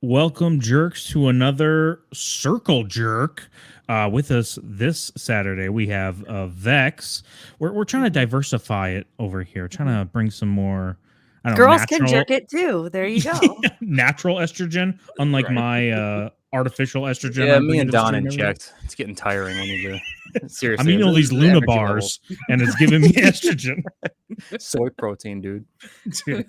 Welcome, jerks, to another Circle Jerk. With us this Saturday, we have Vex. We're trying to Mhm, diversify it over here, trying mhm. to bring some more, I don't know, Girls can natural, jerk it too. There you go. natural estrogen, unlike Right. my artificial estrogen Yeah, I'm me bringing and to the Don stream every week. inject. It's getting tiring when you do. I'm Seriously, eating all this these is the Luna energy level. bars, and it's giving me estrogen. Soy protein, dude. Dude.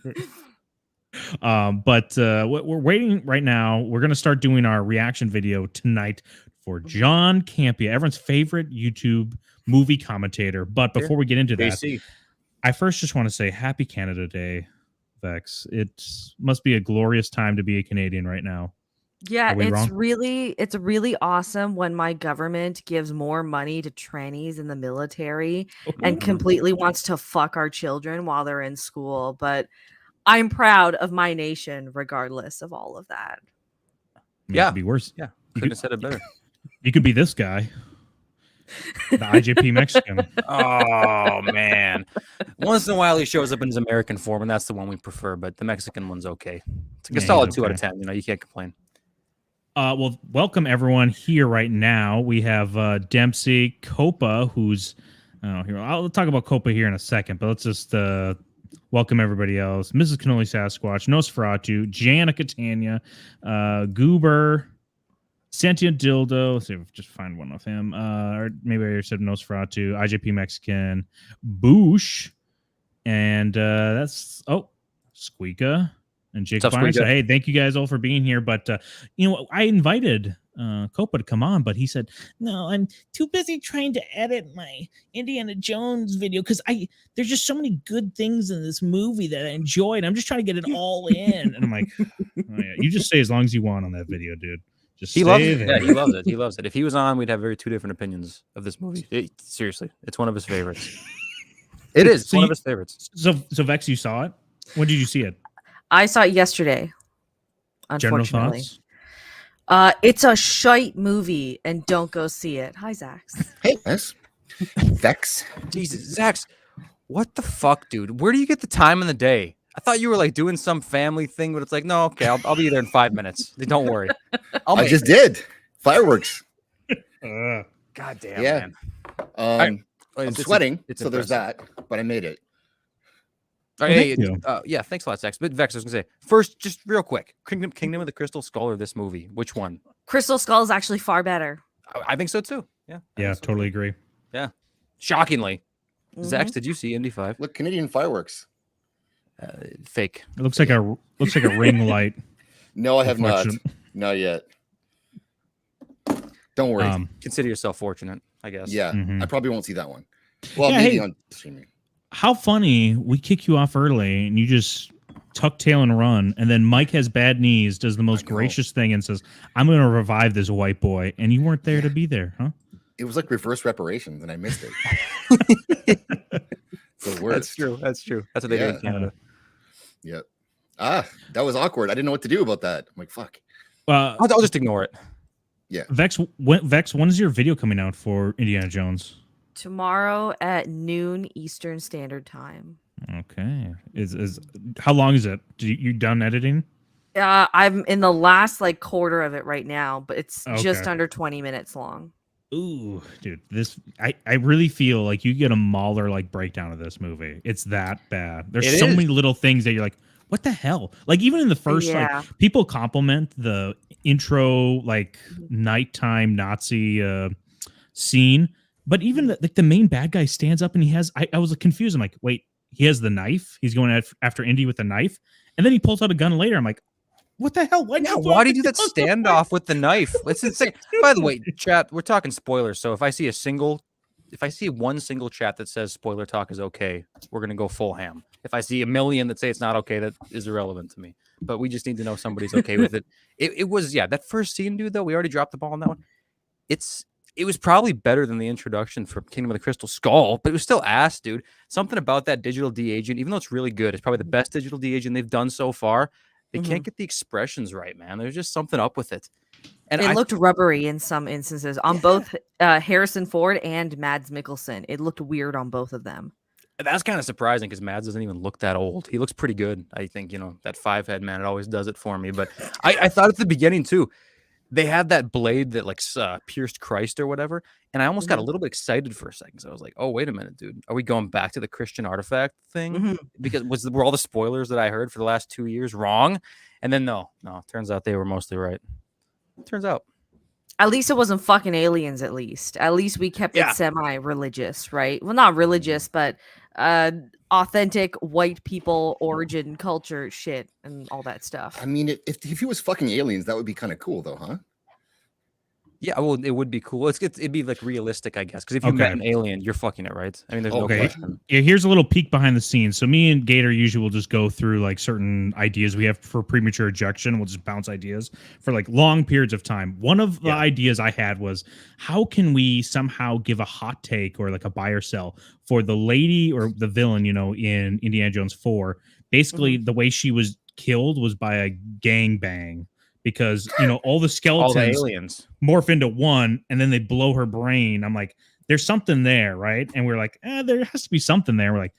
But we're waiting right now. We're gonna start doing our reaction video tonight for John Campea, everyone's favorite YouTube movie commentator. But Yeah. before we get into that, JC. I first just want to say Happy Canada Day, Vex. It must be a glorious time to be a Canadian right now. Yeah, Are we wrong? it's really awesome when my government gives more money to trannies in the military and completely wants to fuck our children while they're in school. But I'm proud of my nation regardless of all of that. I mean, it Yeah. could be worse. Yeah. You Couldn't could, have said it better. you could be this guy, the IJP Mexican. Oh man. Once in a while he shows up in his American form, and that's the one we prefer, but the Mexican one's okay. It's like Yeah, a he's solid 2 out okay. of 10. You can't complain. Well, welcome everyone here right now. We have Dempsey Copa, who's here. I'll talk about Copa here in a second, but let's just welcome everybody else. Mrs. Cannoli Sasquatch, Nosferatu, Jana Catania, Goober, Sentient Dildo. Let's see if we just find one of him. Or maybe I said Nosferatu, IJP Mexican, Boosh, and that's Squeaka. And Jake What's up, Fine. So, Squeaka? hey, thank you guys all for being here. But, I invited Copa to come on, but he said, no, I'm too busy trying to edit my Indiana Jones video because there's just so many good things in this movie that I enjoyed. I'm just trying to get it all in. And I'm like, oh, yeah, you just stay as long as you want on that video, dude. Just He stay loves it. there. Yeah, he loves it. He loves it. If he was on, we'd have two different opinions of this movie. Seriously, it's one of his favorites. It is. It's So one you- of his favorites. So Vex, you saw it? When did you see it? I saw it yesterday. General Unfortunately. thoughts? It's a shite movie and don't go see it. Hi, Zax. Hey, guys. Vex. Jesus, Zax, what the fuck, dude? Where do you get the time in the day? I thought you were like doing some family thing, but it's like, no, okay, I'll be there in 5 minutes. Don't worry. I just did fireworks. God damn, Yeah. man. I'm It's sweating, it's so there's impressive. that. But I made it. All right, Well, thank yeah, thanks a lot, Zax. But Vex, I was gonna say first, just real quick, Kingdom of the Crystal Skull or this movie? Which one? Crystal Skull is actually far better. I think so too. Yeah. I Yeah, think so. totally agree. Shockingly, Mhm. Zax, did you see Indy 5? Look, Canadian fireworks. Fake. It looks like a ring light. No, I have not. reflection. Not yet. Don't worry. Consider yourself fortunate, I guess. yeah, Mhm. I probably won't see that one. Well, Yeah, maybe hey. on streaming. How funny, we kick you off early and you just tuck tail and run, and then Mike has bad knees, does the most I know. gracious thing and says, I'm going to revive this white boy, and you weren't there to be there, huh? It was like reverse reparations, and I missed it. The worst. That's true. That's true. That's what they do in Yeah. Canada. Yep. That was awkward. I didn't know what to do about that. I'm like, fuck. I'll just ignore it. Vex, when is your video coming out for Indiana Jones? Tomorrow at noon Eastern Standard Time. Okay. Is how long is it? You done editing? I'm in the last quarter of it right now, but it's just Okay. under 20 minutes long. Ooh, dude, I really feel like you get a Mahler breakdown of this movie. It's that bad. There's It so is. many little things that you're like, what the hell? Like even in the first Yeah. people compliment the intro nighttime Nazi scene, but even the main bad guy stands up and he has I was confused. I'm like, wait, he has the knife. He's going after Indy with the knife, and then he pulls out a gun later. I'm like, what the hell? Yeah, why do you do that standoff with the knife? It's insane. By the way, chat, we're talking spoilers. So if I see one single chat that says spoiler talk is okay, we're gonna go full ham. If I see a million that say it's not okay, that is irrelevant to me. But we just need to know somebody's okay with it. It was that first scene, dude. Though we already dropped the ball on that one. It was probably better than the introduction for Kingdom of the Crystal Skull, but it was still ass, dude. Something about that digital de-aging, even though it's really good, it's probably the best digital de-aging they've done so far. They can't get the expressions right, man. There's just something up with it. And It looked rubbery in some instances on both Harrison Ford and Mads Mikkelsen. It looked weird on both of them. That's kind of surprising because Mads doesn't even look that old. He looks pretty good. I think, that 5-head man, it always does it for me. But I thought at the beginning too, they had that blade that like pierced Christ or whatever. And I almost got a little bit excited for a second. So I was like, oh, wait a minute, dude. Are we going back to the Christian artifact thing? Because were all the spoilers that I heard for the last 2 years wrong? And then no, turns out they were mostly right. Turns out. At least it wasn't fucking aliens. At least we kept it semi-religious, right? Well, not religious, but authentic white people origin culture shit and all that stuff. I mean, if he was fucking aliens, that would be kind of cool, though, huh? Yeah, well, it would be cool. It'd be like realistic, I guess. Because if you met an alien, you're fucking it, right? I mean, there's no question. Yeah, here's a little peek behind the scenes. So me and Gator usually will just go through like certain ideas we have for premature ejection. We'll just bounce ideas for like long periods of time. One of the ideas I had was, how can we somehow give a hot take or like a buy or sell for the lady or the villain, in Indiana Jones 4? Basically, the way she was killed was by a gangbang. Because all the skeletons, all the aliens morph into one, and then they blow her brain. I'm like, there's something there, right? And we're like, there has to be something there. We're like,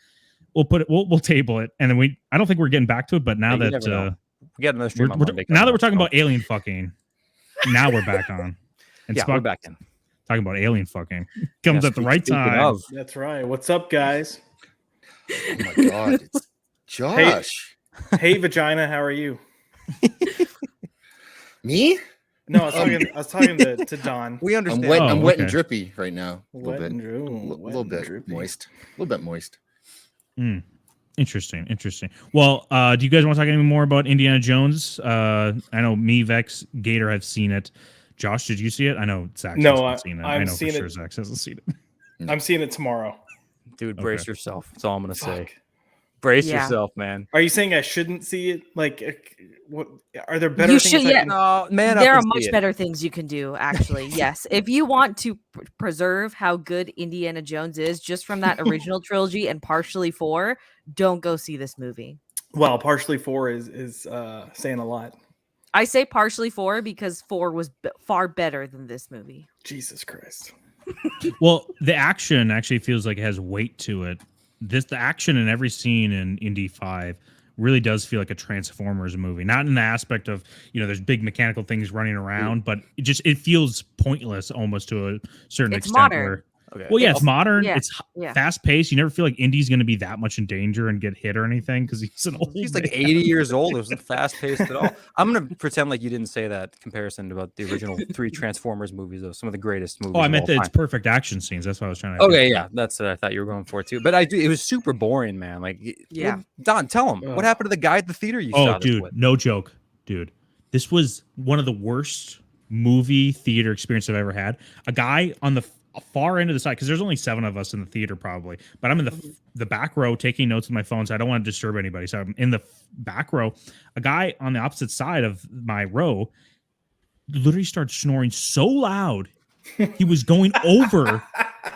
we'll table it, and then I don't think we're getting back to it. But now that we got another stream now that we're talking about alien fucking, now we're back on. And we're back in talking about alien fucking comes at the right time. That's right. What's up, guys? Oh my god, it's Josh. Hey, vagina, how are you? Me? No, I was talking to Don. We understand. I'm wet and drippy right now. A little bit. A little bit moist. A little bit moist. Interesting. Well, do you guys want to talk any more about Indiana Jones? I know me, Vex, Gator have seen it. Josh, did you see it? I know Zach hasn't seen it. I know for sure Zach hasn't seen it. I'm seeing it tomorrow. Dude, brace yourself. That's all I'm going to say. Brace yourself, man. Are you saying I shouldn't see it? Like, what are there better things? No, man. There are much better things you can do, actually. Yes, if you want to preserve how good Indiana Jones is, just from that original trilogy and partially 4, don't go see this movie. Well, partially 4 is saying a lot. I say partially 4 because 4 was far better than this movie. Jesus Christ. Well, the action actually feels like it has weight to it. The action in every scene in Indy 5 really does feel like a Transformers movie. Not in the aspect of, there's big mechanical things running around, but it feels pointless almost to a certain extent. Modern. Well, it's modern. Yeah. It's fast paced. You never feel like Indy's going to be that much in danger and get hit or anything because he's like 80 years old. It wasn't fast paced at all. I'm going to pretend like you didn't say that comparison about the original 3 Transformers movies, though. Some of the greatest movies. Oh, I meant that it's perfect action scenes. That's what I was trying to. Okay, yeah, that's what I thought you were going for too. But it was super boring, man. Like, Don, tell him what happened to the guy at the theater you saw. Oh, dude, no joke, dude. This was one of the worst movie theater experience I've ever had. A guy on the far end of the side, because there's only 7 of us in the theater probably, but I'm in the back row taking notes with my phone, so I don't want to disturb anybody. So I'm in the back row. A guy on the opposite side of my row literally started snoring so loud he was going over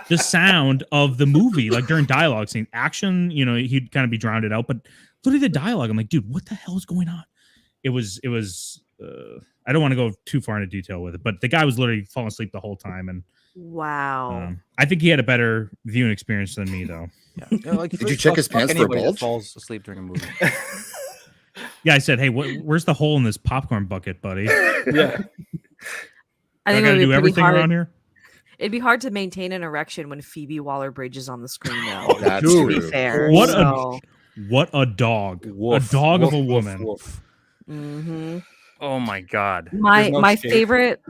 the sound of the movie, like during dialogue scene. Action, he'd kind of be drowned out, but literally the dialogue, I'm like, dude, what the hell is going on? It was I don't want to go too far into detail with it, but the guy was literally falling asleep the whole time. And wow, I think he had a better viewing experience than me, though. Yeah. Did you check his pants for a bulge? Falls asleep during a movie. Yeah, I said, hey, where's the hole in this popcorn bucket, buddy? Yeah. I think I gotta do everything around here. It'd be hard to maintain an erection when Phoebe Waller-Bridge is on the screen, though. That's to be true. fair. What a dog! Woof, a dog woof, of a woof, woman. woof. Mm-hmm. Oh my god! My favorite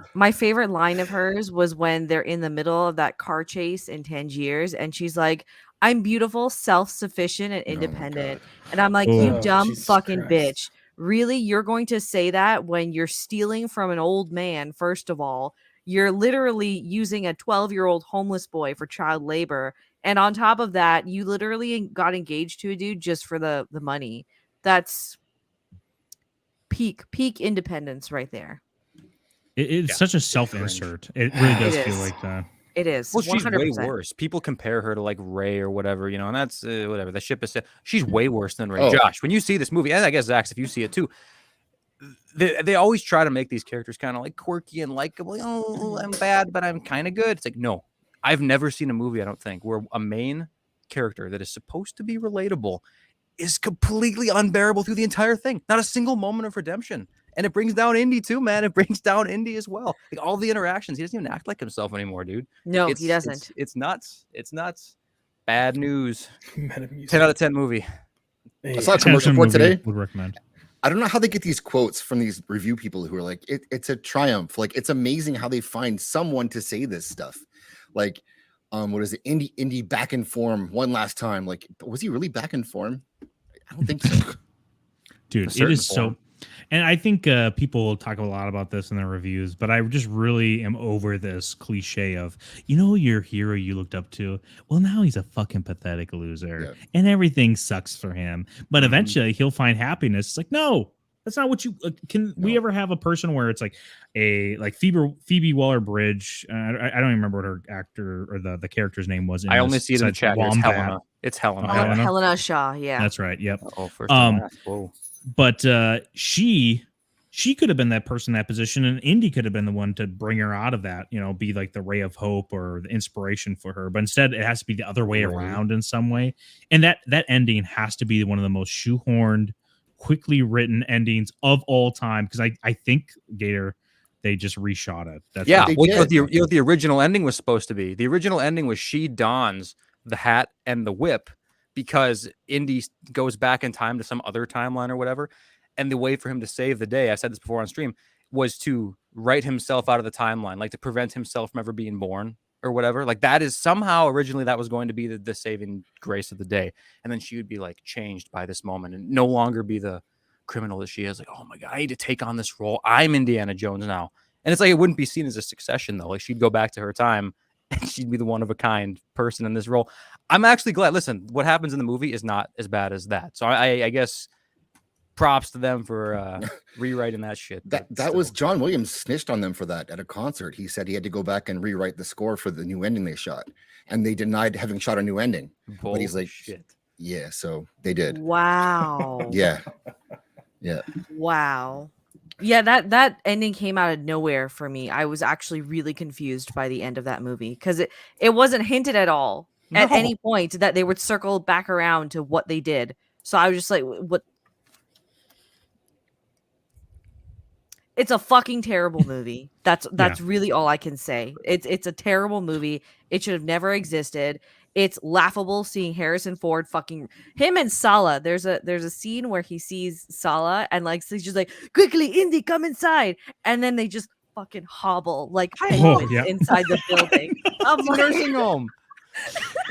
line of hers was when they're in the middle of that car chase in Tangiers, and she's like, "I'm beautiful, self-sufficient, and independent," and I'm like, "You dumb Jesus fucking Christ. bitch! Really, you're going to say that when you're stealing from an old man? First of all, you're literally using a 12-year-old homeless boy for child labor, and on top of that, you literally got engaged to a dude just for the money. That's peak independence right there." It's such a self-insert. It really does feel like that. It is. Well, she's 100%. way worse. People compare her to like Ray or whatever, and that's whatever. The ship is. She's way worse than Ray. Oh. Josh, when you see this movie, and I guess Zach, if you see it too, they always try to make these characters kind of like quirky and likable. Oh, I'm bad, but I'm kind of good. It's like, no, I've never seen a movie, I don't think, where a main character that is supposed to be relatable is completely unbearable through the entire thing. Not a single moment of redemption. And it brings down Indy too, man. It brings down Indy as well. Like all the interactions, he doesn't even act like himself anymore, dude. No, It's- he doesn't. It's nuts. It's nuts. Bad news. Metamucil. 10 out of 10 movie. I saw a Handsome commercial for it movie, today. would recommend. I don't know how they get these quotes from these review people who are like, it's a triumph. Like, it's amazing how they find someone to say this stuff. Like, what is it? Indy back in form one last time. Like, was he really back in form? I don't think so. Dude, A it certain is form. so. And I think people talk a lot about this in their reviews, but I just really am over this cliche of, your hero you looked up to. Well, now he's a fucking pathetic loser, and everything sucks for him. But Mhm. eventually, he'll find happiness. It's like, no, that's not what you. Can we ever have a person where it's like Phoebe Waller-Bridge? I don't even remember what her actor or the character's name was. I only see it in the besides chat. Here. It's Wombat. Helena. It's Helena. Oh, Helena? Helena Shaw, yeah. That's right. Yep. Oh, first and last. Whoa. But she could have been that person in that position, and Indy could have been the one to bring her out of that, be like the ray of hope or the inspiration for her. But instead, it has to be the other way around in some way. And that ending has to be one of the most shoehorned, quickly written endings of all time. Because I think Gator, they just reshot it. That's Yeah, they well, did. you know what the original ending was supposed to be? The original ending was she dons the hat and the whip because Indy goes back in time to some other timeline or whatever. And the way for him to save the day, I said this before on stream, was to write himself out of the timeline, like to prevent himself from ever being born or whatever. Like that is somehow originally that was going to be the saving grace of the day. And then she would be like changed by this moment and no longer be the criminal that she is. Like, oh my God, I need to take on this role. I'm Indiana Jones now. And it's like, it wouldn't be seen as a succession though. Like she'd go back to her time and she'd be the one of a kind person in this role. I'm actually glad. Listen, what happens in the movie is not as bad as that. So I guess props to them for rewriting that shit. That was John Williams snitched on them for that at a concert. He said he had to go back and rewrite the score for the new ending they shot, and they denied having shot a new ending. But he's like, shit. Yeah, so they did. Wow. Yeah. Wow. Yeah, that ending came out of nowhere for me. I was actually really confused by the end of that movie because it wasn't hinted at all at No. any point that they would circle back around to what they did. So I was just like, what? It's a fucking terrible movie. That's really all I can say. It's a terrible movie. It should have never existed. It's laughable seeing Harrison Ford fucking him and Sala. There's a scene where he sees Sala and like he's just like, quickly, Indy, come inside, and then they just fucking hobble like yeah. inside the building. I'm It's a like, nursing home.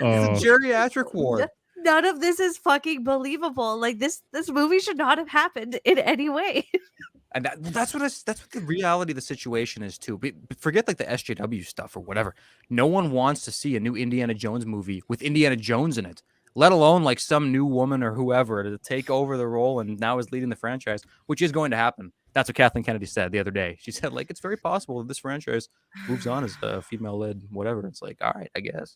Oh, It's a geriatric ward. none of this is fucking believable. Like this movie should not have happened in any way. And that's what the reality of the situation is too. But forget like the SJW stuff or whatever. No one wants to see a new Indiana Jones movie with Indiana Jones in it, let alone like some new woman or whoever to take over the role and now is leading the franchise, which is going to happen. That's what Kathleen Kennedy said the other day. She said like it's very possible that this franchise moves on as a female-led whatever. It's like, all right, I guess.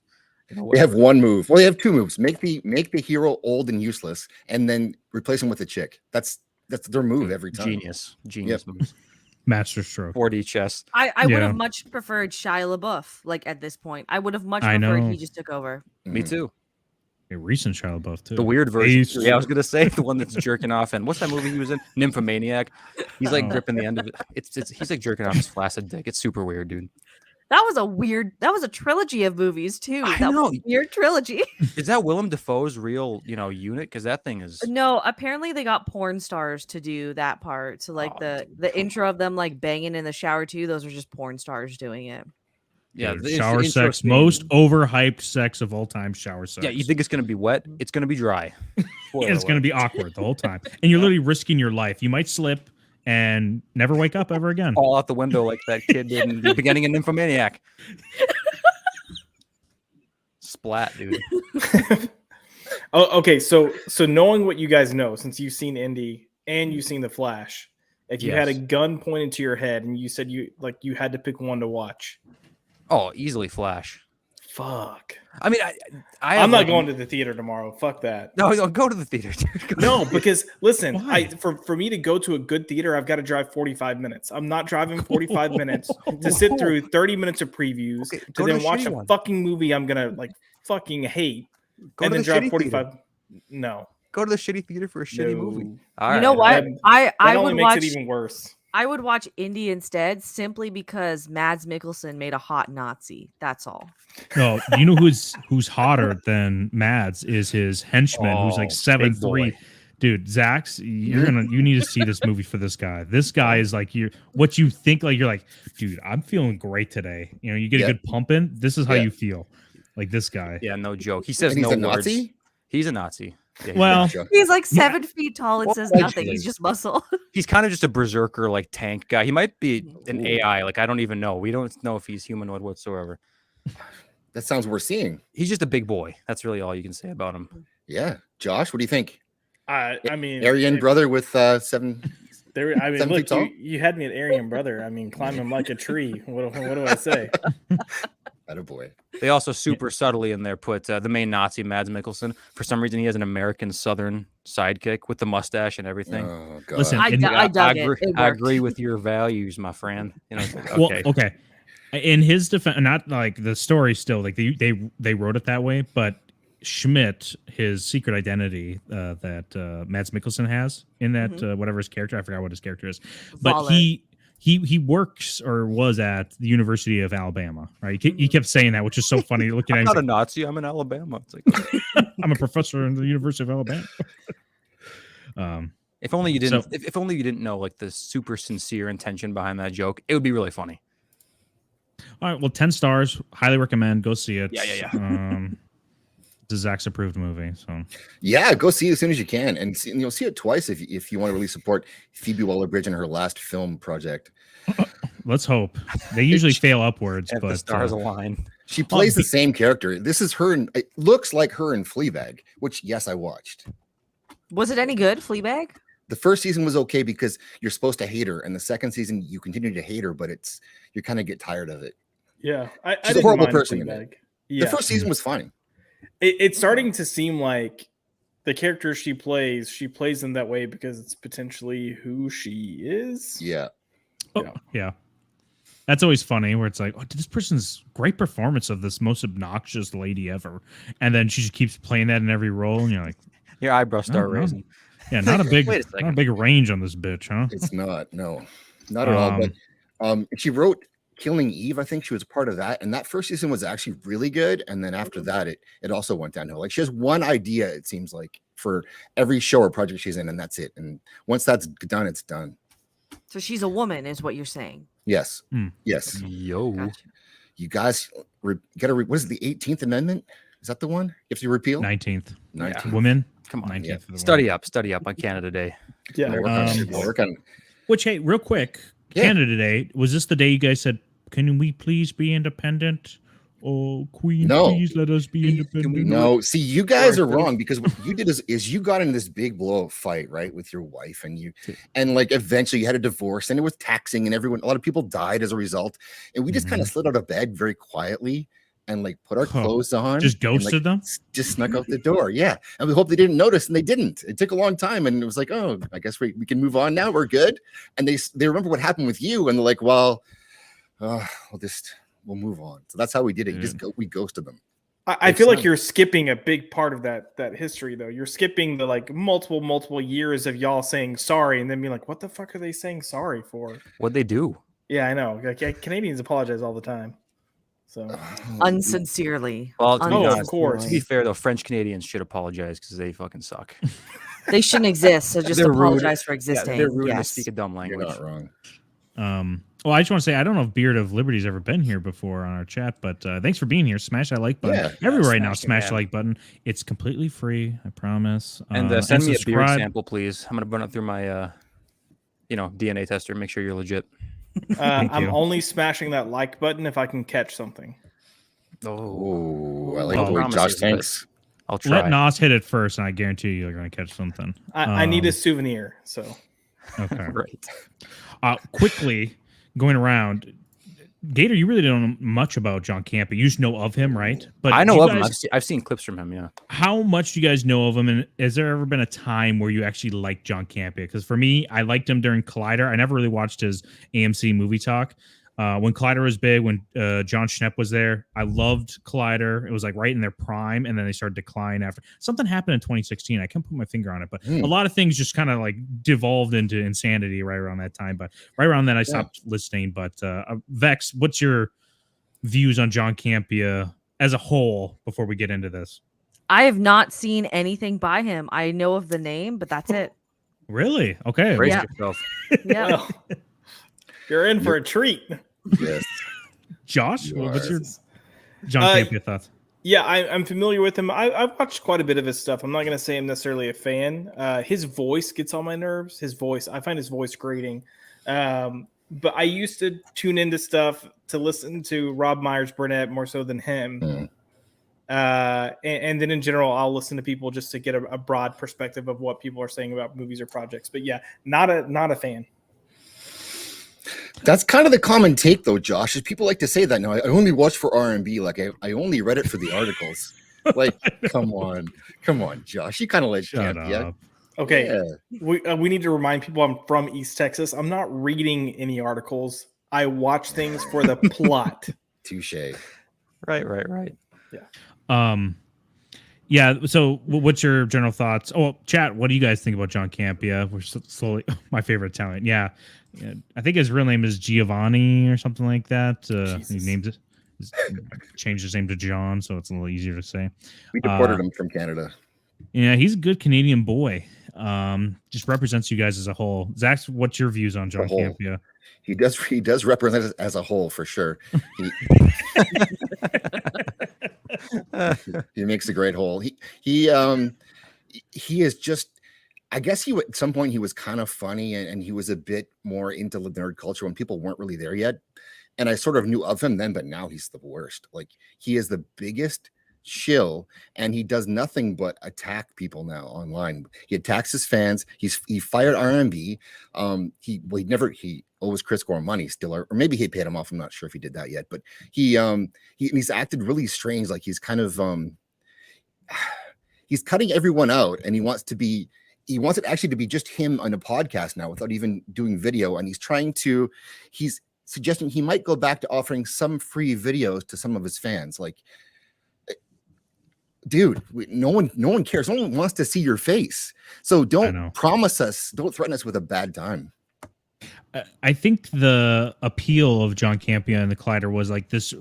They have one move. Well, they have two moves. Make the hero old and useless, and then replace him with a chick. That's their move every time. Genius moves. master stroke. 4D chess. I would Yeah. have much preferred Shia LaBeouf. Like at this point, I would have much I preferred know. he just took over. Me Mhm. too. A recent Shia LaBeouf too. The weird version. Ace. Yeah, I was gonna say the one that's jerking off. And what's that movie he was in? Nymphomaniac. He's like Oh. gripping the end of it. It's he's like jerking off his flaccid dick. It's super weird, dude. That was a trilogy of movies too. I That know. was a weird trilogy. Is that Willem Dafoe's real, unit? Because that thing is. No, apparently they got porn stars to do that part. So like Oh, the dude, come intro of them like banging in the shower too, those are just porn stars doing it. Yeah, Dude, the shower intro sex, scene- most overhyped sex of all time. Shower sex. Yeah, you think it's gonna be wet? It's gonna be dry. Spoiler it's going to alert. be awkward the whole time, and you're literally risking your life. You might slip and never wake up ever again. fall out the window like that kid did in the beginning of Nymphomaniac. Splat, dude. Oh, okay. So knowing what you guys know, since you've seen Indy and you've seen The Flash, if you had a Yes. gun pointed to your head and you said you had to pick one to watch, Oh, easily Flash. fuck. I mean, I'm have, not like, going to the theater tomorrow. Fuck that. No, go to the theater, dude. Go No, because listen, Why? for me to go to a good theater, I've got to drive 45 minutes. I'm not driving 45 minutes to sit through 30 minutes of previews Okay, to go to then a watch shitty a one. fucking movie I'm gonna like fucking hate Go and to then the drop shitty 45. theater. No. Go to the shitty theater for a shitty movie. No. All You know right. what? That- I That would only makes watch it even worse. I would watch Indy instead simply because Mads Mikkelsen made a hot Nazi. That's all. No, you know who's hotter than Mads is his henchman, who's like Oh, big 7'3". boy. Dude, Zax, you need to see this movie for this guy. This guy is like what you think, like you're like, dude, I'm feeling great today. You know, you get Yeah. a good pump in. This is how Yeah. you feel. Like this guy. Yeah, no joke. He says And he's no a words. Nazi. He's a Nazi. Yeah, he's Well, a- He's like 7 feet tall and Well, says allegedly. nothing. He's just muscle. he's kind of just a berserker like tank guy. He might be an Ooh. AI. Like I don't even know. We don't know if he's humanoid whatsoever. That sounds worth seeing. He's just a big boy. That's really all you can say about him. Yeah, Josh, what do you think? I mean, Aryan if brother with 7. There, I mean, 7 feet look, tall? you had me at Aryan brother. I mean, climbing like a tree. What do I say? Attaboy. They also super subtly in there put the main Nazi, Mads Mikkelsen. For some reason, he has an American Southern sidekick with the mustache and everything. Oh god. Listen, I and- dug it. agree, It I worked. agree with your values, my friend. You know, it's like, Well, okay. okay. In his defense, not like the story still like they wrote it that way, but Schmidt, his secret identity that Mads Mikkelsen has in that whatever his character, I forgot what his character is, but Waller. he works or was at the University of Alabama, right? He kept saying that, which is so funny. Looking at I'm him, not he's a Nazi. I'm in Alabama. It's like, like, I'm a professor in the University of Alabama. if only you didn't. So- if only you didn't know like the super sincere intention behind that joke, it would be really funny. All right, well, 10 stars. Highly recommend. Go see it. Yeah. It's a Zach's approved movie. So Yeah, go see it as soon as you can, and you'll see it twice if you want to really support Phoebe Waller-Bridge in her last film project. let's hope. They usually fail upwards, If but the stars align. She plays the be- same character. This is her. It looks like her in Fleabag, which yes, I watched. Was it any good, Fleabag? The first season was okay because you're supposed to hate her, and the second season you continue to hate her, but you kind of get tired of it. Yeah, I She's a didn't horrible mind person in Fleabag. it. Yeah, The first season was fine. it's starting to seem like the character she plays them that way because it's potentially who she is. Yeah. yeah. That's always funny where it's like, oh, this person's great performance of this most obnoxious lady ever. And then she just keeps playing that in every role. And you're like, Your eyebrows start Oh, no. raising. yeah, not a big, Wait a not a second. big range on this bitch, huh? It's not. No, not at all. But she wrote Killing Eve. I think she was a part of that. And that first season was actually really good. And then after that, it also went downhill. Like she has one idea, it seems like, for every show or project she's in, and that's it. And once that's done, it's done. So she's a woman, is what you're saying. Yes. Hmm. Yes. Yo. Gotcha. You guys got to what is it, the 18th Amendment? Is that the one? If you repeal 19th. 19th. Women. Come on. 19th. yeah. of the Study up on Canada Day. Yeah, We'll work on it. Um, We'll work on it. Which, hey, real quick, Yeah. Canada Day, was this the day you guys said, can we please be independent? Oh, Queen, No. please let us be independent. No, see, you guys are Sorry, wrong because what you did is you got into this big blow up fight, right, with your wife, and like eventually you had a divorce, and it was taxing, and a lot of people died as a result, and we just kind of slid out of bed very quietly and like put our Huh. clothes on, Just and, like, ghosted them? just snuck out the door, yeah, and we hope they didn't notice, and they didn't. It took a long time, and it was like, oh, I guess we can move on now. We're good, and they remember what happened with you, and they're like, well, we'll move on. So that's how we did it. We ghosted them. I It's feel like not- you're skipping a big part of that history though. You're skipping the like multiple years of y'all saying sorry and then being like, what the fuck are they saying sorry for? What'd they do? Yeah, I know. Like, Canadians apologize all the time. So Unsincerely. Well, to be Oh, of honest, course. To be fair though, French Canadians should apologize because they fucking suck. They shouldn't exist. So just They're rude. apologize for Yeah, existing. they're rude and they Yes. speak a dumb You're language. not wrong. Well, I just want to say I don't know if Beard of Liberty's ever been here before on our chat, but thanks for being here. Smash that like button. Yeah. Everywhere right now, Smash it, smash man. the like button. It's completely free, I promise. And send me a beard subscribe. sample, please. I'm gonna run it through my DNA tester. Make sure you're legit. I'm you. only smashing that like button if I can catch something. Oh, Oh, I like Well, the way Josh promises, but thinks. I'll try. Let Nos hit it first, and I guarantee you're going to catch something. I need a souvenir. So Okay. Right. Quickly going around, Gator, you really don't know much about John Campea. You just know of him, right? But I do know you of him. guys- I've seen clips from him. Yeah. How much do you guys know of him? And has there ever been a time where you actually liked John Campea? Because for me, I liked him during Collider. I never really watched his AMC movie talk. When Collider was big, when John Schnepp was there, I loved Collider. It was like right in their prime, and then they started decline after something happened in 2016. I can't put my finger on it, but a lot of things just kind of like devolved into insanity right around that time. But right around then, I stopped listening. But Vex, what's your views on John Campea as a whole before we get into this? I have not seen anything by him. I know of the name, but that's it. Really? Okay. Brace Yeah. yourself. Yeah. Well, you're in for a treat. Yes. Josh, You what's are. your John Campea thoughts? Yeah, I'm familiar with him. I've watched quite a bit of his stuff. I'm not going to say I'm necessarily a fan. His voice gets on my nerves. I find his voice grating. But I used to tune into stuff to listen to Rob Myers Burnett more so than him. And then in general, I'll listen to people just to get a broad perspective of what people are saying about movies or projects. But yeah, not a fan. That's kind of the common take, though, Josh. Is people like to say that now. I only watch for R&B. Like I only read it for the articles. Like, come on, Josh. You kind of like Shut Campea. up. Okay, Yeah. we need to remind people I'm from East Texas. I'm not reading any articles. I watch things for the plot. Touche. Right. Yeah. So, what's your general thoughts? Oh, chat. What do you guys think about John Campea? We're slowly my favorite talent. Yeah, I think his real name is Giovanni or something like that. He Jesus. named it, changed his name to John, so it's a little easier to say. We deported him from Canada. Yeah, he's a good Canadian boy. Just represents you guys as a whole. Zach, what's your views on John whole. Campea? He does represent us as a whole for sure. He makes a great whole. He is just, I guess at some point he was kind of funny and he was a bit more into the nerd culture when people weren't really there yet. And I sort of knew of him then, but now he's the worst. Like he is the biggest shill and he does nothing but attack people now online. He attacks his fans. He fired R&B. He owes Chris Gore money still, or maybe he paid him off. I'm not sure if he did that yet, but he's acted really strange. Like he's kind of he's cutting everyone out, and he wants it actually to be just him on a podcast now without even doing video. And he's suggesting he might go back to offering some free videos to some of his fans. Like, dude, no one cares. No one wants to see your face. So don't threaten us with a bad time. I think the appeal of John Campea and the Collider was like this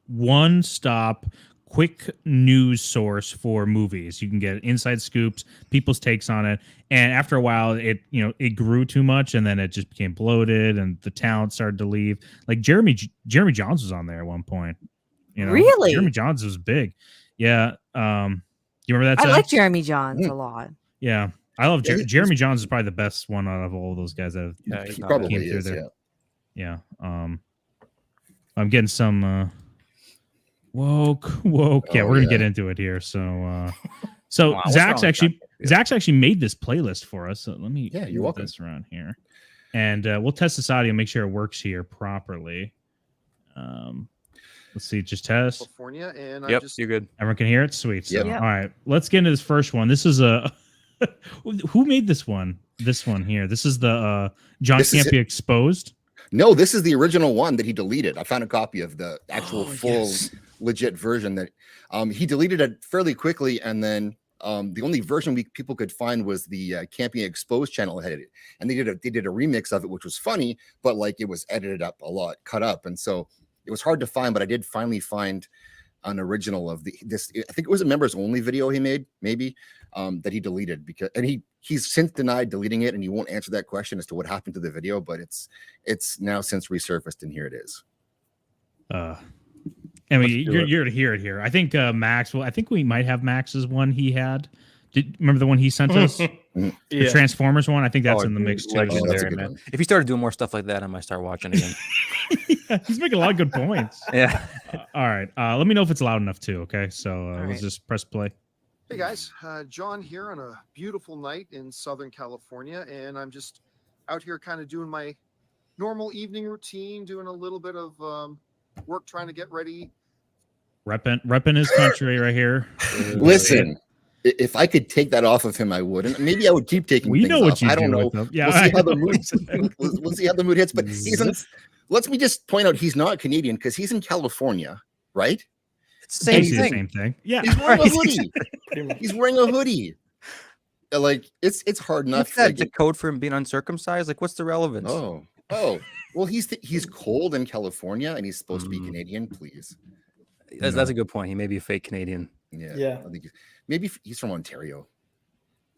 one-stop quick news source for movies. You can get inside scoops, people's takes on it, and after a while it grew too much, and then it just became bloated and the talent started to leave. Like Jeremy Johns was on there at one point. Really? Jeremy Johns was big. Yeah. You remember that? I Zach? like Jeremy Johns a lot. Yeah. I love Jeremy Johns is probably the best one out of all of those guys that He probably came through is. there. Yeah. I'm getting some woke. Yeah, we're gonna get into it here. So Wow, what's wrong Zach's with Zach's actually made this playlist for us. So let me you're move welcome. this around here, and we'll test this audio, make sure it works here properly. Let's see, just test. California, and Yep, I just you're good. Everyone can hear it. Sweet. So, Yep. all right, let's get into this first one. This is a who made this one? This one here. This is the John This is Campea Exposed. No, this is the original one that he deleted. I found a copy of the actual full yes. legit version that he deleted it fairly quickly, and then the only version people could find was the Campea Exposed channel had it, and they did a remix of it, which was funny, but like it was edited up a lot, cut up, and so it was hard to find. But I did finally find an original of this. I think it was a members only video he made, maybe that he deleted he's since denied deleting it, and he won't answer that question as to what happened to the video. But it's now since resurfaced, and here it is. I mean, you're to hear it here. I think Max. Well, I think we might have Max's one he had. Remember the one he sent us? The Transformers one. I think that's in the mix too. that's a Legendary, good man. one. If he started doing more stuff like that, I might start watching again. Yeah, he's making a lot of good points. Yeah. All right. Let me know if it's loud enough too. Okay. So let's right. just press play. hey guys, John here on a beautiful night in Southern California, and I'm just out here kind of doing my normal evening routine, doing a little bit of work, trying to get repping his country right here. Listen, If I could take that off of him, I would, and maybe I would keep taking. We things know what off. you I don't do know. with them. Yeah, We'll see how the mood. We'll see how the mood hits. But let me just point out he's not Canadian because he's in California, right? It's the same basically the thing. same thing. Yeah. He's wearing a hoodie. Pretty much. He's wearing a hoodie. Like it's hard enough. What's that? Like, The code for him being uncircumcised? Like, what's the relevance? oh. Well, he's cold in California and he's supposed to be Canadian. Please. That's a good point. He may be a fake Canadian. Yeah. I think maybe he's from Ontario.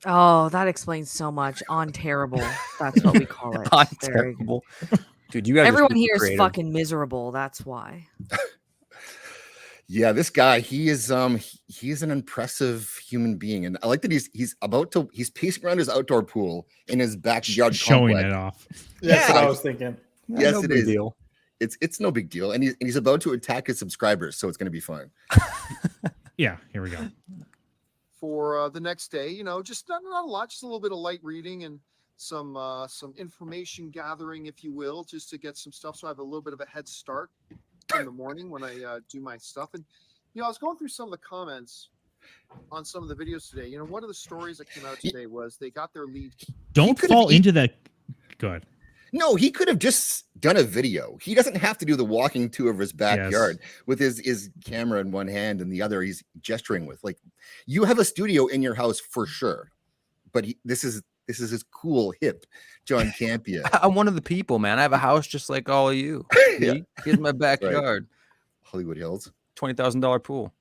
Oh, that explains so much. On terrible. That's what we call it. Not Very- terrible. Dude, you guys are Everyone super here is creative. fucking miserable. That's why. Yeah, this guy, he's an impressive human being, and I like that he's pacing around his outdoor pool in his backyard, Showing complex. it off. That's what Yeah. I was thinking. Yes, no it big is. deal. It's no big deal, and he's about to attack his subscribers, so it's going to be fine. Yeah, here we go. For the next day, you know, just not a lot, just a little bit of light reading and some information gathering, if you will, just to get some stuff. So I have a little bit of a head start in the morning when I do my stuff. And I was going through some of the comments on some of the videos today. You know, one of the stories that came out today was they got their lead. Don't could've fall eat- into that. Good. No, he could have just done a video. He doesn't have to do the walking tour of his backyard with his camera in one hand and the other he's gesturing with. Like, you have a studio in your house for sure, but this is his cool hip John Campia. I'm one of the people, man. I have a house just like all of you. Yeah. Here's my backyard. Hollywood Hills. $20,000 pool.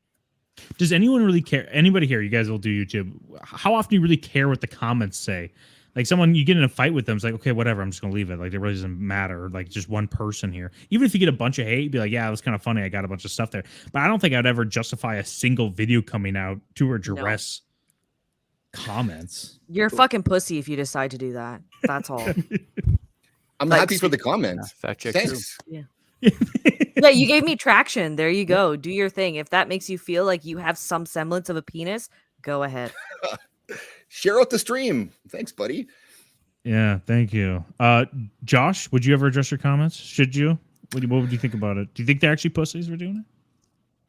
Does anyone really care? Anybody here? You guys will do YouTube. How often do you really care what the comments say? Like, you get in a fight with them, it's like, okay, whatever, I'm just gonna leave it. Like, it really doesn't matter. Like, just one person here. Even if you get a bunch of hate, you'd be like, yeah, it was kind of funny. I got a bunch of stuff there. But I don't think I'd ever justify a single video coming out to address comments. You're a fucking pussy if you decide to do that. That's all. I'm Like, happy for the comments. Fact check too. Thanks. Yeah, you gave me traction. There you go. Do your thing. If that makes you feel like you have some semblance of a penis, go ahead. Share out the stream. Thanks, buddy. Yeah, thank you. Josh, would you ever address your comments? Should you? What would you think about it? Do you think they're actually pussies for doing it?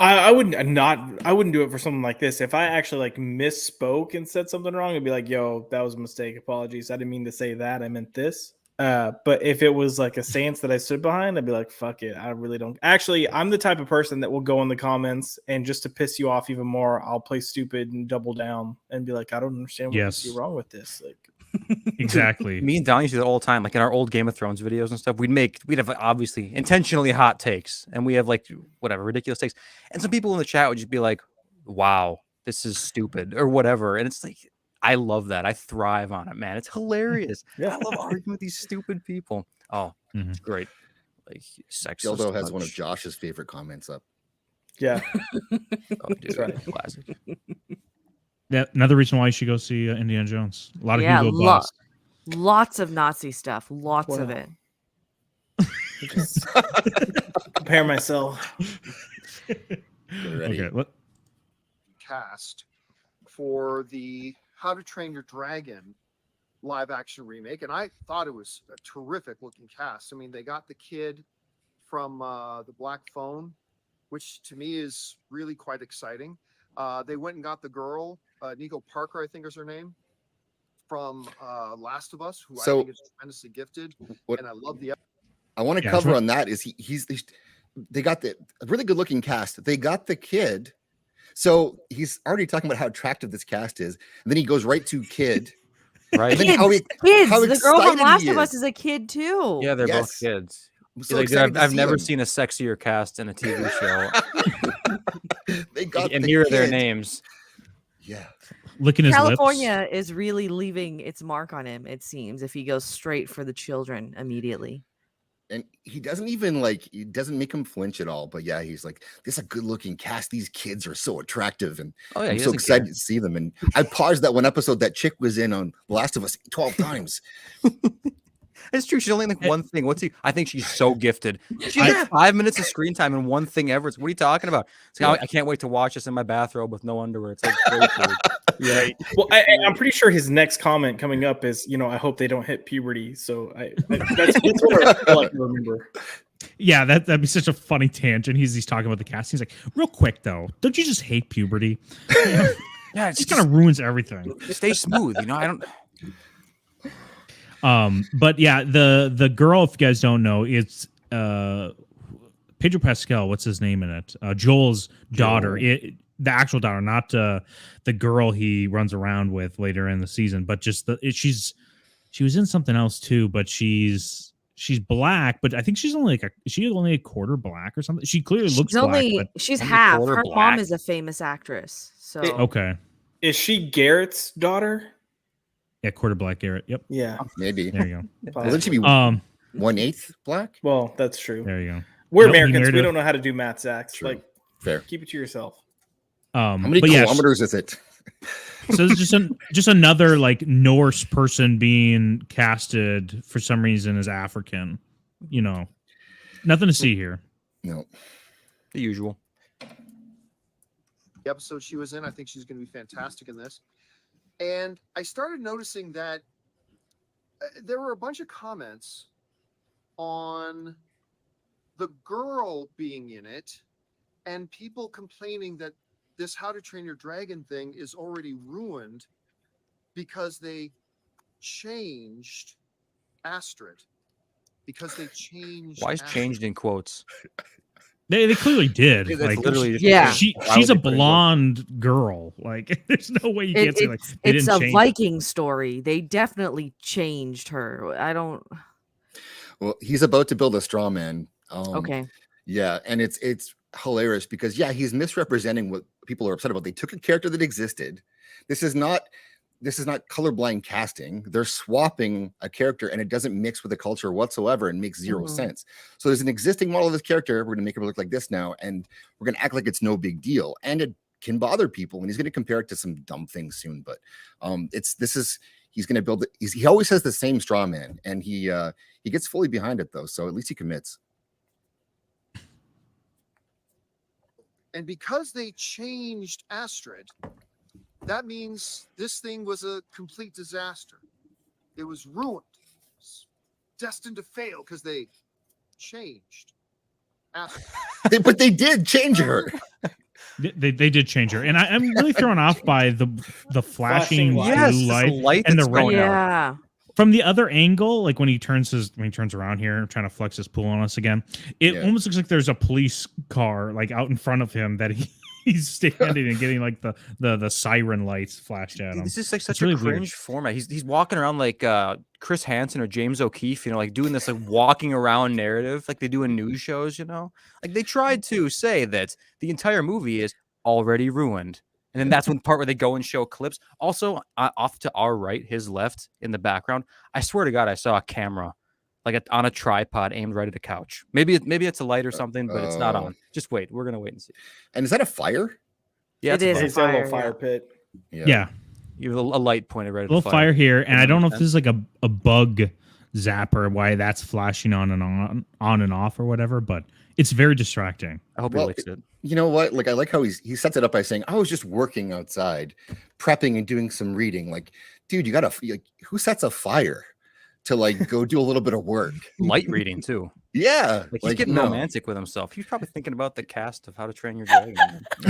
I wouldn't do it for something like this. If I actually like misspoke and said something wrong, I'd be like, yo, that was a mistake. Apologies. I didn't mean to say that. I meant this. But if it was like a stance that I stood behind, I'd be like, fuck it. I really don't. Actually, I'm the type of person that will go in the comments and just to piss you off even more, I'll play stupid and double down and be like, I don't understand what you see wrong with this. Like, Exactly. Me and Donnie used to do that all the time. Like in our old Game of Thrones videos and stuff, we'd have obviously intentionally hot takes, and we have like whatever ridiculous takes. And some people in the chat would just be like, "Wow, this is stupid" or whatever. And it's like, I love that. I thrive on it, man. It's hilarious. Yeah. I love arguing with these stupid people. Oh, it's great. Like sex. Dildo has one of Josh's favorite comments up. yeah. Oh, dude, right. classic. Another reason why you should go see Indiana Jones. A lot of Yeah, Hugo Boss. lots of Nazi stuff. Lots of Wow. it. Just compare myself. Ready? Okay. Cast for the How to Train Your Dragon live action remake, and I thought it was a terrific looking cast. I mean, they got the kid from the Black Phone, which to me is really quite exciting. They went and got the girl, Nico Parker, I think is her name, from Last of Us, who I So- think is tremendously gifted, What- and I love the. I want to Yeah, cover sure. on that. They got a really good looking cast. They got the kid. So he's already talking about how attractive this cast is. And then he goes right to kid. Right? And then Kids, how kids. how The girl from excited Last he of Us is. is a kid too. Yeah, they're Yes. both kids. I'm He's so like, excited to I've see never them. seen a sexier cast in a TV show. They got And the here are their kid. names. Yeah. Licking his California is really leaving its mark on him, it seems, if he goes straight for the children immediately. And he doesn't it doesn't make him flinch at all. But yeah, he's like, this is a good looking cast. These kids are so attractive. And Oh yeah, I'm he so doesn't care. excited to see them. And I paused that one episode that chick was in on The Last of Us 12 times. It's true. She's only like one thing. I think she's so gifted. She I- has 5 minutes of screen time and one thing ever. What are you talking about? It's like, I can't wait to watch this in my bathrobe with no underwear. It's like great, dude. Yeah. Well, I'm pretty sure his next comment coming up is, I hope they don't hit puberty. So that's what I feel like I remember. Yeah, that'd be such a funny tangent. He's talking about the cast. He's like, real quick though, don't you just hate puberty? Yeah, It it's just kind of ruins everything. stay smooth. I don't. But yeah, the girl, if you guys don't know, it's Pedro Pascal. What's his name in it? Joel's daughter. The actual daughter, not the girl he runs around with later in the season, but just she was in something else too. But she's black, but I think she's only a quarter black or something. She clearly looks black, but she's only half. quarter Her black? mom is a famous actress. So okay, Is she Garrett's daughter? yeah, quarter black Garrett. Yep, Yeah. Maybe. there you Wasn't she be go. 1/8 black? Well, that's true. There you go. We're No, he Americans. married We a- don't know how to do math, Zach. True. Like, Fair. keep it to yourself. How many But yeah, kilometers is it? so it's just another like Norse person being casted for some reason as African. Nothing to see here. No. The usual. The episode she was in, I think she's going to be fantastic in this. And I started noticing that there were a bunch of comments on the girl being in it and people complaining that this How to Train Your Dragon thing is already ruined because they changed Astrid. Because they changed. Why is Astrid. changed in quotes? They clearly did. That's Like, literally Yeah. she's Why would a they put it in quotes? blonde girl. Like, there's no way you can't say like they it's didn't a change. Viking story. They definitely changed her. I don't. Well, he's about to build a straw man. Okay. Yeah, and it's hilarious because he's misrepresenting what people are upset about. They took a character that existed. This is not colorblind casting. They're swapping a character and it doesn't mix with the culture whatsoever and makes 0 sense. So there's an existing model of this character. We're going to make her look like this now, and we're going to act like it's no big deal. And it can bother people, and he's going to compare it to some dumb things soon. But he's going to build it. He always has the same straw man, and he gets fully behind it though. So at least he commits. And because they changed Astrid, that means this thing was a complete disaster. It was ruined. It was destined to fail because they changed Astrid. But they did change her. They did change her, and I'm really thrown off by the flashing Flashing lights. Yes, blue this light light and the that's red. going out. Yeah. From the other angle, like when he turns around here, trying to flex his pool on us again, it Yeah. almost looks like there's a police car like out in front of him that he's standing and getting like the siren lights flashed at him. This is like such really a weird. cringe format. He's walking around like Chris Hansen or James O'Keefe, like doing this like walking around narrative like they do in news shows, Like they tried to say that the entire movie is already ruined. And then that's one part where they go and show clips. Also, off to our right, his left in the background, I swear to God, I saw a camera like on a tripod aimed right at a couch. Maybe it's a light or something, but it's not on. Just wait. We're going to wait and see. And is that a fire? Yeah, It it's a is. light. It's a little fire, fire pit. Yeah, You have a light pointed right a at little the fire here, and I don't know if Makes this is like a bug zapper, why that's flashing on and off or whatever, but it's very distracting. I hope Well, he likes it. You know what? Like I like how he sets it up by saying, "I was just working outside, prepping and doing some reading." Like, dude, you gotta who sets a fire to like go do a little bit of work? Light reading too. Yeah, Like he's getting no. romantic with himself. He's probably thinking about the cast of How to Train Your Dragon.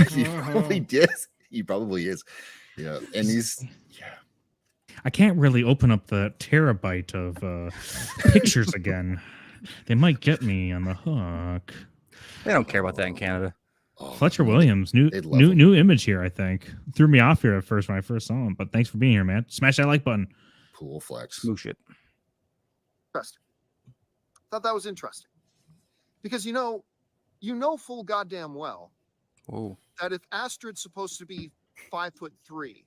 He probably did. He probably is. Yeah, and he's I can't really open up the terabyte of pictures again. They might get me on the hook. They don't care about that in Canada. Fletcher Williams, new They'd love him. new image here. I think threw me off here at first when I first saw him, but thanks for being here, man. Smash that like button. Pool flex. Smoosh it. Interesting. Thought that was interesting. Because you know full goddamn well Whoa. that if Astrid's supposed to be 5'3",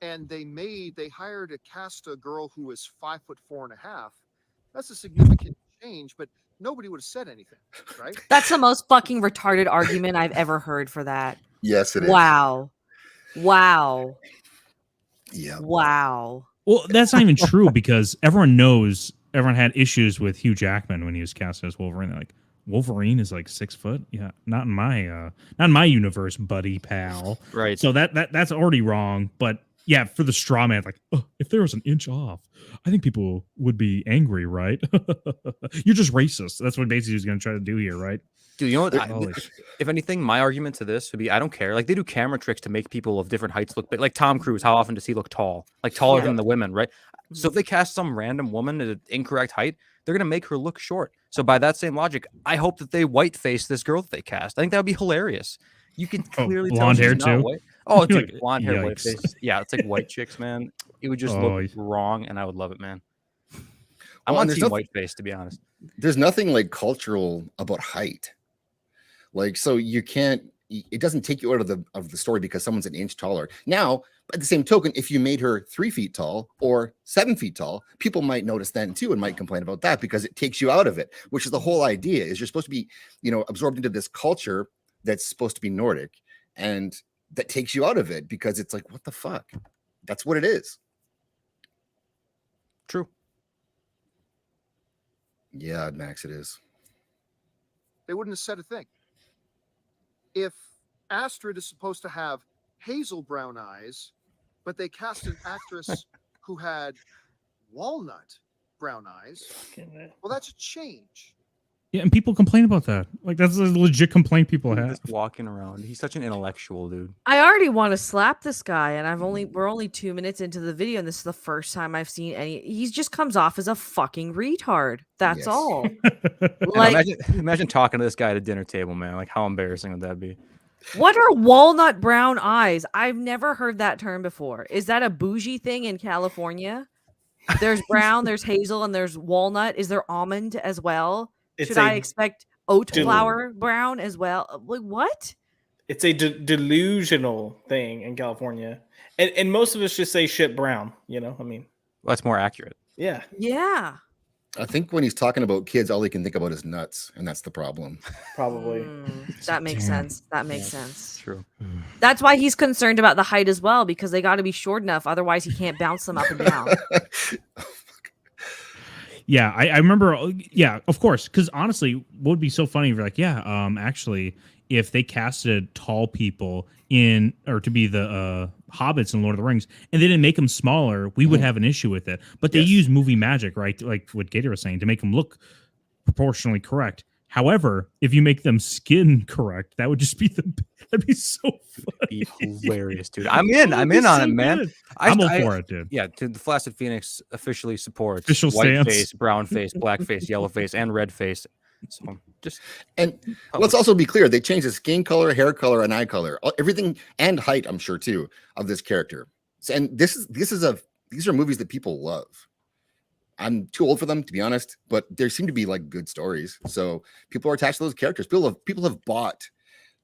and they hired a cast a girl who was 5'4.5", that's a significant change, but nobody would have said anything, right? That's the most fucking retarded argument I've ever heard for that. Yes, it is. Wow. Wow. Yeah. Wow. Well, that's not even true because everyone had issues with Hugh Jackman when he was cast as Wolverine. They're like, Wolverine is like 6 foot. Yeah, not in my universe, buddy pal. Right. So that's already wrong. But yeah, for the straw man, like, oh, if there was an inch off, I think people would be angry, right? You're just racist. That's what basically he's going to try to do here, right? Dude, you know what? Holy shit. If anything, my argument to this would be I don't care. Like they do camera tricks to make people of different heights look big. Like Tom Cruise, how often does he look tall? Like taller Yeah. than the women, right? So if they cast some random woman at an incorrect height, they're gonna make her look short. So by that same logic, I hope that they white face this girl that they cast. I think that would be hilarious. You can Oh, clearly tell blonde she's hair not too? white. Oh, You're dude, like, blonde hair, white yikes. face. Yeah, it's like white chicks, man. It would just Oh, look wrong, and I would love it, man. I'm Well, on and there's team no- white face, to be honest. There's nothing like cultural about height. Like, so you can't, it doesn't take you out of the story because someone's an inch taller. Now, at the same token, if you made her 3 feet tall or 7 feet tall, people might notice then too and might complain about that because it takes you out of it, which is the whole idea. Is you're supposed to be, absorbed into this culture that's supposed to be Nordic, and that takes you out of it because it's like, what the fuck? That's what it is. True. Yeah, Max, it is. They wouldn't have said a thing. If Astrid is supposed to have hazel brown eyes, but they cast an actress who had walnut brown eyes, well, that's a change. Yeah, and people complain about that. Like that's a legit complaint people have. Just walking around. He's such an intellectual dude. I already want to slap this guy, and we're only 2 minutes into the video, and this is the first time I've seen any. He just comes off as a fucking retard. That's Yes. all. And Like, imagine talking to this guy at a dinner table, man. Like how embarrassing would that be? what are walnut brown eyes? I've never heard that term before. Is that a bougie thing in California? There's brown, there's hazel, and there's walnut. Is there almond as well? Should I expect oat Delu- flour brown as well? Like what? It's a delusional thing in California, and most of us just say shit brown. I mean, Well, that's more accurate. yeah. Yeah. I think when he's talking about kids, all he can think about is nuts, and that's the problem. Probably. That makes Damn. sense. That makes sense. True. That's why he's concerned about the height as well, because they got to be short enough. Otherwise, he can't bounce them up and down. Yeah, I remember. Yeah, of course. Because honestly, what would be so funny if you're like, yeah, actually, if they casted tall people in or to be the hobbits in Lord of the Rings, and they didn't make them smaller, we would have an issue with it. But they Yes. use movie magic, right? Like what Gator was saying, to make them look proportionally correct. However, if you make them skin correct, that would just be that'd be so funny. Be hilarious, dude. I'm in on it, man. I'm all for it, dude. Yeah, the Flaccid Phoenix officially supports Official white stance. face, brown face, black face, yellow face, and red face. So just And let's also be clear, they changed the skin color, hair color, and eye color, everything, and height, I'm sure too, of this character. So, and these are movies that people love. I'm too old for them, to be honest, but there seem to be like good stories. So people are attached to those characters. People have bought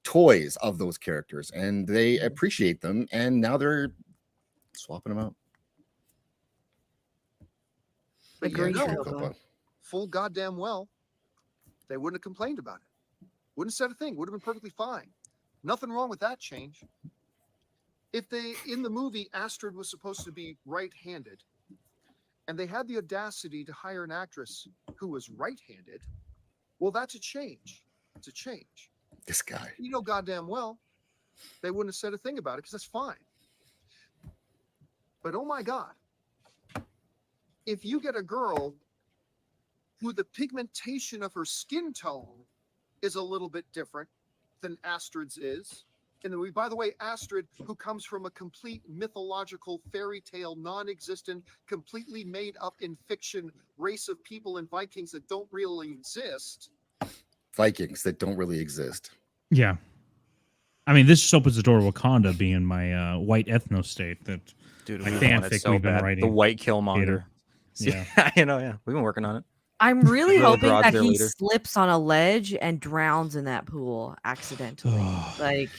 toys of those characters and they appreciate them, and now they're swapping them out. But Agreed, true, Copa. Copa. Full goddamn well, they wouldn't have complained about it. Wouldn't have said a thing. Would have been perfectly fine. Nothing wrong with that change. If in the movie, Astrid was supposed to be right-handed, and they had the audacity to hire an actress who was right-handed, well, that's a change. It's a change. This guy. Goddamn well, they wouldn't have said a thing about it because that's fine. But oh my God, if you get a girl who the pigmentation of her skin tone is a little bit different than Astrid's is, and by the way, Astrid, who comes from a complete mythological fairy tale, non-existent, completely made up in fiction race of people and Vikings that don't really exist. Vikings that don't really exist. Yeah. I mean, this just opens the door to Wakanda being my white ethno state that dude, my we want it fanfic so we've been bad. writing. The white Killmonger. Gator. Yeah. Yeah, we've been working on it. I'm really Really hoping draws that their he leader. slips on a ledge and drowns in that pool accidentally. Like,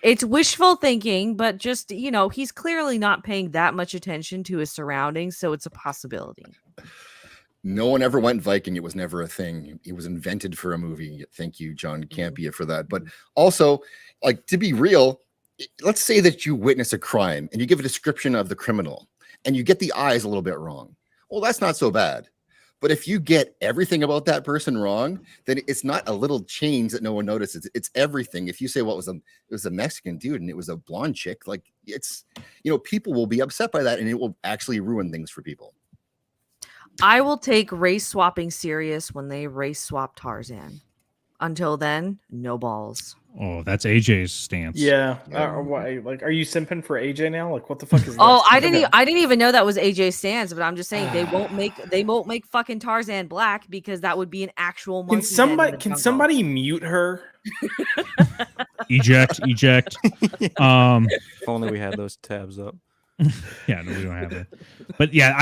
it's wishful thinking, but just, he's clearly not paying that much attention to his surroundings, so it's a possibility. No one ever went Viking. It was never a thing. It was invented for a movie. Thank you, John Campia, for that. But also, like, to be real, let's say that you witness a crime and you give a description of the criminal and you get the eyes a little bit wrong. Well, that's not so bad. But if you get everything about that person wrong, then it's not a little change that no one notices. It's everything. If you say, well, it was a Mexican dude and it was a blonde chick, like it's, people will be upset by that and it will actually ruin things for people. I will take race swapping serious when they race swap Tarzan. Until then, no balls. Oh, that's AJ's stance. Yeah. Yeah. Why? Like, are you simping for AJ now? Like, what the fuck is? Oh, this? I Like, didn't. okay. I didn't even know that was AJ's stance. But I'm just saying they won't make. They won't make fucking Tarzan black because that would be an actual monkey. Can somebody? head in the Can jungle. somebody mute her? Eject. If only we had those tabs up. Yeah, no, we don't have it. But yeah,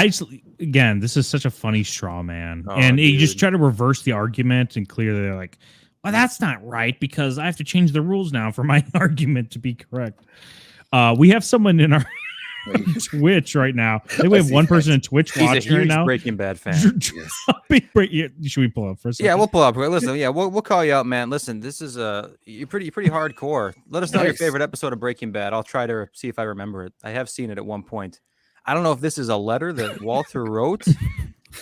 again, this is such a funny straw man, Oh, and you just dude. try to reverse the argument and clearly they're like, well, that's not right because I have to change the rules now for my argument to be correct. We have someone in our Twitch right now. I think we I have see one that. person in Twitch He's a watching right huge now. Breaking Bad fan. Should we pull up for a second? Yeah, we'll pull up. Listen, yeah, we'll call you out, man. Listen, this is you're pretty hardcore. Let us know your Nice. favorite episode of Breaking Bad. I'll try to see if I remember it. I have seen it at one point. I don't know if this is a letter that Walter wrote,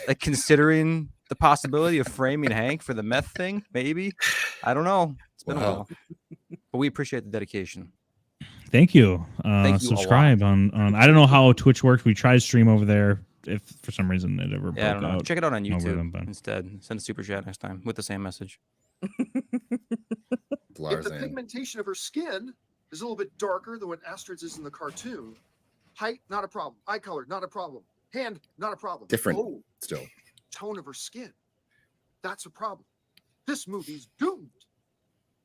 like considering the possibility of framing Hank for the meth thing. Maybe, I don't know. It's been a Wow. while, but we appreciate the dedication. Thank you. Thank you a lot. Subscribe on. I don't know how Twitch works. We try to stream over there. If for some reason it ever Yeah, I broke don't know. out. Check it out on No YouTube rhythm, but- instead. Send a super chat next time with the same message. If the Tarzan. pigmentation of her skin is a little bit darker than what Astrid's is in the cartoon, height, not a problem. Eye color, not a problem. Hand, not a problem. Different. Oh, Still. tone of her skin. That's a problem. This movie's doomed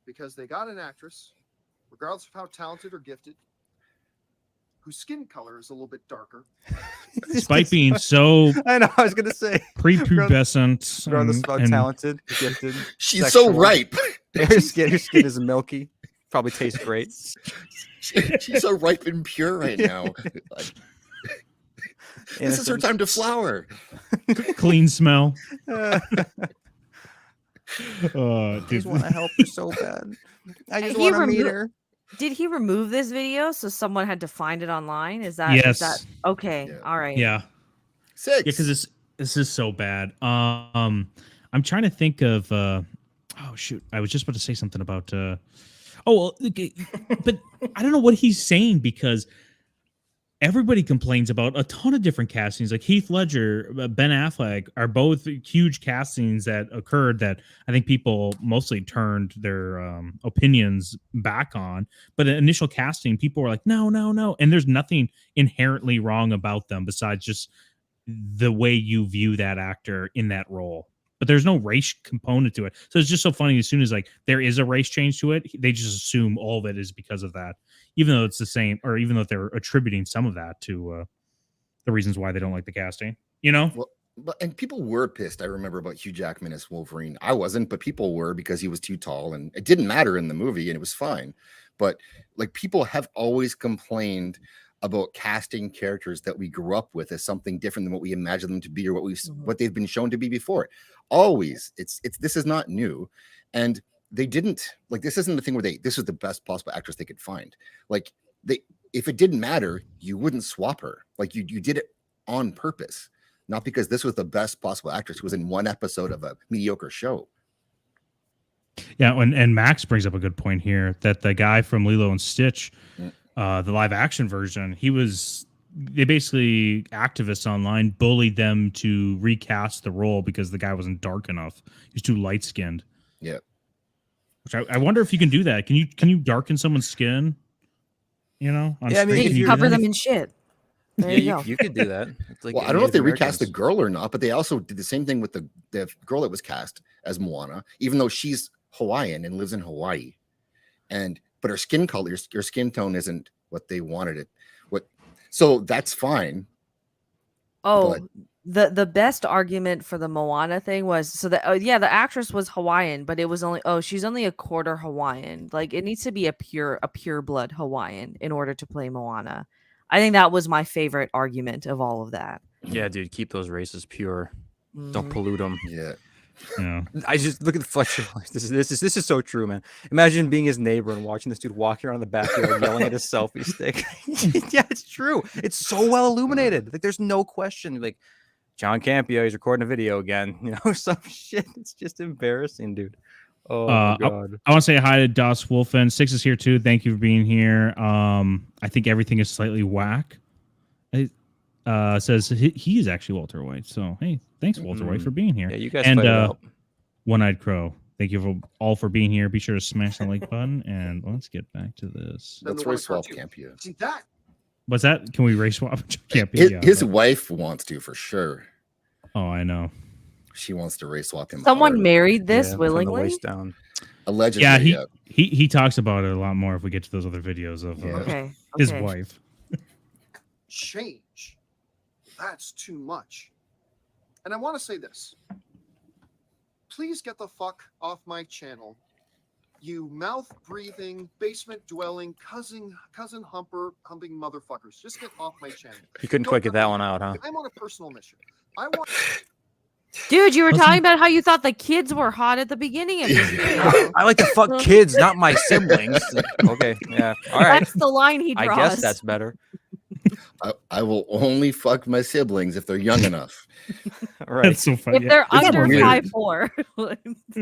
because they got an actress, regardless of how talented or gifted, whose skin color is a little bit darker. Despite being so I know. I was gonna say, prepubescent, regardless of how and talented, gifted, She's sexual. so ripe. Her skin is milky. Probably tastes great. She's so ripe and pure right now. Like, this is her Innocent. time to flower. clean smell. I Dude. just want to help her so bad. I just He want to meet remo- her. Did he remove this video so someone had to find it online? Is that Yes. okay? Yeah. All right. Yeah. 6. Yeah, because this is so bad. I'm trying to think of. Oh shoot! I was just about to say something about. Oh well, okay, but I don't know what he's saying because everybody complains about a ton of different castings. Like Heath Ledger, Ben Affleck are both huge castings that occurred that I think people mostly turned their opinions back on. But the initial casting, people were like, no, no, no, and there's nothing inherently wrong about them besides just the way you view that actor in that role. But there's no race component to it. So it's just so funny. As soon as like there is a race change to it, they just assume all of it is because of that, even though it's the same, or even though they're attributing some of that to the reasons why they don't like the casting. You know? Well, and people were pissed. I remember about Hugh Jackman as Wolverine. I wasn't, but people were because he was too tall, and it didn't matter in the movie, and it was fine. But like people have always complained about casting characters that we grew up with as something different than what we imagine them to be or what they've been shown to be before. Always, it's this is not new, and they didn't like this isn't the thing where this was the best possible actress they could find. Like if it didn't matter, you wouldn't swap her. Like you did it on purpose, not because this was the best possible actress who was in one episode of a mediocre show. Yeah, and Max brings up a good point here that the guy from Lilo and Stitch, the live action version, they basically activists online bullied them to recast the role because the guy wasn't dark enough. He's too light skinned. Yeah. Which I wonder if you can do that. Can you darken someone's skin? You know, on Yeah, I mean, screen? if Can you do Cover that? them in shit. There you go. you could do that. It's like Well, I don't know if they Native recast the Americans. girl or not, but they also did the same thing with the girl that was cast as Moana, even though she's Hawaiian and lives in Hawaii. But her skin color, her skin tone isn't what they wanted it. So that's fine. Oh, the best argument for the Moana thing was the actress was Hawaiian, but it was she's only a quarter Hawaiian. Like it needs to be a pure blood Hawaiian in order to play Moana. I think that was my favorite argument of all of that. Yeah, dude, keep those races pure. Don't Mhm. pollute them. Yeah. Yeah. I just look at Fletcher. This is so true, man. Imagine being his neighbor and watching this dude walking around the backyard yelling at his selfie stick. Yeah, it's true. It's so well illuminated. Like there's no question. Like John Campia, he's recording a video again. You know, some shit. It's just embarrassing, dude. Oh my god. I want to say hi to Das Wolfen. Six is here too. Thank you for being here. I think everything is slightly whack. Says he is actually Walter White. So hey, thanks Walter White for being here. Yeah, you guys and fight it out. One-Eyed Crow. Thank you all for being here. Be sure to smash the like button, and let's get back to this. Then Let's the one race swap cartoon. Campia. See that? What's that? Can we race swap? Can't be. His wife wants to for sure. Oh, I know. She wants to race swap him. Someone hard. married this From the willingly. waist down. Allegedly. Yeah, Yeah, he talks about it a lot more if we get to those other videos of Yeah. Okay. his okay. wife. Change. That's too much. And I want to say this. Please get the fuck off my channel. You mouth breathing, basement dwelling, cousin humping motherfuckers. Just get off my channel. You couldn't quite get that one out, huh? I'm on a personal mission. I want Dude, you were Listen- talking about how you thought the kids were hot at the beginning of this video. I like to fuck kids, not my siblings. Okay, yeah. All right. That's the line he I draws. guess that's better. I will only fuck my siblings if they're young enough. Right. That's so funny. if they're It's under weird. 5'4".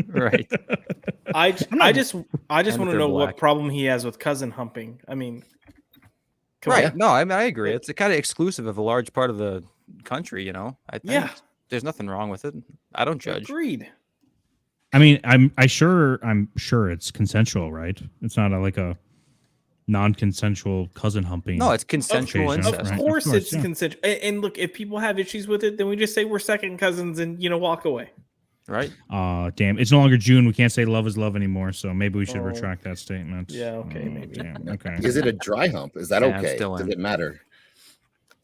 Right. I just And want if to they're know black. what problem he has with cousin humping. I mean, come Right. on. No, I mean I agree. It's kind of exclusive of a large part of the country, you know. I think Yeah. there's nothing wrong with it. I don't judge. Agreed. I mean, I'm sure it's consensual, right? It's not like a non-consensual cousin humping. No, it's consensual Occasion, incest. Of right? course, Of course, it's yeah. consensual. And look, if people have issues with it, then we just say we're second cousins and walk away. Right? Damn, it's no longer June. We can't say love is love anymore. So maybe we should Oh. retract that statement. Yeah, okay, Oh, maybe. damn, okay. Is it a dry hump? Is that Yeah, I'm okay? still Does in. it matter?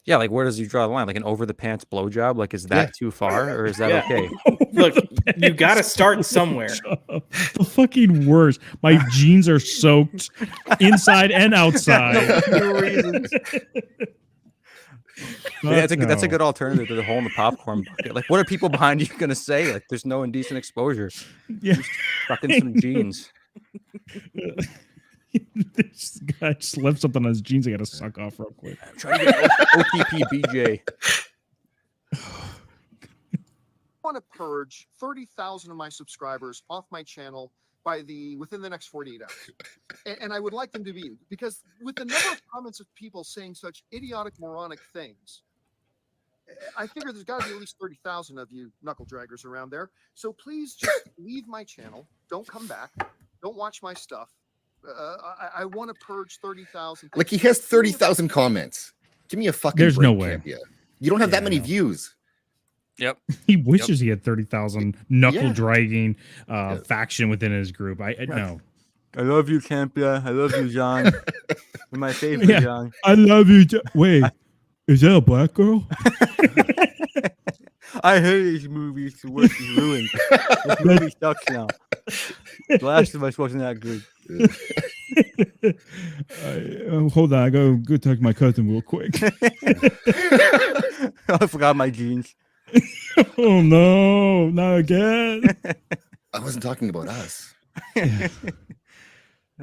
Yeah, like where does you draw the line? Like an over the pants blowjob? Like is that Yeah. too far or is that Yeah. okay? Look, you got to start somewhere. Shut up. The fucking worst. My jeans are soaked inside and outside. Yeah, that's a No. good alternative to the hole in the popcorn bucket. Like, what are people behind you gonna say? Like, there's no indecent exposure. Yeah. Stuck in some jeans. This guy just left something on his jeans. I gotta suck off real quick. I'm trying to get OTP BJ. want to purge 30,000 of my subscribers off my channel within the next 48 hours. And I would like them to be, because with the number of comments of people saying such idiotic, moronic things, I figure there's got to be at least 30,000 of you knuckle draggers around there. So please just leave my channel. Don't come back. Don't watch my stuff. I want to purge 30,000. Like he has 30,000 comments. Give me a fucking There's break, no way. Campia. You don't have Yeah, that many I know. views. Yep. He wishes he had 30,000 knuckle Yeah. dragging faction within his group. I no. I love you, Campia. I love you, John. You're my favorite, Yeah. John. I love you. Wait, is that a black girl? I hate these movies. The worst is ruined. This movie sucks now. The Last of Us wasn't that good. Hold on, I gotta go talk to my cousin real quick. I forgot my jeans. Oh no, not again, I wasn't talking about us.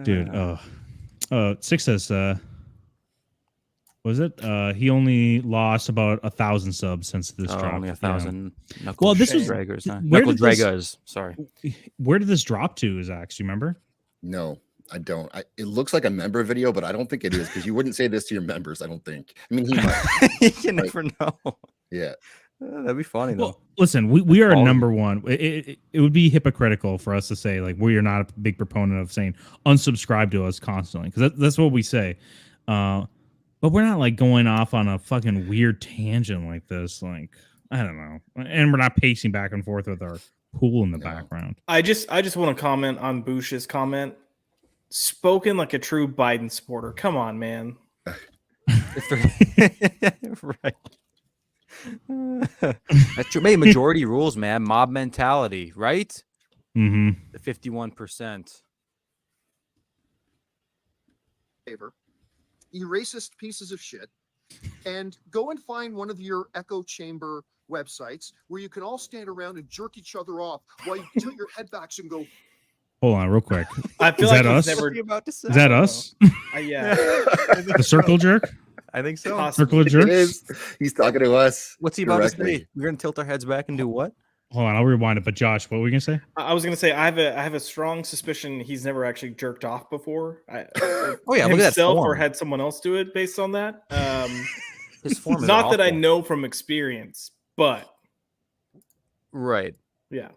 dude. Six says, was it? He only lost about 1,000 subs since this Oh, dropped. only Yeah. 1,000. Knuckle Well, this was- draggers. Huh? where Knuckle did this- draggers. Sorry. Where did this drop to, Zach? Do you remember? No, I don't. It looks like a member video, but I don't think it is because you wouldn't say this to your members. I don't think. I mean, he might. You never know. Yeah. That'd be funny though. Well, listen, we are All- number one. It would be hypocritical for us to say like we are not a big proponent of saying unsubscribe to us constantly because that's what we say. But we're not like going off on a fucking weird tangent like this. Like I don't know, and we're not pacing back and forth with our pool in the No. background. I just want to comment on Bush's comment. Spoken like a true Biden supporter. Come on, man. Right. That's true. Maybe majority rules, man. Mob mentality, right? Mm-hmm. The 51%. Favor, you racist pieces of shit, and go and find one of your echo chamber websites where you can all stand around and jerk each other off while you tilt your head backs and go, Hold on, real quick. I feel Is like that he's us? never. Is that us? Yeah. The circle jerk? I think so. Circle of It jerks? is. He's talking to us. What's he about to directly. say? We're gonna tilt our heads back and do what? Hold on, I'll rewind it. But Josh, what were we gonna say? I was gonna say I have a strong suspicion he's never actually jerked off before. Oh yeah, look at that himself or form. had someone else do it based on that. His form is Not that I awful. know from experience, but Right. yeah.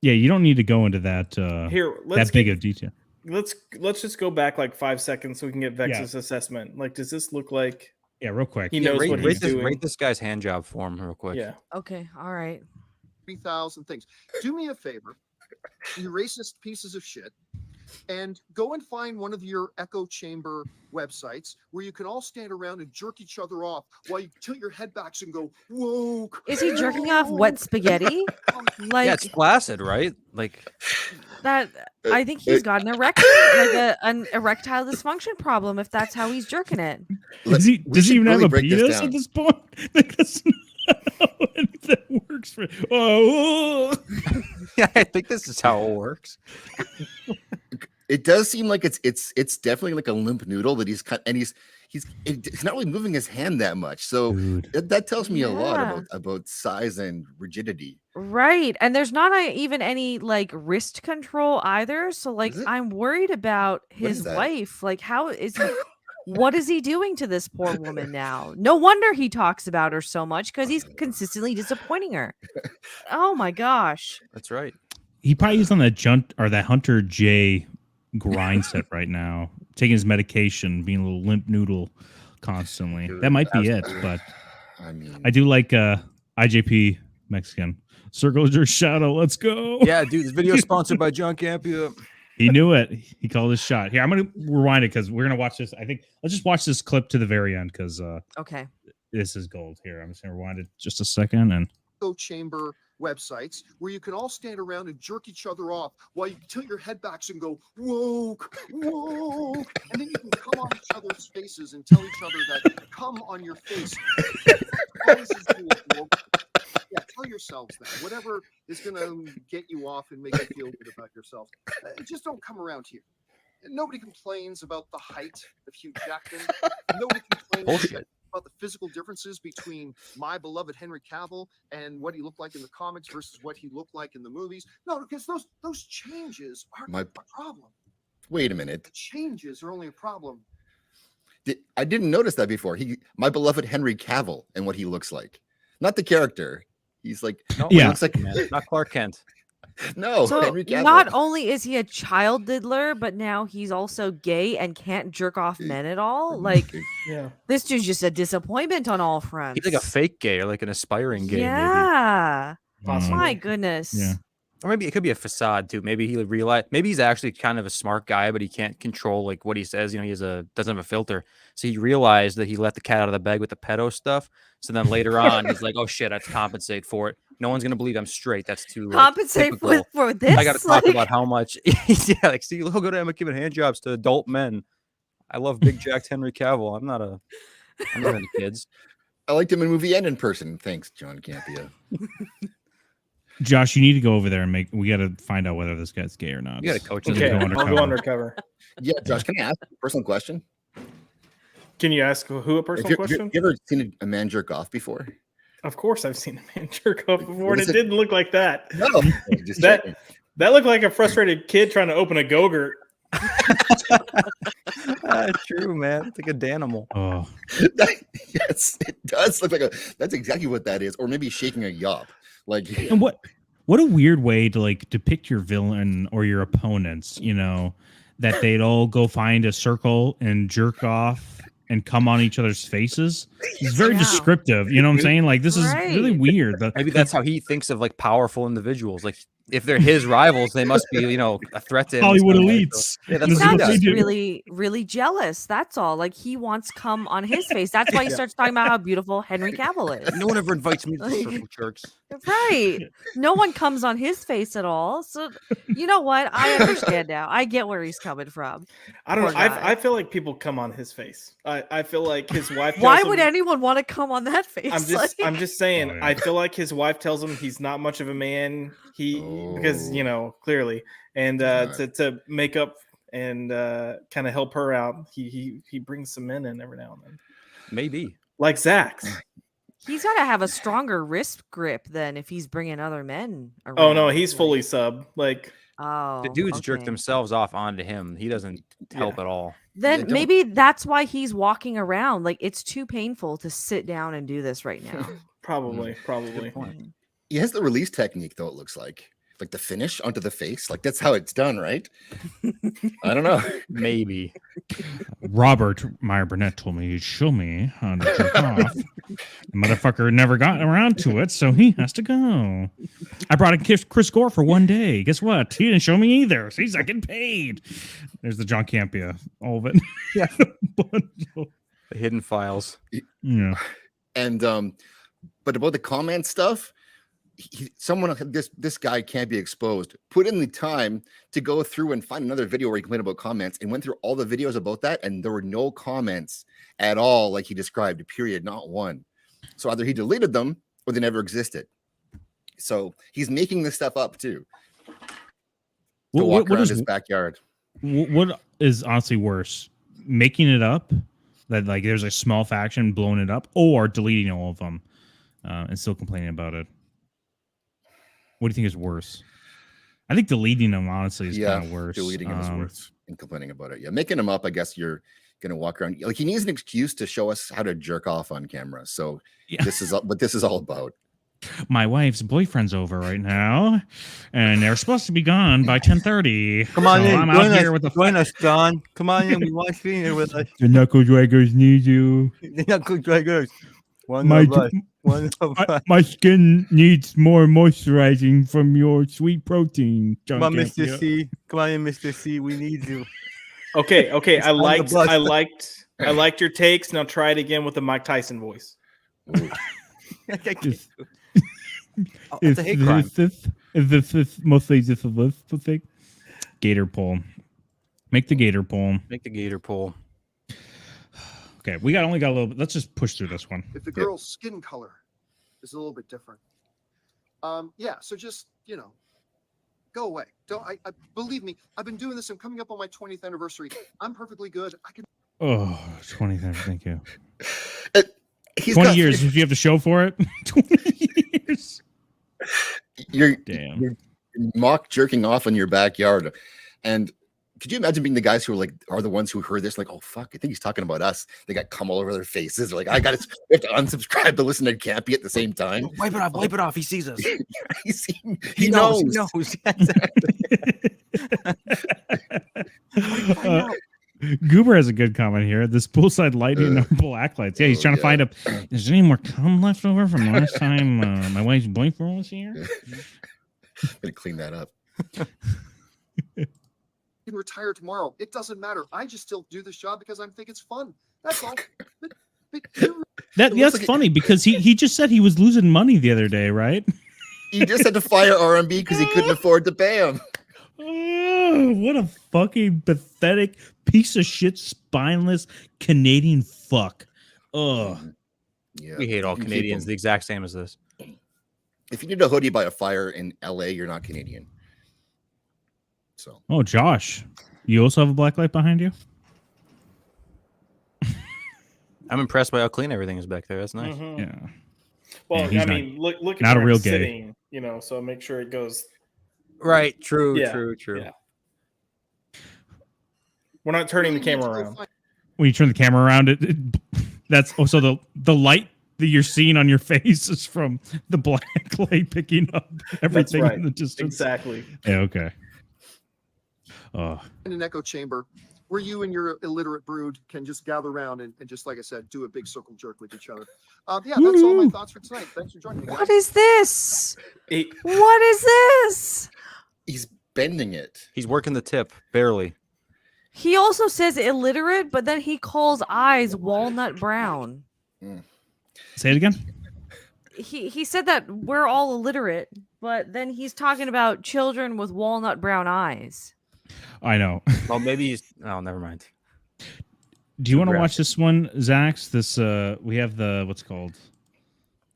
Yeah, you don't need to go into that Here, let's that big get, of detail. let's just go back like 5 seconds so we can get Vex's assessment. Like, does this look like Yeah, real quick. he knows what he's doing? Rate this guy's hand job form real quick. Yeah. Okay, all right. 3,000 things. Do me a favor, you racist pieces of shit, and go and find one of your echo chamber websites where you can all stand around and jerk each other off while you tilt your head backs and go, whoa. Is he jerking off wet spaghetti? Like Yeah, it's flaccid, right? Like, that? I think he's got an erection, like an erectile dysfunction problem. If that's how he's jerking it. Does he should even have really a break this penis down. at this point? Like, that's not how that works for. Oh, yeah, I think this is how it works. It does seem like it's definitely like a limp noodle that he's cut, and he's not really moving his hand that much. So dude. that tells me a lot Yeah. about size and rigidity. Right. And there's not even any like wrist control either. So like Is it? I'm worried about What is his that? wife. Like how is he what is he doing to this poor woman now? No wonder he talks about her so much because he's consistently disappointing her. Oh my gosh. That's right. He probably is on that Hunter J grind set right now, taking his medication, being a little limp noodle constantly. Dude, That might be it, that's- but I mean, I do like IJP Mexican. Circle your shadow. Let's go. Yeah, dude, this video is sponsored by John Campia. He knew it. He called his shot. Here, I'm going to rewind it because we're going to watch this. I think let's just watch this clip to the very end because Okay. this is gold. Here, I'm just going to rewind it just a second. And Echo chamber websites where you can all stand around and jerk each other off while you tilt your head backs and go, whoa, whoa. And then you can come on each other's faces and tell each other that come on your face. What is this doing, woke? Yeah, tell yourselves that. Whatever is going to get you off and make you feel good about yourself. Just don't come around here. Nobody complains about the height of Hugh Jackman. Nobody complains Bullshit. about the physical differences between my beloved Henry Cavill and what he looked like in the comics versus what he looked like in the movies. No, because those changes aren't My- a problem. wait a minute. The changes are only a problem. I didn't notice that before. My beloved Henry Cavill and what he looks like, not the character. He's like, No, Yeah. he looks like man, not Clark Kent. no So Henry Cavill. not only is he a child diddler, but now he's also gay and can't jerk off men at all. Like Yeah. this dude's just a disappointment on all fronts. He's like a fake gay or like an aspiring gay, maybe. Yeah. Possibly. My goodness. Yeah. Or maybe it could be a facade too. Maybe he realized maybe he's actually kind of a smart guy, but he can't control like what he says. You know, doesn't have a filter. So he realized that he let the cat out of the bag with the pedo stuff. So then later on, he's like, "Oh shit, I have to compensate for it. No one's gonna believe I'm straight. That's too like, Compensate typical. for this. I got to talk like- about how much." Yeah, like see, look at him giving hand jobs to adult men. I love big jacked Henry Cavill. I'm not into kids. I liked him in movie and in person. Thanks, John Campia. Josh, you need to go over there and we got to find out whether this guy's gay or not. You got to coach Okay. him. Okay, I'll go undercover. Yeah, Josh, can I ask a personal question? Can you ask who a Have personal you, question? you ever seen a man jerk off before? Of course, I've seen a man jerk off before, and is it it? didn't look like that. No, just That- checking. That looked like a frustrated kid trying to open a Go-Gurt. True, man. It's like a Danimal. Oh, Yes, it does look like a. That's exactly what that is, or maybe shaking a yop. Like, and what a weird way to like depict your villain or your opponents. You know, that they'd all go find a circle and jerk off and come on each other's faces. It's very Yeah. descriptive. You know what I'm saying? Like this is really Right. weird. Maybe that's how he thinks of like powerful individuals. Like if they're his rivals, they must be, a threat to him. in Hollywood some way. elites. So, yeah, He that's This is what he what sounds they does. do. really, really jealous. That's all. Like he wants cum on his face. That's why he starts talking about how beautiful Henry Cavill is. No one ever invites me to the Like- circle jerks. Right. No one comes on his face at all. So you know what? I understand now. I get where he's coming from. I don't know. Poor guy. I feel like people come on his face. I feel like his wife. Why tells would him- anyone want to come on that face? I'm just saying. Oh, yeah. I feel like his wife tells him he's not much of a man. Because clearly, and to make up and kind of help her out, he brings some men in every now and then, Maybe. like Zach's. He's got to have a stronger wrist grip than if he's bringing other men around. Oh no, he's Like, fully sub. Like Oh, The dudes jerk okay. themselves off onto him. He doesn't help at all. Then don't- maybe that's why he's walking around. Like it's too painful to sit down and do this right now. probably. Good point. he has the release technique, though. It looks like like the finish onto the face. Like that's how it's done, right? I don't know. Maybe. Robert Meyer Burnett told me he'd show me how to jerk off. The motherfucker never got around to it, so he has to go. I brought in Chris Gore for one day. Guess what? He didn't show me either. So he's not getting paid. There's the John Campia, all of it. Yeah. Bundle. The hidden files. Yeah. And but about the comment stuff, someone this guy can't be exposed. Put in the time to go through and find another video where he complained about comments, and went through all the videos about that, and there were no comments at all, like he described. Period, not one. So either he deleted them or they never existed. So he's making this stuff up too. To walk around his backyard. What is honestly worse, making it up that like there's a small faction blowing it up, or deleting all of them and still complaining about it? What do you think is worse? I think deleting them honestly is kind of worse. Deleting them is worse and complaining about it. Yeah, making them up, I guess you're gonna walk around like he needs an excuse to show us how to jerk off on camera. So this is what this is all about. My wife's boyfriend's over right now, and they're supposed to be gone by 10:30. Come on so in. I'm out here with the Join us, John. Come on in. We want you here with us. The knuckle draggers need you. The knuckle draggers. My skin needs more moisturizing from your sweet protein. John Come on, Campia. Mr. C. Come on in, Mr. C. We need you. Okay. I on the bus. liked your takes. Now try it again with the Mike Tyson voice. It's a hate crime. Is this mostly just a list thing? Gator poll. Make the gator poll. Make the gator poll. Okay, we only got a little bit. Let's just push through this one. If the girl's skin color is a little bit different, so just go away. Don't. I believe me. I've been doing this. I'm coming up on my 20th anniversary. I'm perfectly good. I can. Oh, 20. Thank you. He's 20 years. If you have to show for it, 20 years. You're Damn. mock jerking off in your backyard, and could you imagine being the guys who are the ones who heard this? Like, oh fuck, I think he's talking about us. They got cum all over their faces. They're like, we have to unsubscribe to listen to Campy at the same time. Wipe it off. Wipe it off. He sees us. he knows. He knows. Goober has a good comment here. This poolside lighting and black lights. Yeah, he's trying to find a. Is there any more cum left over from last time my wife's boyfriend was here? I'm gonna clean that up. Can retire tomorrow. It doesn't matter. I just still do this job because I think it's fun. That's all. That's funny because he just said he was losing money the other day, right? He just had to fire RMB because he couldn't afford to pay him. Oh, what a fucking pathetic piece of shit, spineless Canadian fuck. Oh, Yeah, We hate all Canadians the exact same as this. If you need a hoodie by a fire in LA, you're not Canadian. So, oh, Josh, you also have a black light behind you? I'm impressed by how clean everything is back there. That's nice. Mhm. Yeah. Well, Yeah, he's I mean, look at not a where real I'm gay. sitting, so make sure it goes. Right. True. Yeah, True. yeah. We're not turning the camera around. When you turn the camera around, that's also the light that you're seeing on your face is from the black light picking up everything right. in the distance. Exactly. Yeah. Okay. Oh. In an echo chamber where you and your illiterate brood can just gather around and just, like I said, do a big circle jerk with each other. That's all my thoughts for tonight. Thanks for joining me, guys. What is this? Hey, What is this? he's bending it. He's working the tip barely. He also says illiterate, but then he calls eyes walnut brown. Say it again. He said that we're all illiterate, but then he's talking about children with walnut brown eyes. I know. Well, maybe he's. Oh, never mind. Do you want to watch this one, Zax? This we have the what's it called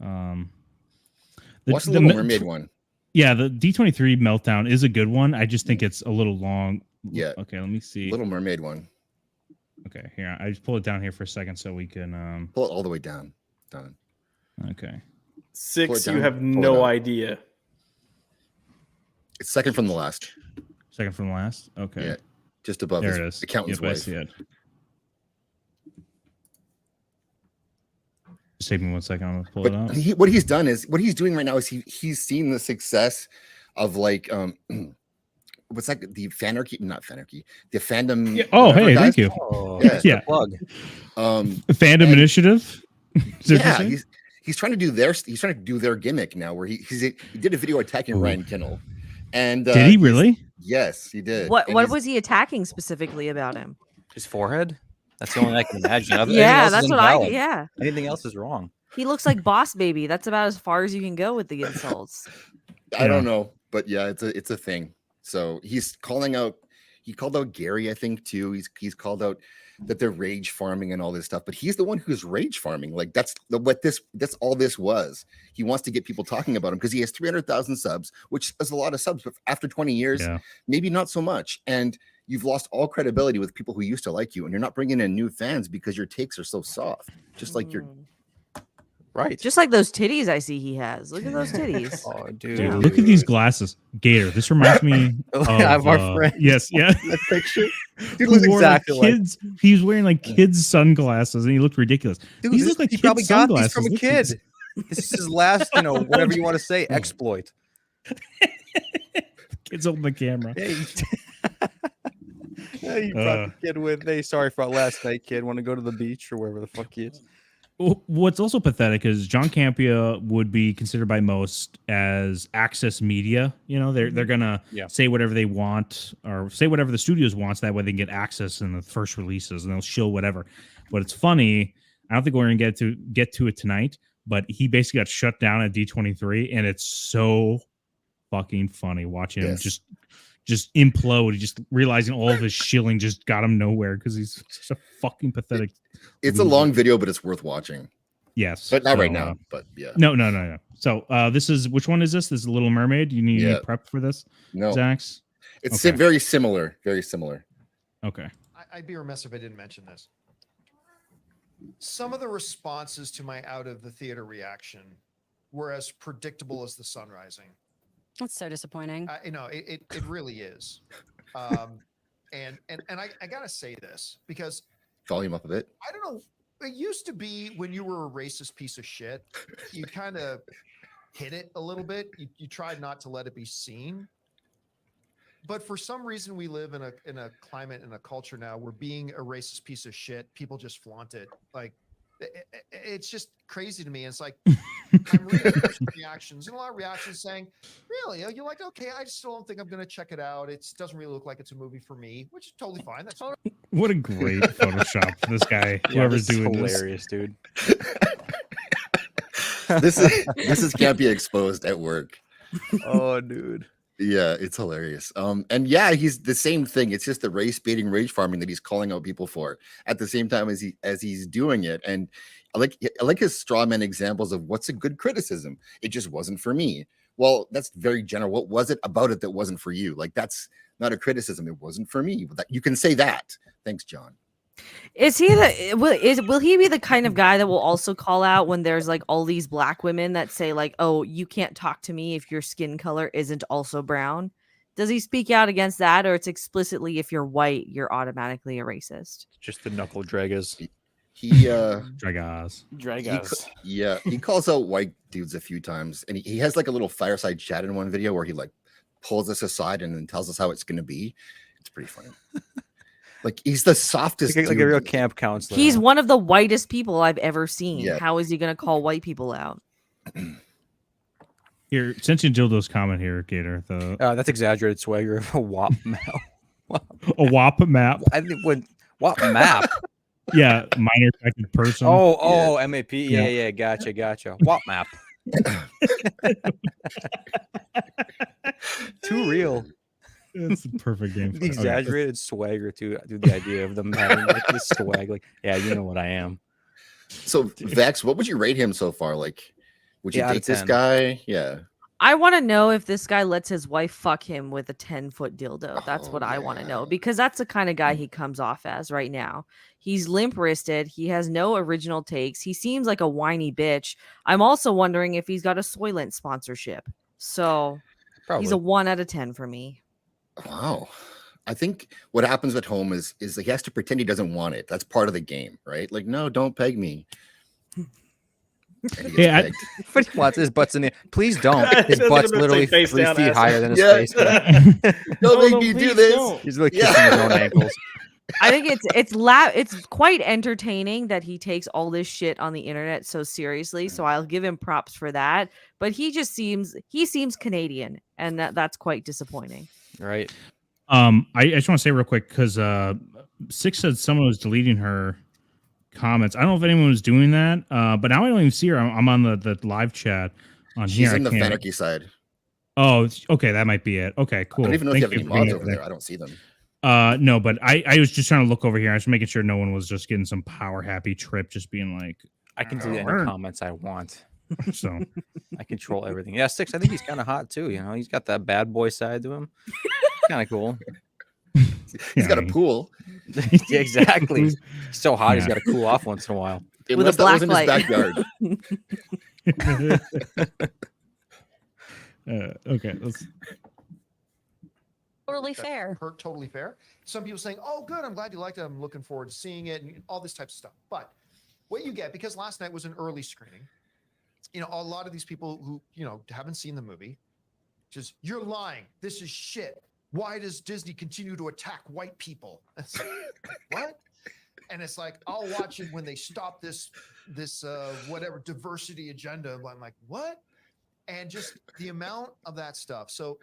Watch the Little Mermaid one. Yeah, the D23 meltdown is a good one. I just think it's a little long. Yeah. Okay, let me see. Little Mermaid one. Okay, here I just pull it down here for a second so we can. Pull it all the way down. Done. Okay. 6, down, you have pull it no up. idea. It's second from the last. Second from last. Okay. Yeah. Just above There his it is. accountant's Yep, I wife. see it. Just take me 1 second. I'm gonna pull it up. But what he's done is what he's doing right now is he's seen the success of like what's that, the fanarchy, not fanarchy, the fandom. Yeah. Oh, whatever hey, guys. thank you. Oh, Yeah. that's the Yeah. plug. Fandom and- initiative. Is that what you're Yeah, saying? he's trying to do their gimmick now, where he did a video attacking Ooh. Ryan Kinnell, and Did he he's- really? Yes, he did. What And what he's- was he attacking specifically about him? His forehead. That's the only I can imagine. Anything Yeah, else is that's what I. invalid. Yeah, Anything else is wrong. he looks like Boss Baby. That's about as far as you can go with the insults. I don't Yeah. know, but yeah, it's a thing. So he's calling out. He called out Gary, I think, too. He's called out that they're rage farming and all this stuff, but he's the one who's rage farming. Like that's all this was. He wants to get people talking about him because he has 300,000 subs, which is a lot of subs, but after 20 years, Yeah. maybe not so much. And you've lost all credibility with people who used to like you, and you're not bringing in new fans because your takes are so soft. Just like your Mm. Right. Just like those titties I see he has. Look at those titties. Oh, dude. Dude, look at these glasses, Gator. This reminds me of our friend. Yes, yeah. That picture. Dude Who looks wore, exactly like like. kids. He was wearing like kids' sunglasses, and he looked ridiculous. Dude, These look like he kids' probably got these sunglasses. from a Look at kid. these. This is his last, whatever you want to say, exploit. Kids holding the camera. Yeah, you brought the kid with. Hey, sorry for last night, kid. Want to go to the beach or wherever the fuck he is? What's also pathetic is John Campea would be considered by most as access media. You know, they're gonna Yeah. say whatever they want or say whatever the studios wants. That way they can get access in the first releases and they'll show whatever. But it's funny. I don't think we're gonna get to it tonight. But he basically got shut down at D23, and it's so fucking funny watching him Yes. just implode. Just realizing all of his shilling just got him nowhere because he's such a fucking pathetic. it's a long video, but it's worth watching. Yes, But not so, right now. But yeah. No. So this is, which one is this? This is Little Mermaid. You need Yeah. prep for this, No. Zax? It's Okay. very similar. Very similar. Okay. I'd be remiss if I didn't mention this. Some of the responses to my out of the theater reaction were as predictable as the sun rising. That's so disappointing. It really is. And I gotta say this because Volume up a bit. I don't know. It used to be when you were a racist piece of shit, you kind of hid it a little bit. You tried not to let it be seen. But for some reason, we live in a climate and a culture now where being a racist piece of shit, people just flaunt it. Like it's just crazy to me. It's like I'm reading reactions and a lot of reactions saying, "Really? You're like, okay, I still don't think I'm going to check it out. It doesn't really look like it's a movie for me," which is totally fine. That's all. What a great Photoshop for this guy. Yeah, Whoever's this is doing this. hilarious, dude. This is Campea exposed at work. Oh, dude. Yeah, it's hilarious. And yeah, he's the same thing. It's just the race baiting, rage farming that he's calling out people for at the same time as he's doing it. And I like his straw man examples of what's a good criticism. It just wasn't for me. Well, that's very general. What was it about it that wasn't for you? Like that's not a criticism. It wasn't for me. But you can say that. Thanks, John. Is he will he be the kind of guy that will also call out when there's like all these black women that say like, "Oh, you can't talk to me if your skin color isn't also brown"? Does he speak out against that, or it's explicitly if you're white, you're automatically a racist? Just the knuckle draggers. He Dragas. he calls out white dudes a few times, and he has like a little fireside chat in one video where he like pulls us aside and then tells us how it's going to be. It's pretty funny. Like he's the softest, Like a dude. real camp counselor. He's one of the whitest people I've ever seen. Yeah. How is he going to call white people out? Here, Sentient Dildo's comment here, Gator. The That's exaggerated swagger of a WAP map. a WAP map. I think when WAP map. Yeah, minor affected person. Oh, MAP. Yeah. Yeah, gotcha. WAP map. Too real. It's a perfect game. The exaggerated swagger too. Dude, the idea of them having like this swag, like, yeah, you know what I am. So Vex, what would you rate him so far? Like, would you Yeah, out of date this 10. guy? Yeah. I want to know if this guy lets his wife fuck him with a 10-foot dildo. That's what I want to know, yeah. because that's the kind of guy he comes off as right now. He's limp wristed. He has no original takes. He seems like a whiny bitch. I'm also wondering if he's got a Soylent sponsorship. So Probably. he's a 1 out of 10 for me. Wow. I think what happens at home is he has to pretend he doesn't want it. That's part of the game, right? Like, no, don't peg me. And he gets Yeah, pegged. But he wants his butt's in the. Please don't. His That's butt's what I'm literally saying, face 3 down, feet ass higher up. than his Yeah. face. Don't Oh, make no, me do please this. don't. He's really Yeah. kissing his own ankles. I think it's quite entertaining that he takes all this shit on the internet so seriously. So I'll give him props for that. But he seems Canadian, and that's quite disappointing. Right. I just want to say real quick because Six said someone was deleting her comments. I don't know if anyone was doing that, but now I don't even see her. I'm on the live chat on She's here. in I the can't- Fenneky side. Oh, okay, that might be it. Okay, cool. I don't even know Thank if you have any for bringing mods it over up there. I don't see them. No, but I was just trying to look over here. I was making sure no one was just getting some power happy trip, just being like, I can delete any Arr. comments I want. so. I control everything. Yeah, Six. I think he's kind of hot too. You know, he's got that bad boy side to him. Kind of cool. He's got a Yeah, pool. Yeah, exactly. He's so hot. He's Yeah. got to cool off once in a while. With a Unless that was in his black backyard. Okay, let's. Totally fair. Totally fair. Some people saying, "Oh, good, I'm glad you liked it. I'm looking forward to seeing it," and all this type of stuff. But what you get, because last night was an early screening, you know, a lot of these people who haven't seen the movie, just you're lying. This is shit. Why does Disney continue to attack white people? It's like, what? And it's like, I'll watch it when they stop this whatever diversity agenda. I'm like, what? And just the amount of that stuff. So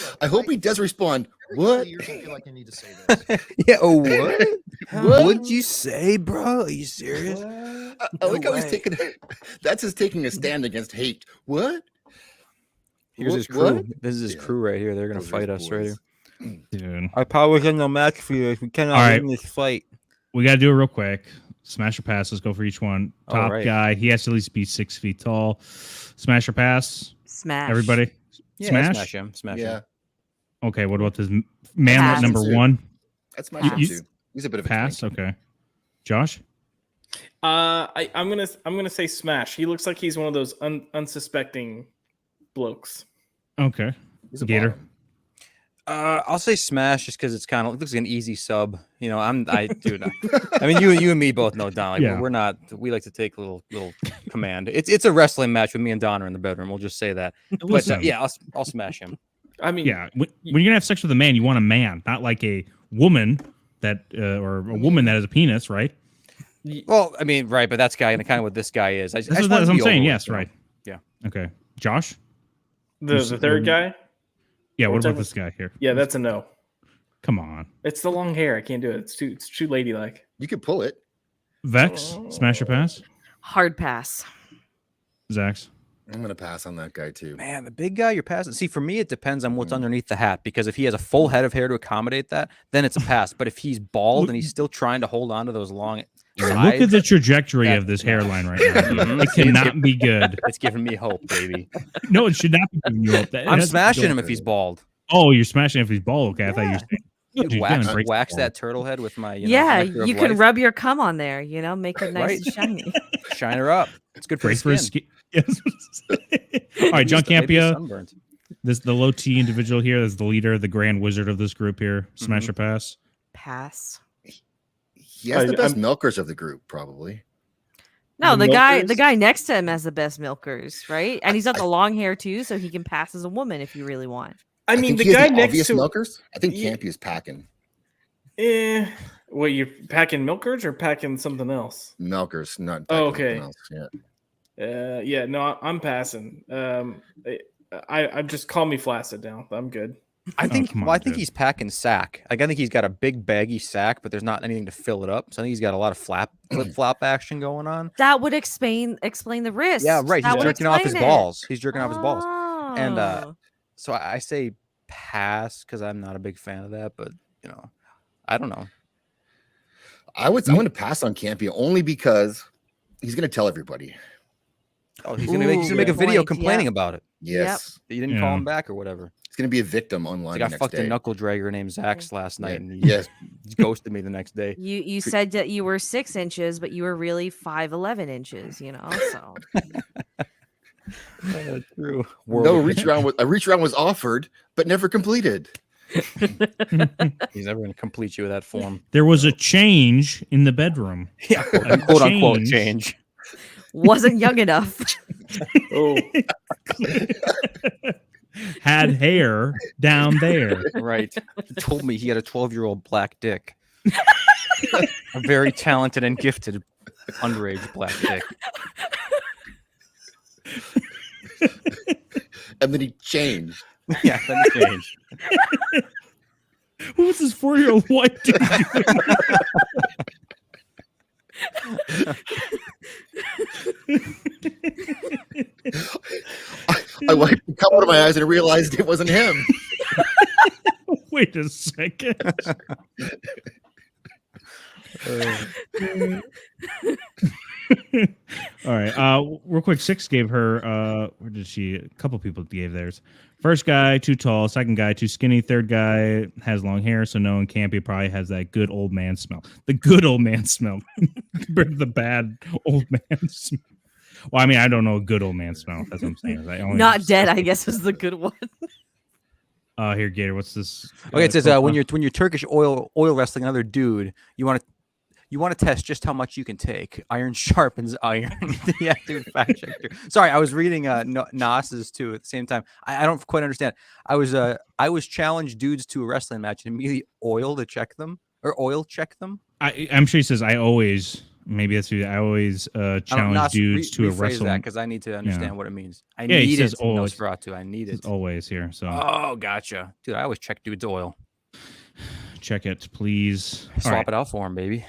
look, I hope he does respond. every couple of What? years, I feel like I need to say this. Yeah. Oh, what? What? What'd you say, bro? Are you serious? I like how he's way. taking. That's his taking a stand against hate. What? Here's his What? crew. This is his Yeah. crew right here. They're gonna Those are fight his us right boys. here. Dude. Our powers are no match for you. We cannot All right. win this fight. We got to do it real quick. Smash or pass. Let's go for each one. All Top right. guy. He has to at least be 6 feet tall. Smash or pass. Smash. Everybody. Yeah, Smash. smash him. Smash Yeah, him. Okay. What about this man Pass. number Too. one? that's my shit You- too. He's a bit of a Pass. tank. Okay. Josh. I'm gonna say smash. He looks like he's one of those unsuspecting blokes. Okay. He's a Gator. bottom. I'll say smash just because it's kind of looks like an easy sub. You know, dude. I mean, you and me both know Don. Like, Yeah. we're not. We like to take little command. It's a wrestling match with me and Donna in the bedroom. We'll just say that. But Listen, yeah, I'll smash him. I mean, yeah. When you're gonna have sex with a man, you want a man, not like a woman that or a woman that has a penis, right? Well, I mean, right, but that's kind of what this guy is. I That's just what want it to I'm be saying. over Yes, with, you know? right. Yeah. Okay. Josh. the third guy. Yeah. What Which about I- this guy here? Yeah, that's a no. Come on. It's the long hair. I can't do it. It's too ladylike. You could pull it. Vex. Smash or pass. Hard pass. Zax. I'm gonna pass on that guy too. Man, the big guy you're passing. See, for me, it depends on what's underneath the hat. Because if he has a full head of hair to accommodate that, then it's a pass. But if he's bald and he's still trying to hold on to those long Look at sides, the trajectory that- of this hairline right now. Mhm. It cannot be good. it's giving me hope, baby. No, it should not be giving you up. That I'm has to be smashing good. him if he's bald. Oh, you're smashing if he's bald. Okay, I thought you were Yeah. saying. Dude, you Wax, gotta break wax the that turtle head with my Yeah, nectar of you can life. rub your cum on there. Make it nice Right. and shiny. Shine her up. It's good for Great the for his skin. skin. Yes. All right, John Maybe he's Campia, sunburnt. this the low T individual here is the leader, the grand wizard of this group here. Smash Mm-hmm. or pass. Pass. He has the best I'm- milkers of the group, probably. No, The the milkers? guy next to him has the best milkers, right? And he's got the long hair too, so he can pass as a woman if you really want. I mean, think the he has guy the next obvious to milkers. I think Yeah. Campy is packing what you're packing milkers or packing something else? milkers, not. Oh, packing okay. something else. Yeah. Yeah, no, I'm passing. I just call me flaccid now. I'm good. I think. come on, Well, I think dude. he's packing sack. Like I think he's got a big baggy sack, but there's not anything to fill it up. So I think he's got a lot of flip flop action going on. That would explain the wrist. Yeah, right. That He's would jerking off his explain it. balls. He's jerking off his balls. And Oh. so I say pass because I'm not a big fan of that. But I don't know. I'm going to pass on Campy only because he's going to tell everybody. Oh, he's gonna make Ooh, a good video point, complaining yeah. about it. Yes, That you didn't call Yeah. him back or whatever. he's going to be a victim online Like I next fucked day. a knuckle dragger named Zax last night, Yeah. and he Yes. ghosted me the next day. You said that you were 6 inches, but you were really 5'11" inches. So True. No reach around. A reach around was offered, but never completed. He's never gonna complete you with that form. There was a change in the bedroom. Yeah, A quote unquote change. change. wasn't young enough. Oh, Had hair down there. Right. He told me he had a 12-year-old black dick. A very talented and gifted underage black dick. And then he changed. Yeah, then he changed. Who was this 4-year-old white dude? I wiped the cup out of my eyes and realized it wasn't him. Wait a second. All right. Real quick, Six gave her where did she? A couple people gave theirs. First guy too tall, second guy too skinny, third guy has long hair, so no one campy, probably has that good old man smell. The good old man smell compared to the bad old man smell. Well, I mean, I don't know a good old man smell. That's what I'm saying. I only Not dead, I guess, is the good one. Here, Gator. What's this? Okay, it says Copa? when you're Turkish oil wrestling another dude, you want to test just how much you can take. Iron sharpens iron. Yeah, dude, fact checker. Sorry, I was reading Nas's too at the same time. I don't quite understand. I was challenged dudes to a wrestling match and immediately oil check them. I'm sure he says I always. Maybe that's who I always challenge dudes to a wrestling. because I need to understand what it means. I Yeah, he need says it. always. Nosferatu. I need It's it. always here. So Oh, gotcha, dude. I always check dudes' oil. check it, please. All Swap right. it out for him, baby.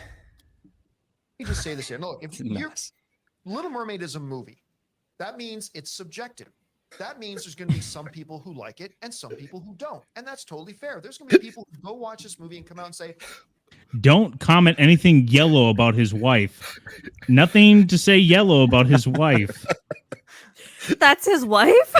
Let me just say this here. No, look, if It's you're nice. Little Mermaid is a movie, that means it's subjective. That means there's going to be some people who like it and some people who don't, and that's totally fair. There's going to be people who go watch this movie and come out and say, Don't comment anything yellow about his wife. Nothing to say yellow about his wife. That's his wife?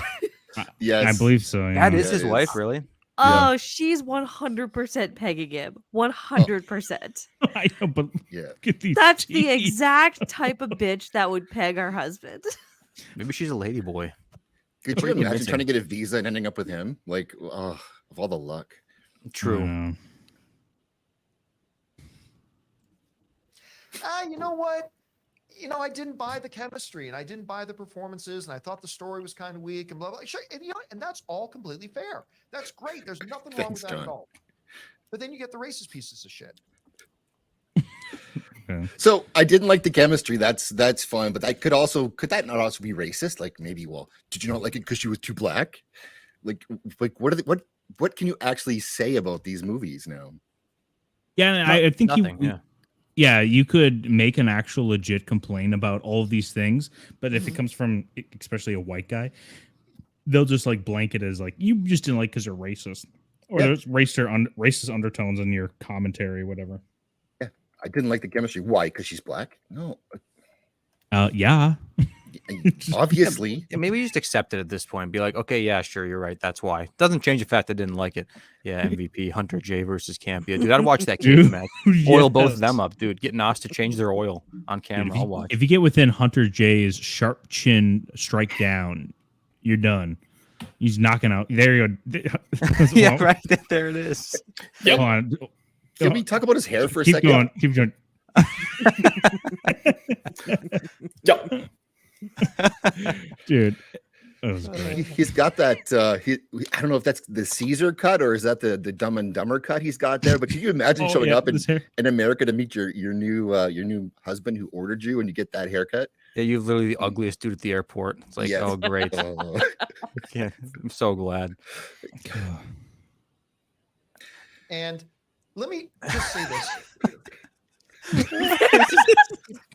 Yes. I believe so. Yeah. That is Yeah, his it wife, is. really? Oh, she's 100% pegging him. 100%. I know, but Yeah. look at these That's the teeth. exact type of bitch that would peg our husband. Maybe she's a lady boy. Could What you are you imagine missing? trying to get a visa and ending up with him? Like, of all the luck. True. you know what? I didn't buy the chemistry and I didn't buy the performances and I thought the story was kind of weak and blah, blah. Sure, and that's all completely fair. That's great. There's nothing wrong with Thanks, that at John. all. But then you get the racist pieces of shit. Okay. So I didn't like the chemistry. That's fine, but could that not also be racist? Like maybe, well, did you not like it because she was too black? Like what can you actually say about these movies now? Yeah, I think Nothing. you could make an actual legit complaint about all of these things, but if it comes from especially a white guy, they'll just like blanket as like you just didn't like because they're racist or there's racist undertones in your commentary, whatever. I didn't like the chemistry. Why? Because she's black? No, Yeah. obviously. Yeah, maybe you just accept it at this point. Be like, okay, yeah, sure, you're right. That's why. Doesn't change the fact I didn't like it. Yeah, MVP Hunter J versus Campia. Dude, I'd watch that cage Dude, match. Oil both yes. of them up, dude. Get Nas to change their oil on Dude, camera. I'll watch. if you get within Hunter J's sharp chin strike down, you're done. He's knocking out. There you go. Yeah, right. There it is. Hold on. Can we talk about his hair for a Keep second? going. Keep going. Dude, that was great. He's got that. I don't know if that's the Caesar cut or is that the Dumb and Dumber cut he's got there. But can you imagine Oh, showing yeah, up this hair. in America to meet your new husband who ordered you and you get that haircut? Yeah, you're literally the ugliest dude at the airport. It's like, Yes. oh, great. Oh. Yeah, I'm so glad. And let me just say this.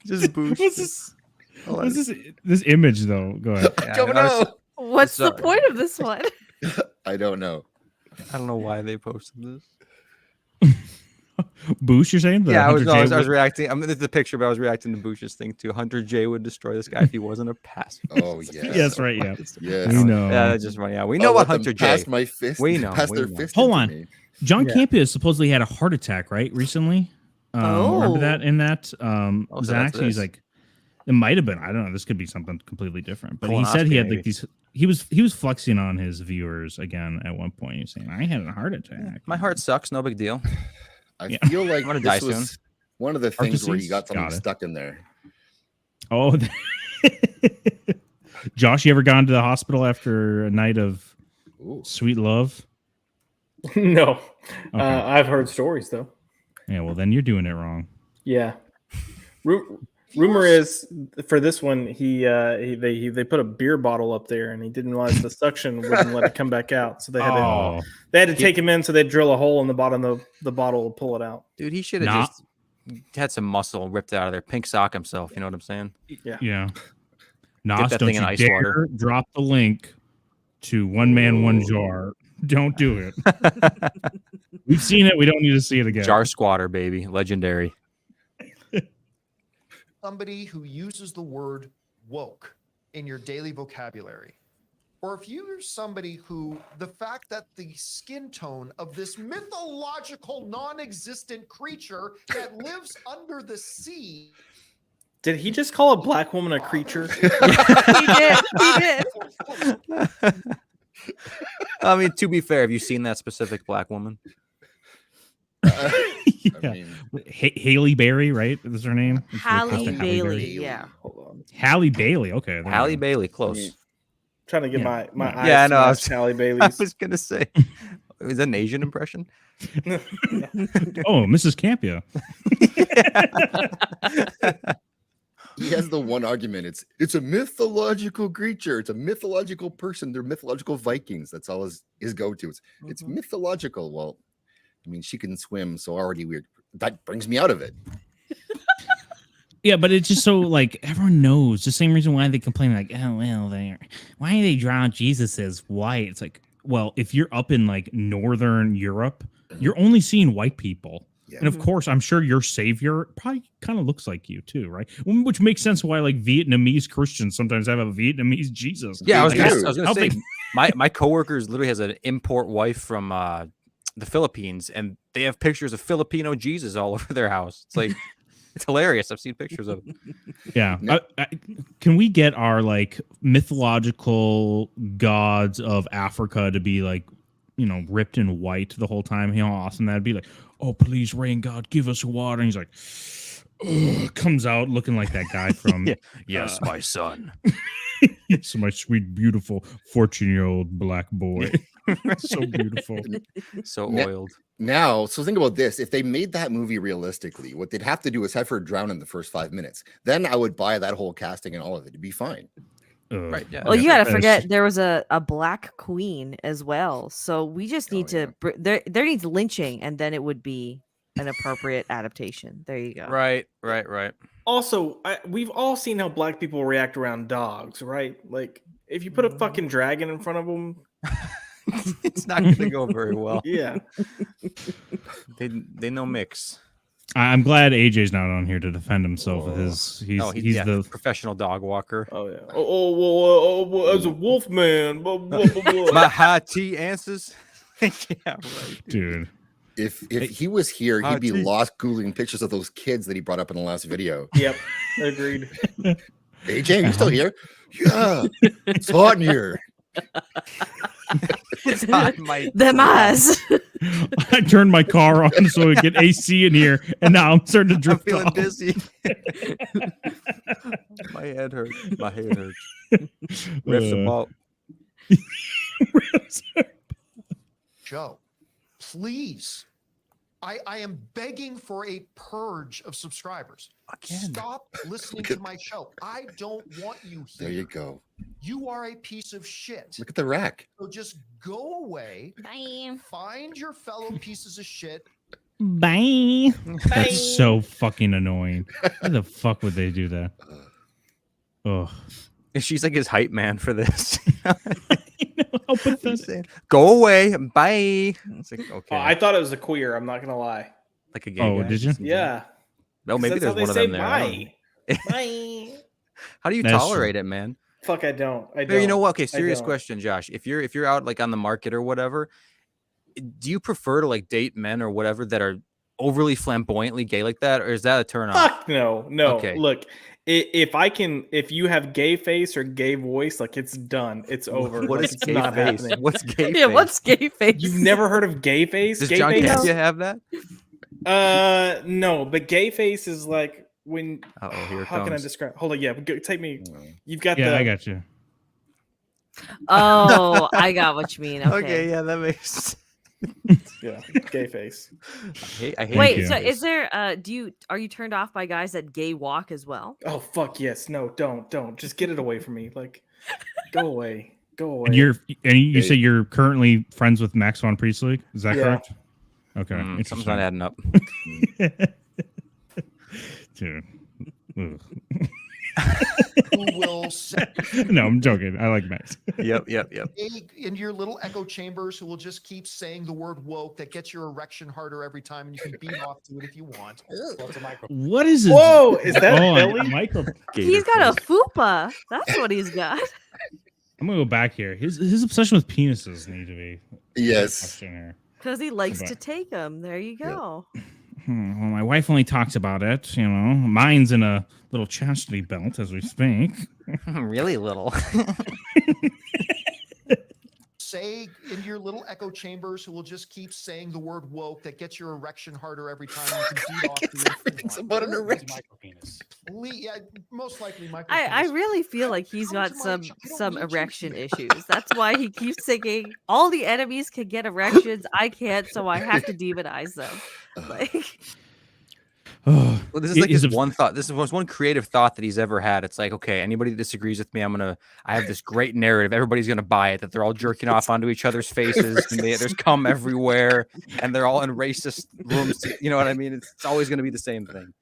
Just boost. What's this image though? Go ahead. I don't know. What's the Sorry. point of this one? I don't know. I don't know why they posted this. Boosh, you're saying? The Yeah, I was Hunter J reacting. I mean, it's the picture, but I was reacting to Bush's thing too. Hunter J would destroy this guy if he wasn't a pacifist. Oh yeah. Yes, right. Yeah, Yes. we know. Yeah, that's just funny. Yeah, we know Oh, about let them Hunter J. pass my fist. We know, Pass we their know. fist. Hold into on. me. John Yeah. Campia supposedly had a heart attack, right? Recently. Remember Oh. that in that? so Zach, that's he's this. like, it might have been. I don't know. This could be something completely different. But he said he had Colonoscopy, like these. He was flexing on his viewers again at one point. He's saying, "I had a heart attack." My heart sucks. No big deal. I Yeah. feel like I'm gonna die this was soon. one of the things where he disease? got something Got it. stuck in there. Oh, Josh, you ever gone to the hospital after a night of Ooh. sweet love? No, Okay. I've heard stories though. Yeah, well, then you're doing it wrong. Yeah. Rumor is for this one, they put a beer bottle up there, and he didn't realize the suction wouldn't let it come back out, so they had to take him in, so they drill a hole in the bottom of the bottle to pull it out. Dude, he should have Nah. just had some muscle ripped out of there. Pink sock himself. You know what I'm saying? Yeah. Nos, that don't thing in you ice dare water. drop the link to One Man, One Jar. Don't do it. We've seen it. We don't need to see it again. Jar squatter, baby. Legendary. Somebody who uses the word woke in your daily vocabulary. Or if you're somebody who the fact that the skin tone of this mythological non-existent creature that lives under the sea. Did he just call a black woman a creature? He did. He did. I mean, to be fair, have you seen that specific black woman? I Yeah. mean, Haley Berry, right? Is her name? It's Halle close to Bailey. Berry. Yeah. Hold on. Halle Bailey. Okay. there we Halle go. Bailey, close. mean, Trying to get Yeah. my eyes. Yeah, I know, I match was- Halle I Bailey's. was gonna say, is that an Asian impression? Oh, Mrs. Campia. he has the one argument. It's a mythological creature. It's a mythological person. They're mythological Vikings. That's all his go-to. It's mythological. Well, I mean, she can swim, so already weird. That brings me out of it. Yeah, but it's just so like everyone knows the same reason why they complain, like, oh well, why do they draw Jesus as white? It's like, well, if you're up in like Northern Europe, you're only seeing white people. Yeah. And of course, I'm sure your savior probably kind of looks like you too, right? Which makes sense why like Vietnamese Christians sometimes have a Vietnamese Jesus. Yeah, I was They gonna, do. I was gonna How say, they- my coworkers literally has an import wife from the Philippines, and they have pictures of Filipino Jesus all over their house. It's like it's hilarious. I've seen pictures of it. Yeah. No. Can we get our like mythological gods of Africa to be like, you know, ripped in white the whole time? You know how awesome that'd be? Like, oh, please, rain god, give us water. And he's like, ugh, comes out looking like that guy from Yeah. Yes, my son. so my sweet, beautiful 14-year-old black boy. So beautiful. So Ne- oiled. Now, so think about this. If they made that movie realistically, what they'd have to do is have her drown in the first 5 minutes. Then I would buy that whole casting and all of it. It'd be fine. Right. Yeah. Well, you Yeah. got to forget there was a black queen as well. So we just need yeah. to there needs lynching, and then it would be an appropriate adaptation. There you go. Right. Also, we've all seen how black people react around dogs, right? Like, if you put a fucking dragon in front of them, It's not going to go very well. yeah. They know mix. I'm glad AJ's not on here to defend himself with his he's yeah, the professional dog walker. Oh yeah. Well, as a wolf man, blah, blah, blah, blah. My high tea answers. Yeah, right. dude. If he was here, he'd be geez. lost Googling pictures of those kids that he brought up in the last video. Yep, agreed. AJ, you still here? Yeah, it's hot in here. It's on my Them eyes. I turned my car on so we get AC in here, and now I'm starting to I'm drift feeling off. dizzy. My head hurts. My head hurts. Rips Uh, about. Joe, please. I am begging for a purge of subscribers. Again. Stop listening to my show. I don't want you here. There you go. You are a piece of shit. Look at the rack. So just go away. Bye. Find your fellow pieces of shit. Bye. That's so fucking annoying. Why the fuck would they do that? Oh, She's like his hype man for this. how He's pathetic. saying, go away. Bye. It's like, okay. Oh, I thought it was a queer. I'm not gonna lie. like a gay Oh, guy. did you? Yeah. No, maybe That's how there's they one of say them there. I don't know. Bye. Bye. How do you That's tolerate it, man? Fuck, I don't. I But don't. you know what? Okay, serious don't. question, Josh. If you're out like on the market or whatever, do you prefer to like date men or whatever that are overly flamboyantly gay like that, or is that a turn off? Fuck no, no. Okay. Look, if you have gay face or gay voice, like it's done. It's over. What Like, is it's gay not face? happening. What's gay Yeah, face? what's gay face? You've never heard of gay face? Does Gay John face? Campia have that? No, but gay face is like when Here it how can I comes. describe? Hold on, yeah, take me. You've got Yeah, the. I got you. Oh, I got what you mean. Okay. yeah, that makes. Yeah, gay face. I hate Wait, you. so is there are you turned off by guys that gay walk as well? Oh fuck yes, no, don't. Just get it away from me. Like, go away, go away. And you Hey. say you're currently friends with Max von Priestley. Is that Yeah. correct? Okay, Something's not adding up. Dude. Ugh. Who will say No, I'm joking. I like Max. Yep. in your little echo chambers who will just keep saying the word woke that gets your erection harder every time, and you can beat off to it if you want. What is this? Whoa, is that Billy? Michael. He's got a fupa. That's what he's got. I'm gonna go back here. His obsession with penises need to be Yes. question here. Because he likes Goodbye. to take them. There you go. Well, my wife only talks about it. You know, mine's in a little chastity belt as we speak. Really little. Say in your little echo chambers who will just keep saying the word woke that gets your erection harder every time, you can beat off to it if you Everything's want. about an erection. Yeah, most likely micro. I really feel like he's How got much? I don't some need you erection here. issues. That's why he keeps singing. All the enemies can get erections. I can't, so I have to demonize them. Like, Oh, Well, this is it like is his a- one thought. This is one creative thought that he's ever had. It's like, okay, anybody that disagrees with me, I have this great narrative. Everybody's gonna buy it that they're all jerking off onto each other's faces, and there's cum everywhere, and they're all in racist rooms. You know what I mean? It's always gonna be the same thing.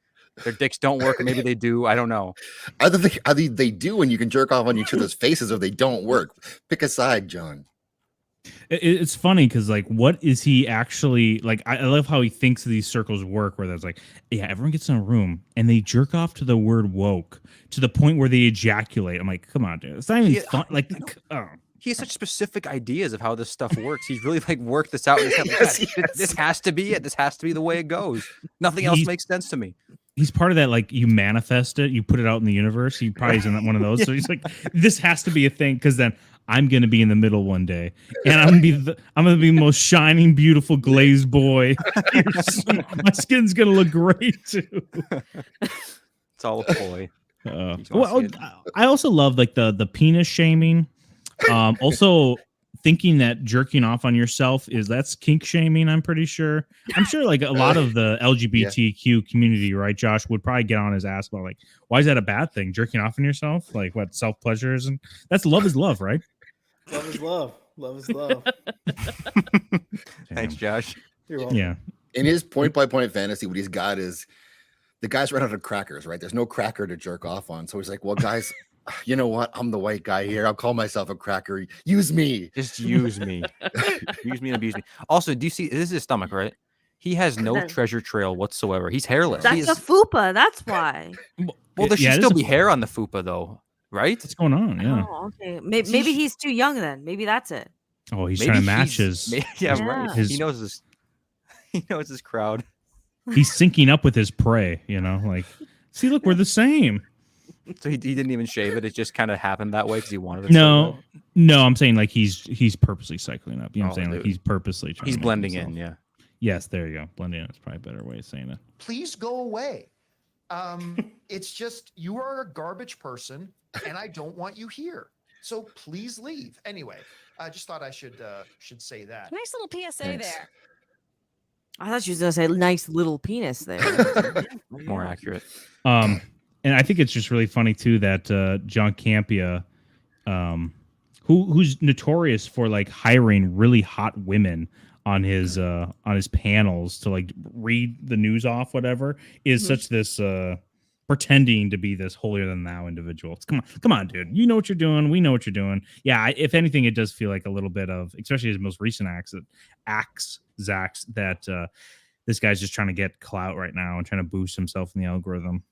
Their dicks don't work, or maybe they do. I don't know. Either they do, and you can jerk off on each other's faces, or they don't work. Pick a side, John. It's funny because like, what is he actually like? I love how he thinks these circles work, where there's like, yeah, everyone gets in a room and they jerk off to the word woke to the point where they ejaculate. I'm like, come on, dude, it's not even Yeah, fun. Like, oh. He has such specific ideas of how this stuff works. He's really like worked this out. He's like, Yes, "God, yes. This has to be it. This has to be the way it goes. Nothing else He's- makes sense to me. He's part of that, like you manifest it, you put it out in the universe. He probably is in one of those. So he's like, this has to be a thing because then I'm gonna be in the middle one day, and I'm gonna be the most shining, beautiful, glazed boy. My skin's gonna look great too. It's all a ploy. You don't Well, see it. I also love like the penis shaming. Also thinking that jerking off on yourself that's kink shaming. I'm pretty sure. I'm sure like a lot of the LGBTQ community, right, Josh, would probably get on his ass about like, why is that a bad thing? Jerking off on yourself, like what, self pleasure isn't? That's love is love, right? Love is love. Love is love. Thanks, Josh. You're welcome. Yeah. In his point-by-point fantasy, what he's got is the guy's run out of crackers, right? There's no cracker to jerk off on. So he's like, well, guys, you know what? I'm the white guy here. I'll call myself a cracker. Use me. Just use me. Use me and abuse me. Also, do you see this is his stomach, right? He has no That- treasure trail whatsoever. He's hairless. He that's is- a fupa. That's why. well, there should Yeah, it still is be hair on the fupa, though, right? What's going on? Yeah. Oh, okay. Maybe he's too young then. Maybe that's it. Oh, he's trying to match his. Yeah, Yeah. right. His- He knows his. He knows his crowd. He's syncing up with his prey. You know, like, see, look, we're the same. So he didn't even shave it. It just kind of happened that way because he wanted it. so No, bad. no, I'm saying like he's purposely cycling up. You know what I'm Oh, saying? Like dude. he's purposely trying. He's to make blending himself- in. Yeah. Yes, there you go. Blending in is probably a better way of saying it. Please go away. It's just you are a garbage person, and I don't want you here. So please leave. Anyway, I just thought I should say that. Nice little PSA Thanks. there. I thought she was gonna say nice little penis there. More accurate. And I think it's just really funny too that John Campia, who's notorious for like hiring really hot women on his panels to like read the news off, whatever, is Mhm. such this pretending to be this holier than thou individual. It's, come on, dude. You know what you're doing. We know what you're doing. Yeah, if anything, it does feel like a little bit of, especially his most recent acts, that this guy's just trying to get clout right now and trying to boost himself in the algorithm.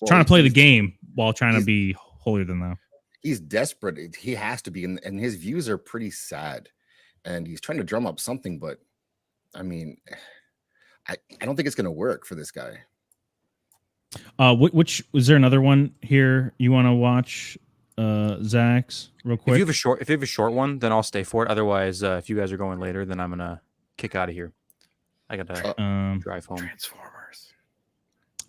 Well, Trying to play the he's- game while trying to he's- be holier than thou. He's desperate. He has to be, and his views are pretty sad. And he's trying to drum up something, but I mean, I don't think it's going to work for this guy. Which was there another one here you want to watch, Zach's real If quick? you have a short one, then I'll stay for it. Otherwise, if you guys are going later, then I'm gonna kick out of here. I gotta drive home. Transformers.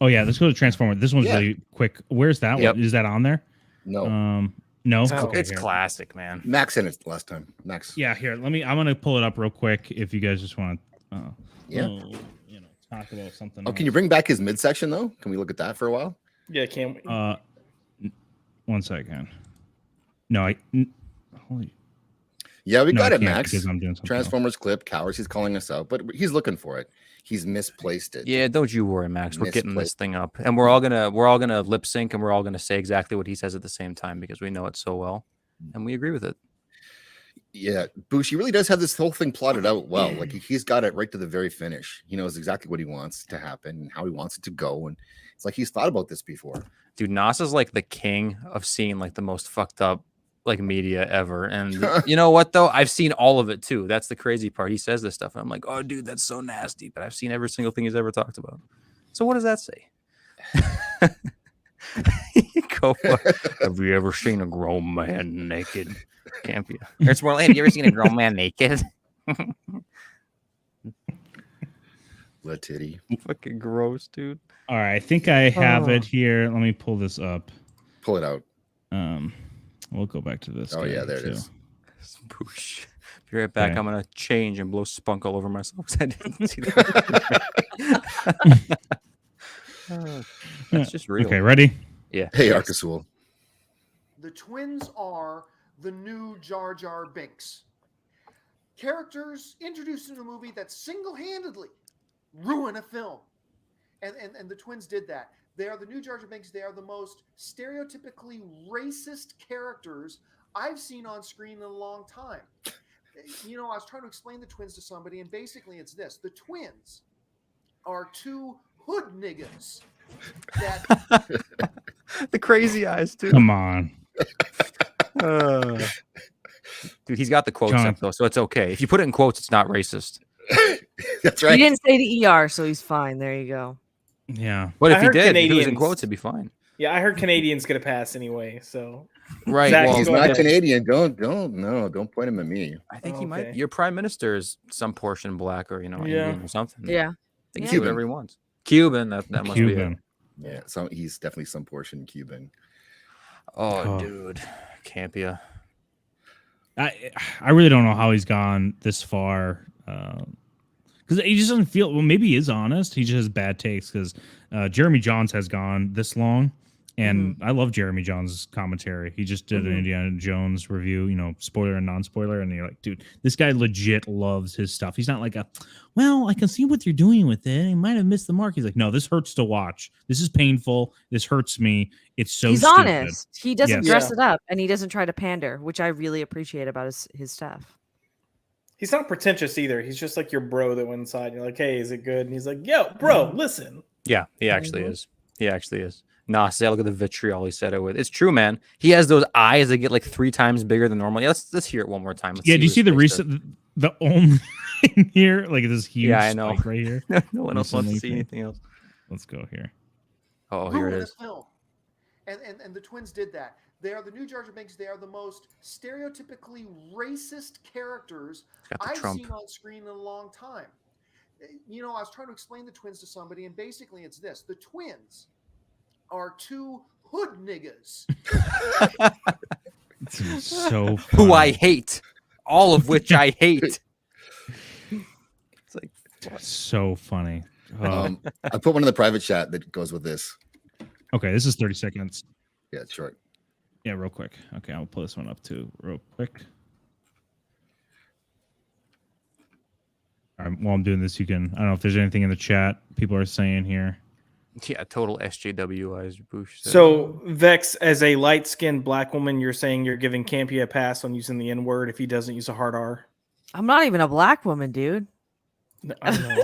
Oh yeah, let's go to Transformer. This one's Yeah. really quick. Where's that Yep. one? Is that on there? No, No. Oh. Okay, It's here. classic, man. Max in it last time. Max. Yeah, here. I'm gonna pull it up real quick. If you guys just want to, Yeah. talk about something. Oh, can you bring back his midsection though? Can we look at that for a while? Yeah, can we? One second. No, holy. Yeah, we No, got I it, can't Max. because I'm doing something else. Transformers clip, cowards. He's calling us out, but he's looking for it. He's misplaced it. Yeah, don't you worry, Max. We're getting this Misplaced. thing up, and we're all gonna lip sync, and we're all gonna say exactly what he says at the same time because we know it so well, and we agree with it. Yeah, Boosh, he really does have this whole thing plotted out well. Like he's got it right to the very finish. He knows exactly what he wants to happen and how he wants it to go, and it's like he's thought about this before. Dude, Nas is like the king of seeing like the most fucked up like media ever. And you know what though? I've seen all of it too. That's the crazy part. He says this stuff and I'm like, oh dude, that's so nasty. But I've seen every single thing he's ever talked about. So what does that say? Have you ever seen a grown man naked? Can't be. It's more like, have you ever seen a grown man naked? Le titty. Fucking gross, dude. All right, I think I have Oh. it here. Let me pull this up. Pull it out. We'll go back to this. Oh guy, yeah, there it too. is. Boosh. Be right back. Okay. I'm gonna change and blow spunk all over myself 'cause I didn't see that. That's just real. Okay, ready? Yeah. Hey, Yes. Arkasul. The twins are the new Jar Jar Binks. Characters introduced in a movie that single-handedly ruin a film. And the twins did that. They are the new Jar Jar Binks. They are the most stereotypically racist characters I've seen on screen in a long time. You know, I was trying to explain the twins to somebody, and basically it's this. The twins are two hood niggas that The crazy eyes, too. Come on. Dude, he's got the quotes John. up though, so it's okay. If you put it in quotes, it's not racist. That's He right. didn't say the ER, so he's fine. There you go. Yeah. But I if he heard did, if it was in Canadians- quotes, it'd be fine. Yeah, I heard Canadians get a pass anyway. So Right. Zach, well, He's go not ahead. Canadian. Don't point him at me. I think he Okay. might. Your prime minister is some portion black or Yeah. Indian or something. Yeah. I think Yeah. he's whatever he wants. Cuban. That must be it. Cuban. Yeah, he's definitely some portion Cuban. Oh, Oh. dude, Campia. I really don't know how he's gone this far. Because he just doesn't feel. Well, maybe he is honest. He just has bad takes. Because Jeremy Johns has gone this long, and I love Jeremy Johns' commentary. He just did an Indiana Jones review. You know, spoiler and non-spoiler, and you're like, dude, this guy legit loves his stuff. He's not like well, I can see what you're doing with it. He might have missed the mark. He's like, no, this hurts to watch. This is painful. This hurts me. It's so. He's stupid. honest. He doesn't Yes. dress Yeah. it up, and he doesn't try to pander, which I really appreciate about his stuff. he's not pretentious either. He's just like your bro that went inside. And you're like, hey, is it good? And he's like, yo, bro, listen. Yeah, he actually Mhm. is. He actually is. Nah, say look at the vitriol he said it with. It's true, man. He has those eyes that get like 3 times bigger than normal. Yeah, let's hear it one more time. Let's Yeah, do you what see his the face recent? The only thing here, like this huge Yeah, I know. spike right here. does. No one else wants to recently see thing. anything else. Let's go here. Oh, here it ruin a is. film. And the twins did that. They are the new Jar Jar Binks. They are the most stereotypically racist characters Got the I've Trump. seen on screen in a long time. You know, I was trying to explain the twins to somebody, and basically it's this. The twins are two hood niggas. It's so Who I funny. hate. All of which I hate. It's like So funny. I put one in the private chat that goes with this. Okay, this is 30 seconds. Yeah, it's short. Yeah, real quick. Okay, I'll pull this one up too, real quick. All right, while I'm doing this, you can. I don't know if there's anything in the chat people are saying here. yeah, total SJW eyes. Bush said. So, Vex, as a light skinned black woman, you're saying you're giving Campy a pass on using the N word if he doesn't use a hard R? I'm not even a black woman, dude. No, I know.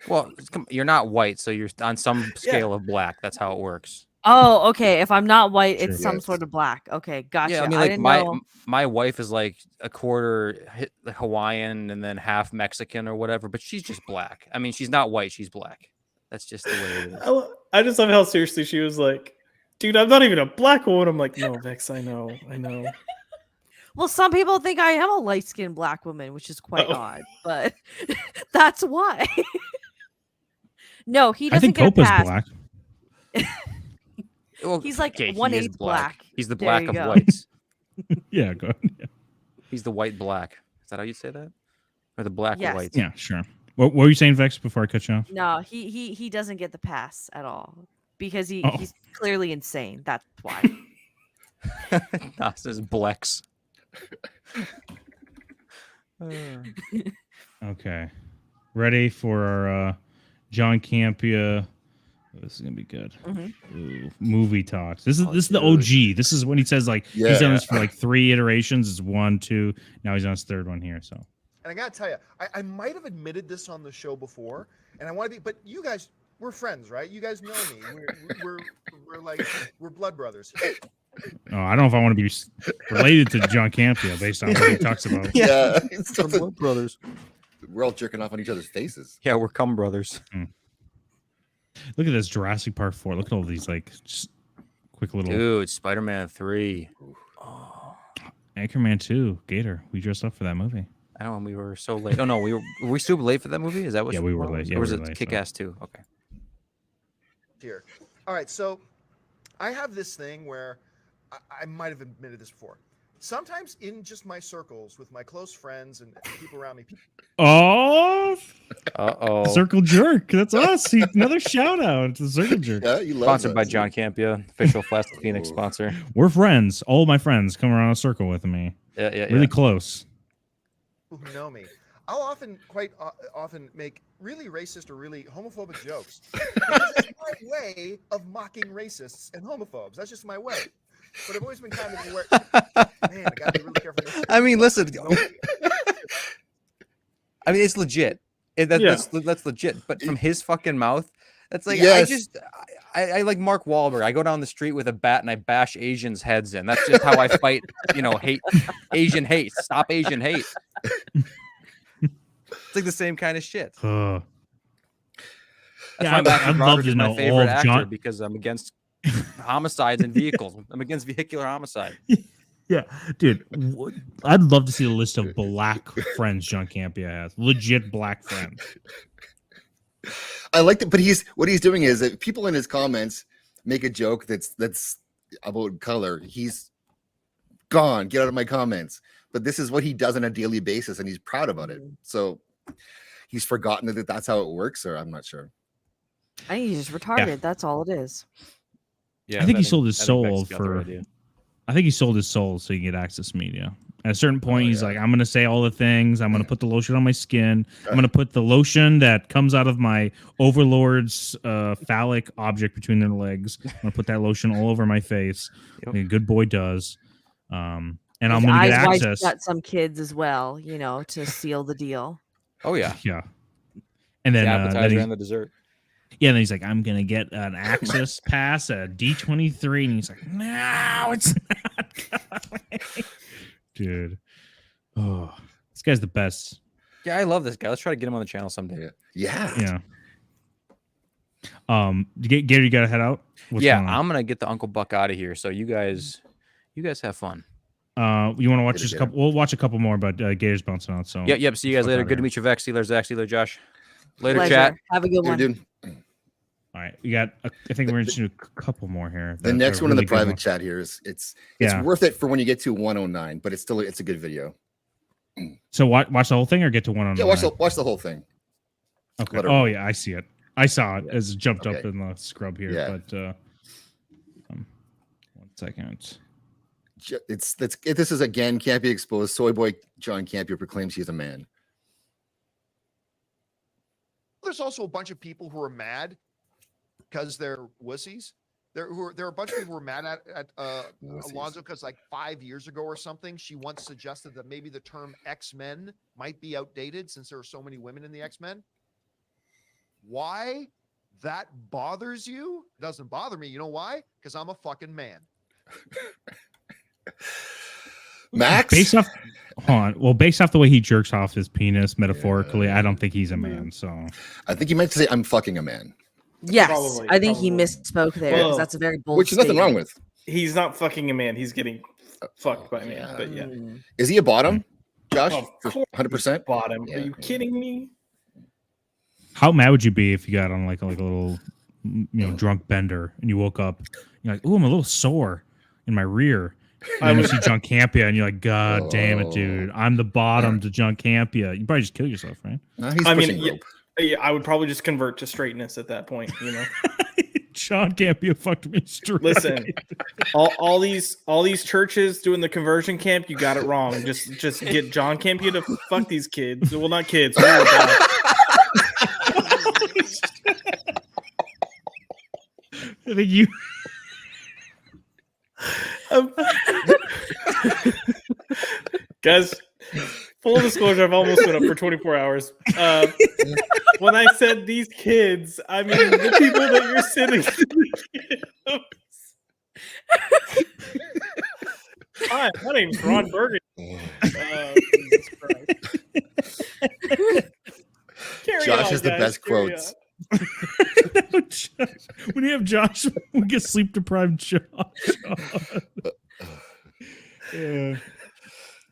Well, you're not white, so you're on some scale of black. That's how it works. Oh, okay. If I'm not white, it's Sure. some Yes. sort of black. Okay, gotcha. Yeah, I mean, I like didn't my know. my wife is like a quarter Hawaiian and then half Mexican or whatever, but she's just black. I mean, she's not white; she's black. That's just the way it is. I just love how seriously she was like, dude, I'm not even a black woman. I'm like, no, Vex, I know. Well, some people think I am a light skinned black woman, which is quite Uh-oh. odd, but that's why. No, he I doesn't think get a Copa's pass. black. Well, He's like okay, he 1/8 is black. He's the There black you of go. whites. Yeah, go ahead. Yeah, He's the white black. Is that how you say that? Or the black Yes. of whites? yeah, sure. What were you saying, Vex? Before I cut you off? No, he doesn't get the pass at all because Oh. he's clearly insane. That's why. Nah, it says Blex. Okay, ready for our John Campia. This is gonna be good. Mhm. Ooh, movie talks. This is Oh, this is the dude. OG. This is when he says like Yeah. he's done this for like 3 iterations. It's 1, 2. Now he's on his 3rd one here. So And I gotta tell you, I might have admitted this on the show before, and I want to be, but you guys, we're friends, right? You guys know me. We're like we're blood brothers. I don't know if I want to be related to John Campia based on what he talks about. Yeah, it's We're just blood brothers. we're all jerking off on each other's faces. Yeah, we're cum brothers. Look at this Jurassic Park 4. Look at all these like just quick little Dude, Spider-Man 3. Anchorman 2, Gator. We dressed up for that movie. I don't know, we were so late. Oh no, were we super late for that movie? Is that what Yeah, we were late. Yeah, or was we it were late, Kick so. Ass 2? Okay. Here, all right. So, I have this thing where I might have admitted this before. Sometimes in just my circles with my close friends and people around me, Oh, Uh-oh. Circle Jerk. That's us. Another shout out to Circle Jerk. Yeah, you love Sponsored that, by too. John Campia, official Plastic Phoenix sponsor. We're friends. All my friends come around a circle with me. Yeah. Really close. who know me, I'll often, quite often, make really racist or really homophobic jokes. Because it's my way of mocking racists and homophobes. That's just my way. But I've always been kind of aware. Man, I gotta be really careful. I mean, listen. I mean, it's legit. That's legit. But from his fucking mouth, that's like Yes. I like Mark Wahlberg. I go down the street with a bat and I bash Asians' heads in. That's just how I fight. Hate, Asian hate. Stop Asian hate. It's like the same kind of shit. Uh, That's Yeah, why I'd Matthew love Broderick to is my know all favorite of actor John- because I'm against homicides and vehicles. I'm against vehicular homicide. yeah, dude. I'd love to see the list of black friends John Campia has. Legit black friends. I like that, but what he's doing is that people in his comments make a joke that's about color. He's gone. Get out of my comments. But this is what he does on a daily basis, and he's proud about it. So he's forgotten that that's how it works, or I'm not sure. I think he's just retarded. That's all it is. Yeah, I think he sold his Vex soul got the for. right idea. I think he sold his soul so he could get access media. At a certain point, he's like, I'm going to say all the things. I'm going to put the lotion on my skin. I'm going to put the lotion that comes out of my overlord's phallic object between their legs. I'm going to put that lotion all over my face. Yep. Like a good boy does. And I'm His going to eyes get wide access. shut some kids as well, to seal the deal. Oh yeah, Yeah. And the then, appetizer and the dessert. then he's like, I'm going to get an access pass at D23. And he's like, no, it's not coming. Dude. Oh, this guy's the best. Yeah, I love this guy. Let's try to get him on the channel someday. Yeah. Yeah. Gary, you got to head out? What's Yeah, going on? I'm gonna get the Uncle Buck out of here. So you guys have fun. You want to watch Later, just a Gator. couple? We'll watch a couple more, but Gator's bouncing out. So Yep. See you guys fuck later. outta Good to here. meet you, Vex. See you later, Zach. See you later, Josh. Later, Pleasure. chat. Have a good Here, one. dude. all right, we got. I think we're interested in a couple more here. The that next are one in the really good private ones. chat here is it's Yeah. worth it for when you get to 109, but it's a good video. So watch the whole thing or get to 109. Yeah, watch the whole thing. Okay. let her Oh run. yeah, I see it. I saw it Yeah. as it jumped up Okay. in the scrub here. Yeah. But 1 second. This is again can't be exposed. Soy boy John Campia proclaims he's a man. There's also a bunch of people who are mad because they're wussies. There are a bunch of people who are mad at Wussies. Alonzo because like 5 years ago or something, she once suggested that maybe the term X-Men might be outdated since there are so many women in the X-Men. Why that bothers you? It doesn't bother me. You know why? Because I'm a fucking man. Max, Based off, based off the way he jerks off his penis metaphorically, I don't think he's a man. So I think he meant to say I'm fucking a man, Yes, Probably, I think he probably. misspoke there. 'Cause Well, that's a very bold which is nothing wrong statement. with. He's not fucking a man. He's getting fucked by a man. But yeah. Is he a bottom, Josh? Of course 100%. Bottom. Yeah. Are you kidding me? How mad would you be if you got on like a little, drunk bender and you woke up, you're like, "Ooh, I'm a little sore in my rear." And then you see John Campea and you're like, "God damn it, dude! I'm the bottom to John Campea." You probably just kill yourself, right? No, he's I pushing mean, rope. yeah, I would probably just convert to straightness at that point. John Campea fucked me straight. Listen, all these churches doing the conversion camp, you got it wrong. Just get John Campea to fuck these kids. Well, not kids. I think you. Guys, full disclosure, I've almost been up for 24 hours. When I said these kids, I mean the people that you're sitting. Hi, my name's Ron Burgundy. Jesus Christ. Carry Josh on, has the guys, best carry quotes. No, Josh. When you have Josh, we get sleep deprived Josh. Yeah.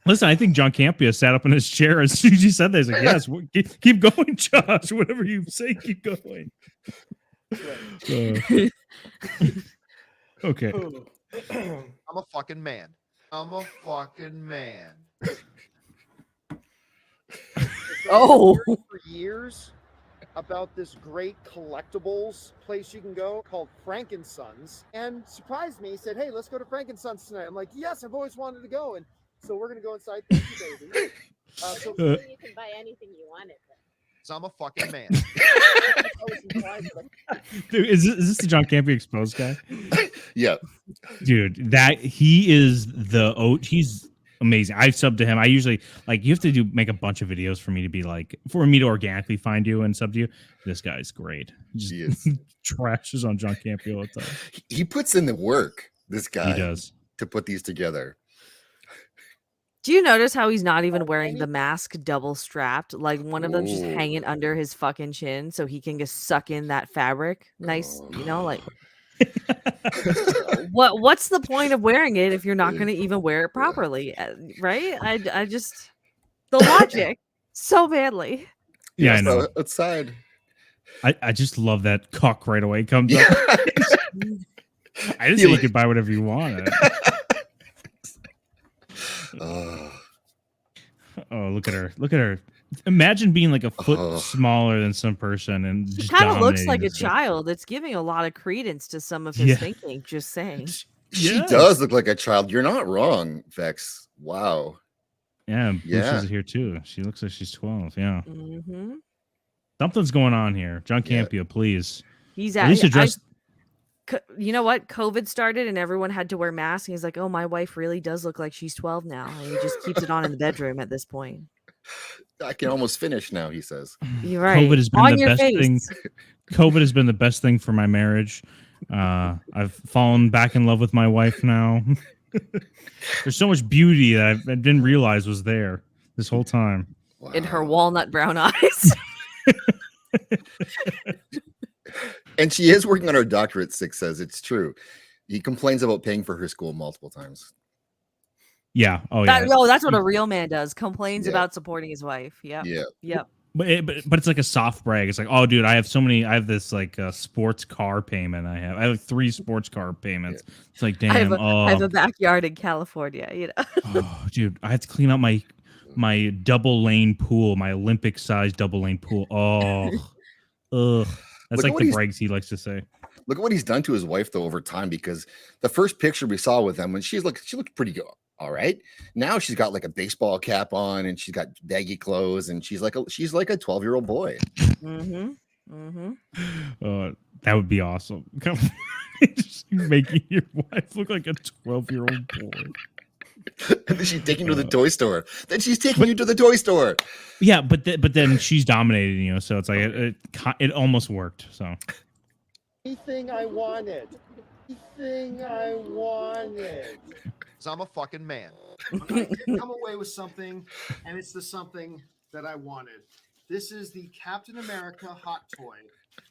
Listen, I think John Campea sat up in his chair as soon as you said that. He's like, "Yes, keep going, Josh. Whatever you say, keep going." Okay. I'm a fucking man. I'm a fucking man. Oh. For years about this great collectibles place you can go called Frankensons, and surprised me. He said, "Hey, let's go to Frankensons tonight." I'm like, "Yes, I've always wanted to go." And so we're gonna go inside. Thank you, baby. You can buy anything you wanted. So I'm a fucking man. Dude, is this the John Campea exposed guy? Yeah, dude, that he is he's amazing. I subbed to him. I usually you have to make a bunch of videos for me to organically find you and sub to you. This guy's great. he is. Trashes on John Campea all the time. He puts in the work. This guy He does to put these together. Do you notice how he's not even wearing the mask double strapped? Like one of them's just hanging under his fucking chin so he can just suck in that fabric. Nice, what's the point of wearing it if you're not going to even wear it properly? Right? I just the logic so badly. Yeah, I know. Outside. I just love that cock right away comes up. I just think you could buy whatever you want. Oh, look at her. Imagine being like a foot smaller than some person and He just kind of looks like a dominating child. It's giving a lot of credence to some of his thinking. Just saying. She does look like a child. You're not wrong, Vex. Wow. Yeah, yeah. Is here too. She looks like she's 12. Yeah. Mm-hmm. Something's going on here. John Campea, please. He's at least address. You know what? COVID started and everyone had to wear masks. He's like, "Oh, my wife really does look like she's 12 now." And he just keeps it on in the bedroom at this point. I can almost finish now, he says. You're right. COVID has been on the your best face. thing. COVID has been the best thing for my marriage. I've fallen back in love with my wife now. There's so much beauty that I didn't realize was there this whole time. Wow. In her walnut brown eyes. And she is working on her doctorate, Six says. It's true. He complains about paying for her school multiple times. Yeah. Oh, yeah. That's what a real man does. Complains about supporting his wife. Yep. Yeah. Yep. But it's like a soft brag. It's like, "Oh, dude, I have this sports car payment. I have 3 sports car payments." Yeah. It's like, damn. I have a backyard in California. Oh, dude, I have to clean out my double lane pool, my Olympic sized double lane pool. Oh, ugh. That's like the brags he likes to say. Look at what he's done to his wife though over time, because the first picture we saw with them when she looked pretty good. All right. Now she's got like a baseball cap on and she's got baggy clothes and she's like a 12-year-old boy. Mm-hmm. Mm-hmm. That would be awesome. Just making your wife look like a 12-year-old boy. And then she's taking you to the toy store. Then she's taking you to the toy store. Yeah, but then she's dominating you, so it's like it almost worked. So Anything I wanted. So I'm a fucking man. I did come away with something, and it's the something that I wanted. This is the Captain America hot toy.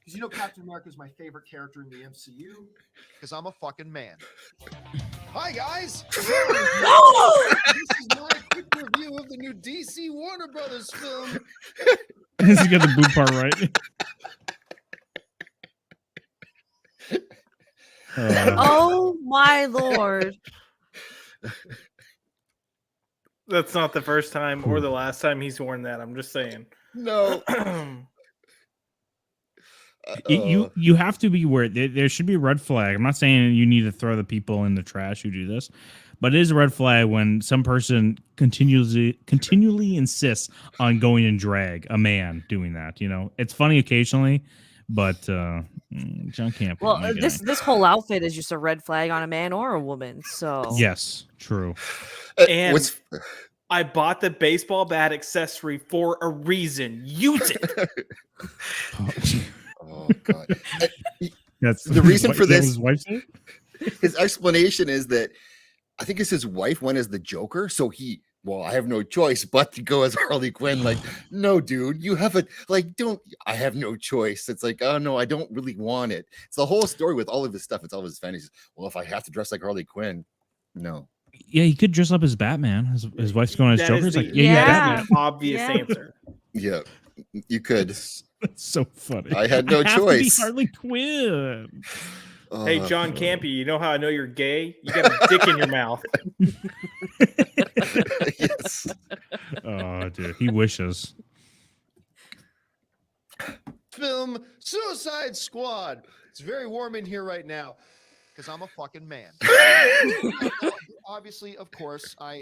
Because Captain America is my favorite character in the MCU. Because I'm a fucking man. Hi, guys. This is my quick review of the new DC Warner Brothers film. He's got the boot part right. Oh my lord. That's not the first time or the last time he's worn that. I'm just saying. No. You have to be aware. There should be a red flag. I'm not saying you need to throw the people in the trash who do this, but it is a red flag when some person continually insists on going in drag. A man doing that, it's funny occasionally, but John Campy. Well, my guy. this whole outfit is just a red flag on a man or a woman. So Yes, true. And What's I bought the baseball bat accessory for a reason. Use it. oh god. That's The reason for this- his wife said? His explanation is that I think it's his wife went as the Joker, so I have no choice but to go as Harley Quinn. Like, no, dude, you have I have no choice. It's like, oh no, I don't really want it. It's the whole story with all of this stuff. It's all of his fantasies. Well, if I have to dress like Harley Quinn, no. Yeah, he could dress up as Batman. His wife's going as That Joker. is It's like, the yeah, Yeah. Batman. obvious Yeah. answer. Yeah, you could. That's so funny. I had no have to be choice. Harley Quinn. Hey, John Campy, you know how I know you're gay? You got a dick in your mouth. Yes. Oh, dude, he wishes. Film Suicide Squad. It's very warm in here right now because I'm a fucking man. Obviously, of course, I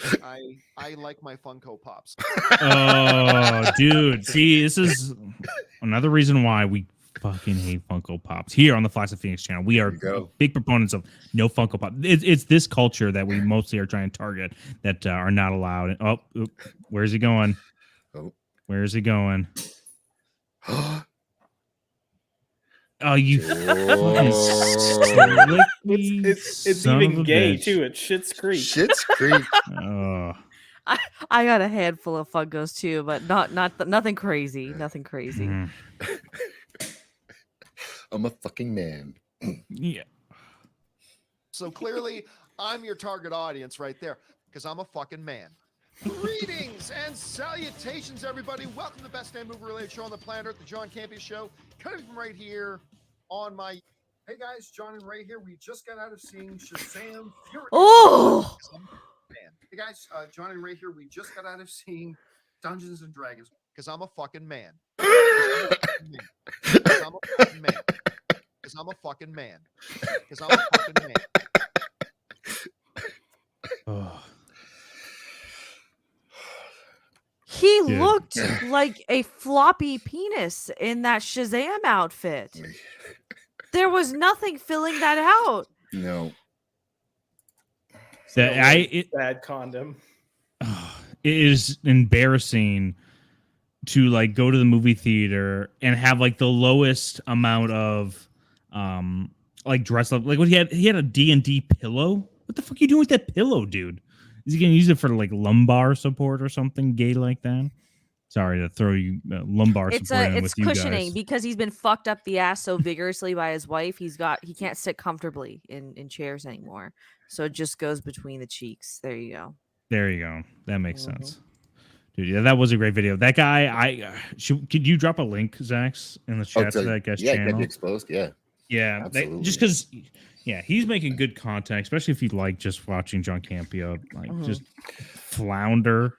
like my Funko Pops. Oh, dude. See, this is another reason why we fucking hate Funko Pops here on the Flash of Phoenix channel. We are There you go. big proponents of no Funko Pop. It's this culture that we mostly are trying to target that are not allowed. Oh, where's he going? Oh. Where's he going? Oh, you fucking slicky It's son of even a gay bitch. too. It's Shit's Creek. Shit's Creek. Oh. I got a handful of Funkos too, but nothing crazy. Nothing crazy. Mhm. I'm a fucking man. Yeah. So clearly, I'm your target audience right there because I'm a fucking man. Greetings and salutations, everybody. Welcome to the best damn movie-related show on the planet Earth, the John Campy Show. Coming from right here on my... Hey guys, John and Ray here. We just got out of seeing Shazam! Fury. Oh! Man. Hey guys, John and Ray here. We just got out of seeing Dungeons and Dragons. Because I'm a fucking man. Because I'm a fucking man. Because I'm a fucking man. Because I'm a fucking man. Oh. He Dude. looked like a floppy penis in that Shazam outfit. There was nothing filling that out. No. Bad condom. It is embarrassing to like go to the movie theater and have like the lowest amount of like dress up. Like what he had a D&D pillow. What the fuck are you doing with that pillow, dude? Is he gonna use it for like lumbar support or something gay like that? Sorry to throw you lumbar It's support in it's with you cushioning guys. because he's been fucked up the ass so vigorously by his wife. He can't sit comfortably in chairs anymore. So it just goes between the cheeks. There you go. There you go. That makes Mhm. sense. Dude, yeah, that was a great video. That guy, could you drop a link, Zax, in the chat to that guy's yeah, channel? get exposed. Yeah. Yeah, Absolutely. just because, yeah, he's making good content, especially if you like just watching John Campio just flounder.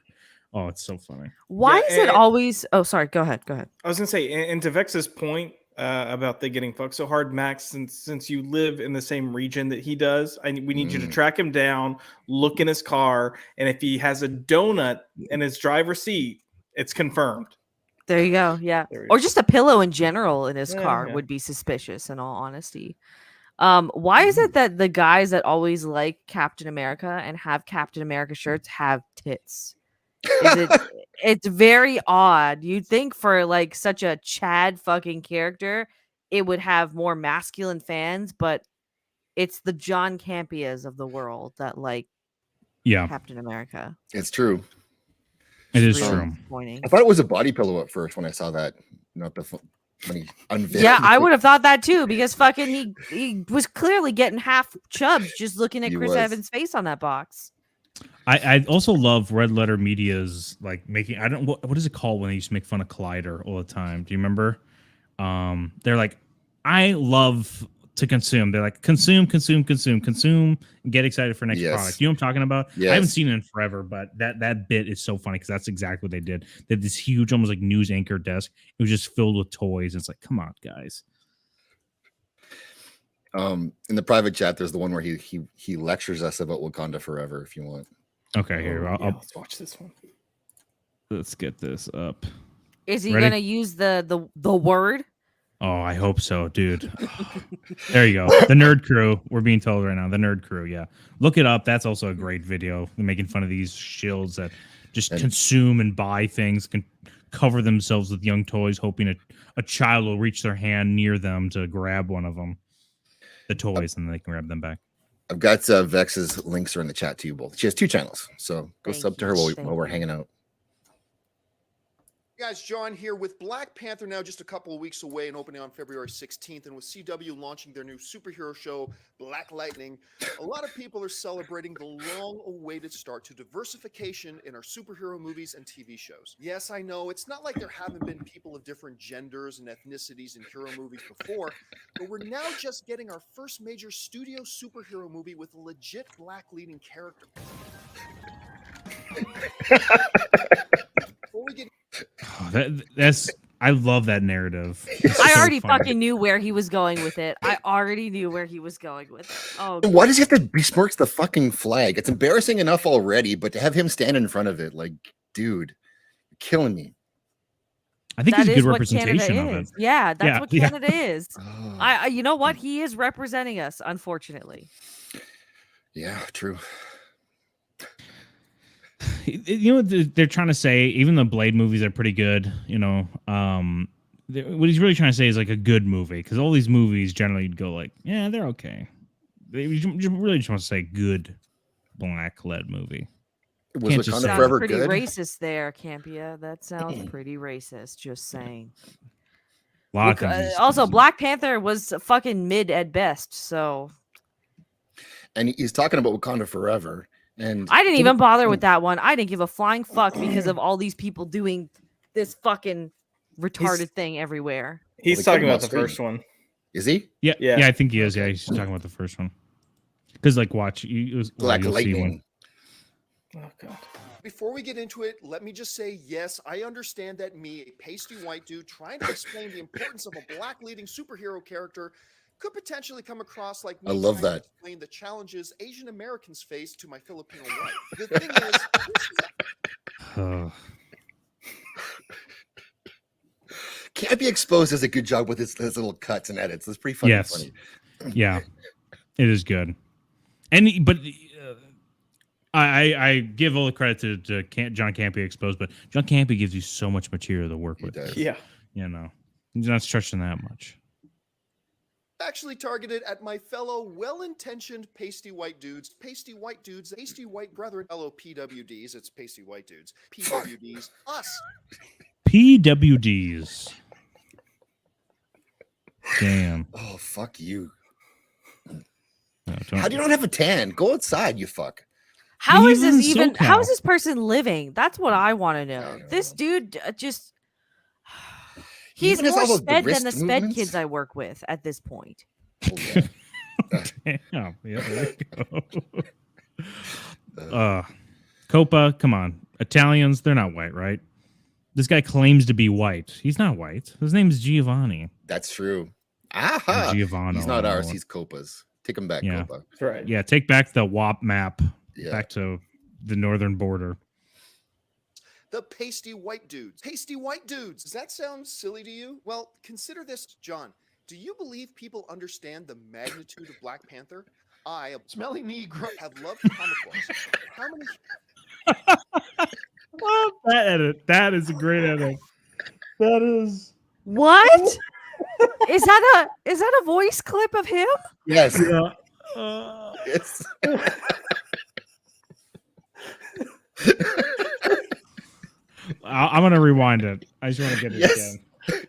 Oh, it's so funny. Why Yeah, is it and- always? Oh, sorry. Go ahead. Go ahead. I was gonna say, and to Vex's point about the getting fucked so hard, Max, since you live in the same region that he does, we need you to track him down, look in his car, and if he has a donut in his driver's seat, it's confirmed. There you go. Yeah. There we Or go. just a pillow in general in his Yeah, car yeah. would be suspicious. In all honesty. Why is it that the guys that always like Captain America and have Captain America shirts have tits? Is it? It's very odd. You'd think for like such a Chad fucking character, it would have more masculine fans, but it's the John Campias of the world that like Yeah, Captain America. It's true. it is Really true. disappointing. I thought it was a body pillow at first when I saw that. Not the when he unveiled. Yeah, I would have thought that too because fucking he was clearly getting half chubs just looking at He Chris was. Evans' face on that box. I also love Red Letter Media's like making. I don't what is it called when they used to make fun of Collider all the time? Do you remember? They're like, I love to consume. They're like consume, and get excited for next Yes. product. You know what I'm talking about? I haven't Yes. seen it in forever, but that bit is so funny because that's exactly what they did. They had this huge, almost like news anchor desk. It was just filled with toys. It's like, come on, guys. In the private chat, there's the one where he lectures us about Wakanda Forever. If you want, Okay, here Oh, yeah, let's watch this one. let's get this up. Is he Ready? gonna use the word? Oh, I hope so, dude. There you go. The Nerd Crew. We're being told right now. The Nerd Crew. Yeah, look it up. That's also a great video. They're making fun of these shills that just And- consume and buy things, can cover themselves with young toys, hoping a child will reach their hand near them to grab one of them, the toys, and they can grab them back. I've got Vex's links are in the chat to you both. She has 2 channels, so go Thank sub to you. her while Thank we're you. hanging out. Guys, John here with Black Panther now just a couple of weeks away and opening on February 16th, and with CW launching their new superhero show, Black Lightning, a lot of people are celebrating the long-awaited start to diversification in our superhero movies and TV shows. Yes, I know, it's not like there haven't been people of different genders and ethnicities in hero movies before, but we're now just getting our first major studio superhero movie with a legit black leading character. Before we get Oh, that's I love that narrative. It's I so already funny. fucking knew where he was going with it. I already knew where he was going with it. Oh, Why does he have to besmirch the fucking flag? It's embarrassing enough already, but to have him stand in front of it, like, dude, you're killing me. I think that he's a is good what representation Canada of it. is. Yeah, that's Yeah, what yeah. Canada is. Oh, I you know what? He is representing us, unfortunately. yeah, true. You know what they're trying to say? Even the Blade movies are pretty good. You know, what he's really trying to say is like a good movie, because all these movies generally you'd go like, yeah, they're okay. They really just want to say good black led movie. Was Can't just Wakanda say- Sounds Forever pretty good? racist there, Campia. That sounds pretty racist. Just saying. A lot of Look, things. also, Black Panther was fucking mid at best, so And he's talking about Wakanda Forever. And I didn't even bother with that one. I didn't give a flying fuck because of all these people doing this fucking retarded thing everywhere. He's they talking come about out the straight. first one. Is he? Yeah, Yeah. yeah, I think he is. Yeah, he's talking about the first one. Because like, watch, Black you'll see one. Lightning. Oh god. Before we get into it, let me just say, yes, I understand that me, a pasty white dude, trying to explain the importance of a black leading superhero character could potentially come across like me I love trying to that. explain the challenges Asian Americans face to my Filipino wife. The thing is, Ugh. Can't Be Exposed does a good job with his little cuts and edits. That's pretty funny. Yes. funny. Yeah, it is good. But I give all the credit to John Campy Exposed, but John Campy gives you so much material to work He with. does. Yeah. You know, he's not stretching that much. actually targeted at my fellow well-intentioned pasty white dudes, pasty white brethren, fellow PWDs. It's pasty white dudes, PWDs, us. PWDs. Damn. Oh, fuck you. No, don't- How do you not have a tan? Go outside, you fuck. How He is lives this in even? How is SoCal. this person living? That's what I want to know. This dude just. He He's even has more all the sped than wrist the sped movements. kids I work with at this point. Oh, yeah. Damn. Yeah, there you go. Copa, come on. Italians, they're not white, right? This guy claims to be white. He's not white. His name is Giovanni. That's true. Or Aha. Giovanni. He's not ours. He's Copa's. Take him back, Yeah. Copa. That's right. Yeah, take back the WAP map Yeah. back to the northern border. The pasty white dudes. Pasty white dudes. Does that sound silly to you? Well, consider this, John. Do you believe people understand the magnitude of Black Panther? I, a Smelly Negro. have loved comic books. How many That edit. That is a great edit. That is. What? Is that a voice clip of him? Yes. Yeah. Yes. I'm gonna rewind it. I just want to get it Yes. again.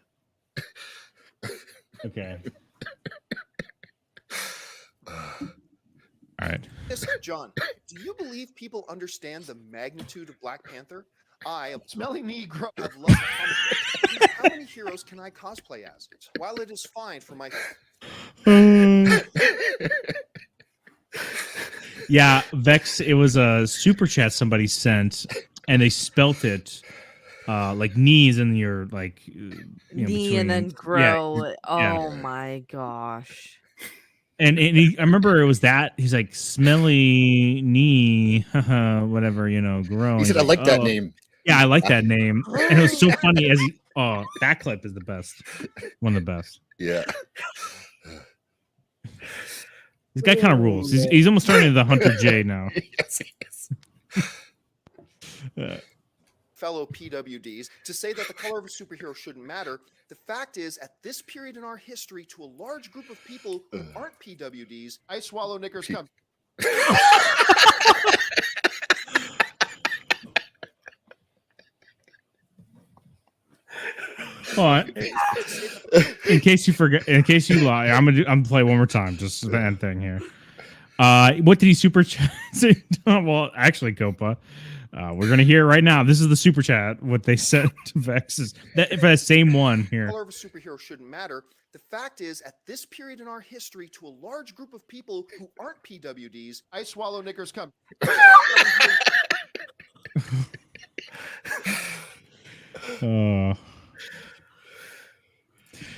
Okay. All right. Yes, John, do you believe people understand the magnitude of Black Panther? I am Smelly Negro. I'd love to How many heroes can I cosplay as? While it is fine for my Yeah, Vex, it was a super chat somebody sent, and they spelt it like knees in your like Knee and then grow. Oh my gosh. And I remember it was that he's like smelly knee, whatever, grow. He said, He's "I like that "Oh." name." Yeah, I like that name, and it was so funny as that clip is the best, one of the best. Yeah. This guy kind of rules. He's almost turning into the Hunter J now. Yes, he is. fellow PWDs to say that the color of a superhero shouldn't matter. The fact is, at this period in our history, to a large group of people who aren't PWDs, I swallow knickers come. Well, in case you forget, in case you lie, I'm gonna play one more time. Just the end thing here. What did he super chat? Well, actually, Copa, we're gonna hear it right now. This is the super chat. What they said to Vex is that for that same one here. The color of a superhero shouldn't matter. The fact is, at this period in our history, to a large group of people who aren't PWDs, I swallow knickers come.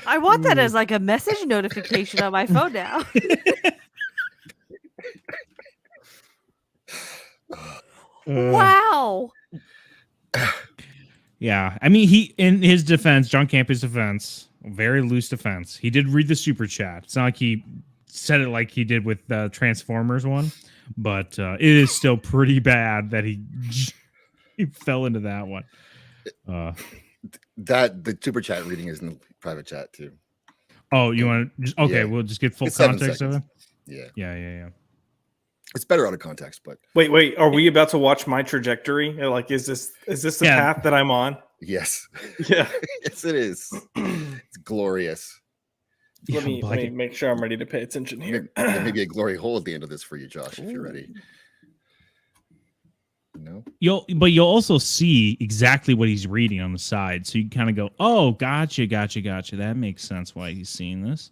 I want that as like a message notification on my phone now. Wow. Yeah, I mean, he in his defense, John Campion's defense, very loose defense. He did read the super chat. It's not like he said it like he did with the Transformers one, but it is still pretty bad that he fell into that one. That the super chat reading is in the private chat too. Oh, you want to? Okay, Yeah. we'll just get full It's 7 context of it. seconds. Yeah. It's better out of context, but Wait, are we about to watch my trajectory? Like, is this the Yeah. path that I'm on? yes, Yeah. yes, it is. It's glorious. Let me but I can- make sure I'm ready to pay attention here. There may be a glory hole at the end of this for you, Josh, if you're ready. No, You'll also see exactly what he's reading on the side, so you kind of go, "Oh, gotcha. That makes sense why he's seeing this."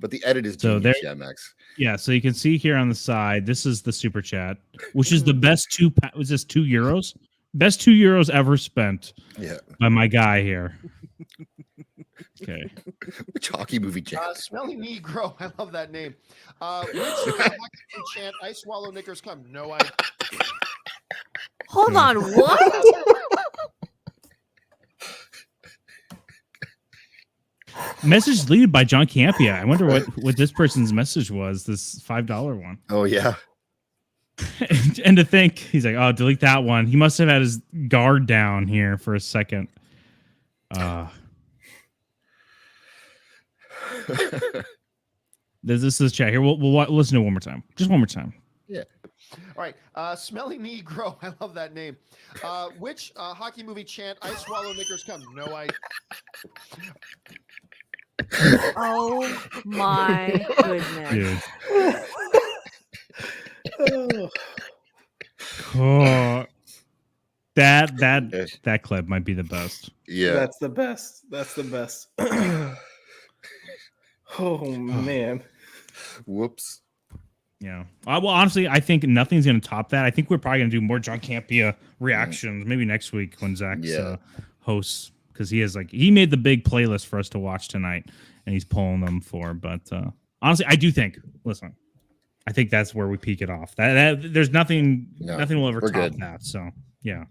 but the edit is So genius, there- yeah, Max. Yeah, so you can see here on the side, this is the super chat, which is the best was this €2? Best €2 ever spent Yeah. by my guy here. Okay. Which hockey movie, Jack? Smelly Negro. I love that name. Which chant, I swallow knickers come. No, I. Hold on, what? Message deleted by John Campia. I wonder what this person's message was, this $5 one. Oh yeah. And to think, he's like, "Oh, delete that one." He must have had his guard down here for a second. This is chat here. We'll listen to it one more time. Just one more time. All right. Smelly Negro. I love that name. Which hockey movie chant, I swallow knickers come. No, I. Oh my goodness. Dude. Oh, that clip might be the best. Yeah. That's the best. That's the best. Oh man. Whoops. Yeah. Well, honestly, I think nothing's going to top that. I think we're probably going to do more John Campia reactions maybe next week when Zach's hosts, because he made the big playlist for us to watch tonight, and he's pulling them for. But honestly, I do think. Listen, I think that's where we peak it off. That there's nothing will ever we're top good. that. So yeah.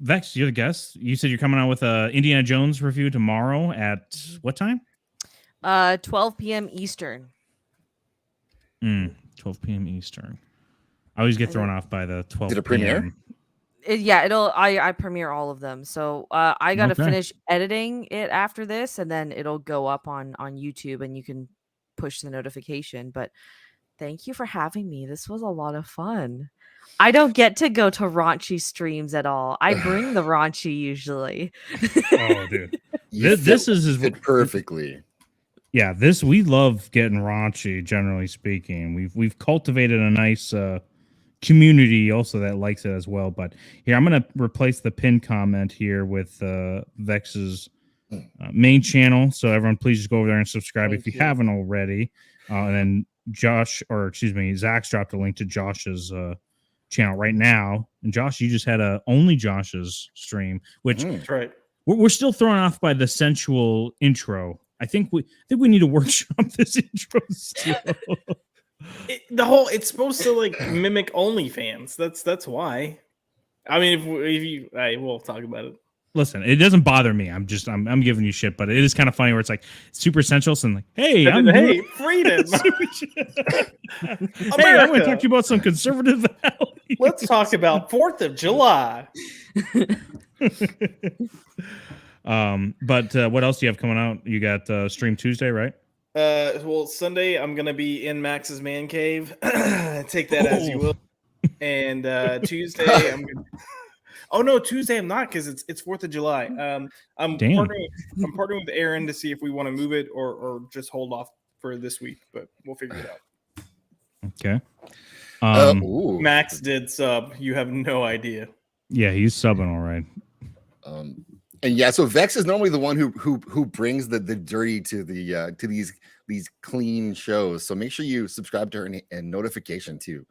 Vex, you're the guest. You said you're coming out with a Indiana Jones review tomorrow at what time? 12 p.m. Eastern. 12 p.m. Eastern. I always get thrown off by the 12 Did it premiere? PM. I premiere all of them. So I got to finish editing it after this, and then it'll go up on YouTube, and you can push the notification. But thank you for having me. This was a lot of fun. I don't get to go to raunchy streams at all. I bring the raunchy usually. Oh, dude. You This fit- is fit perfectly. Yeah, we love getting raunchy, generally speaking. We've cultivated a nice community also that likes it as well. But here, I'm going to replace the pinned comment here with Vex's main channel. So everyone, please just go over there and subscribe if you haven't already. And then Zach's dropped a link to Josh's channel right now. And Josh, you just had only Josh's stream, which That's right. we're still thrown off by the sensual intro. I think we need to workshop this intro still. It's supposed to like mimic OnlyFans. That's why. I mean, if you, we'll talk about it. Listen, it doesn't bother me. I'm giving you shit, but it is kind of funny where it's like super sensual and like, hey, freedom. Hey, I'm going to talk to you about some conservative values. Let's talk about 4th of July. But what else do you have coming out? You got Stream Tuesday, right? Well, Sunday I'm gonna be in Max's man cave. Take that as you will. And Tuesday I'm gonna. Oh no, Tuesday I'm not because it's 4th of July. I'm partnering with Aaron to see if we want to move it or just hold off for this week, but we'll figure it out. Okay. Max did sub. You have no idea. Yeah, he's subbing all right. And yeah, so Vex is normally the one who brings the dirty to the to these clean shows. So make sure you subscribe to her and notification too.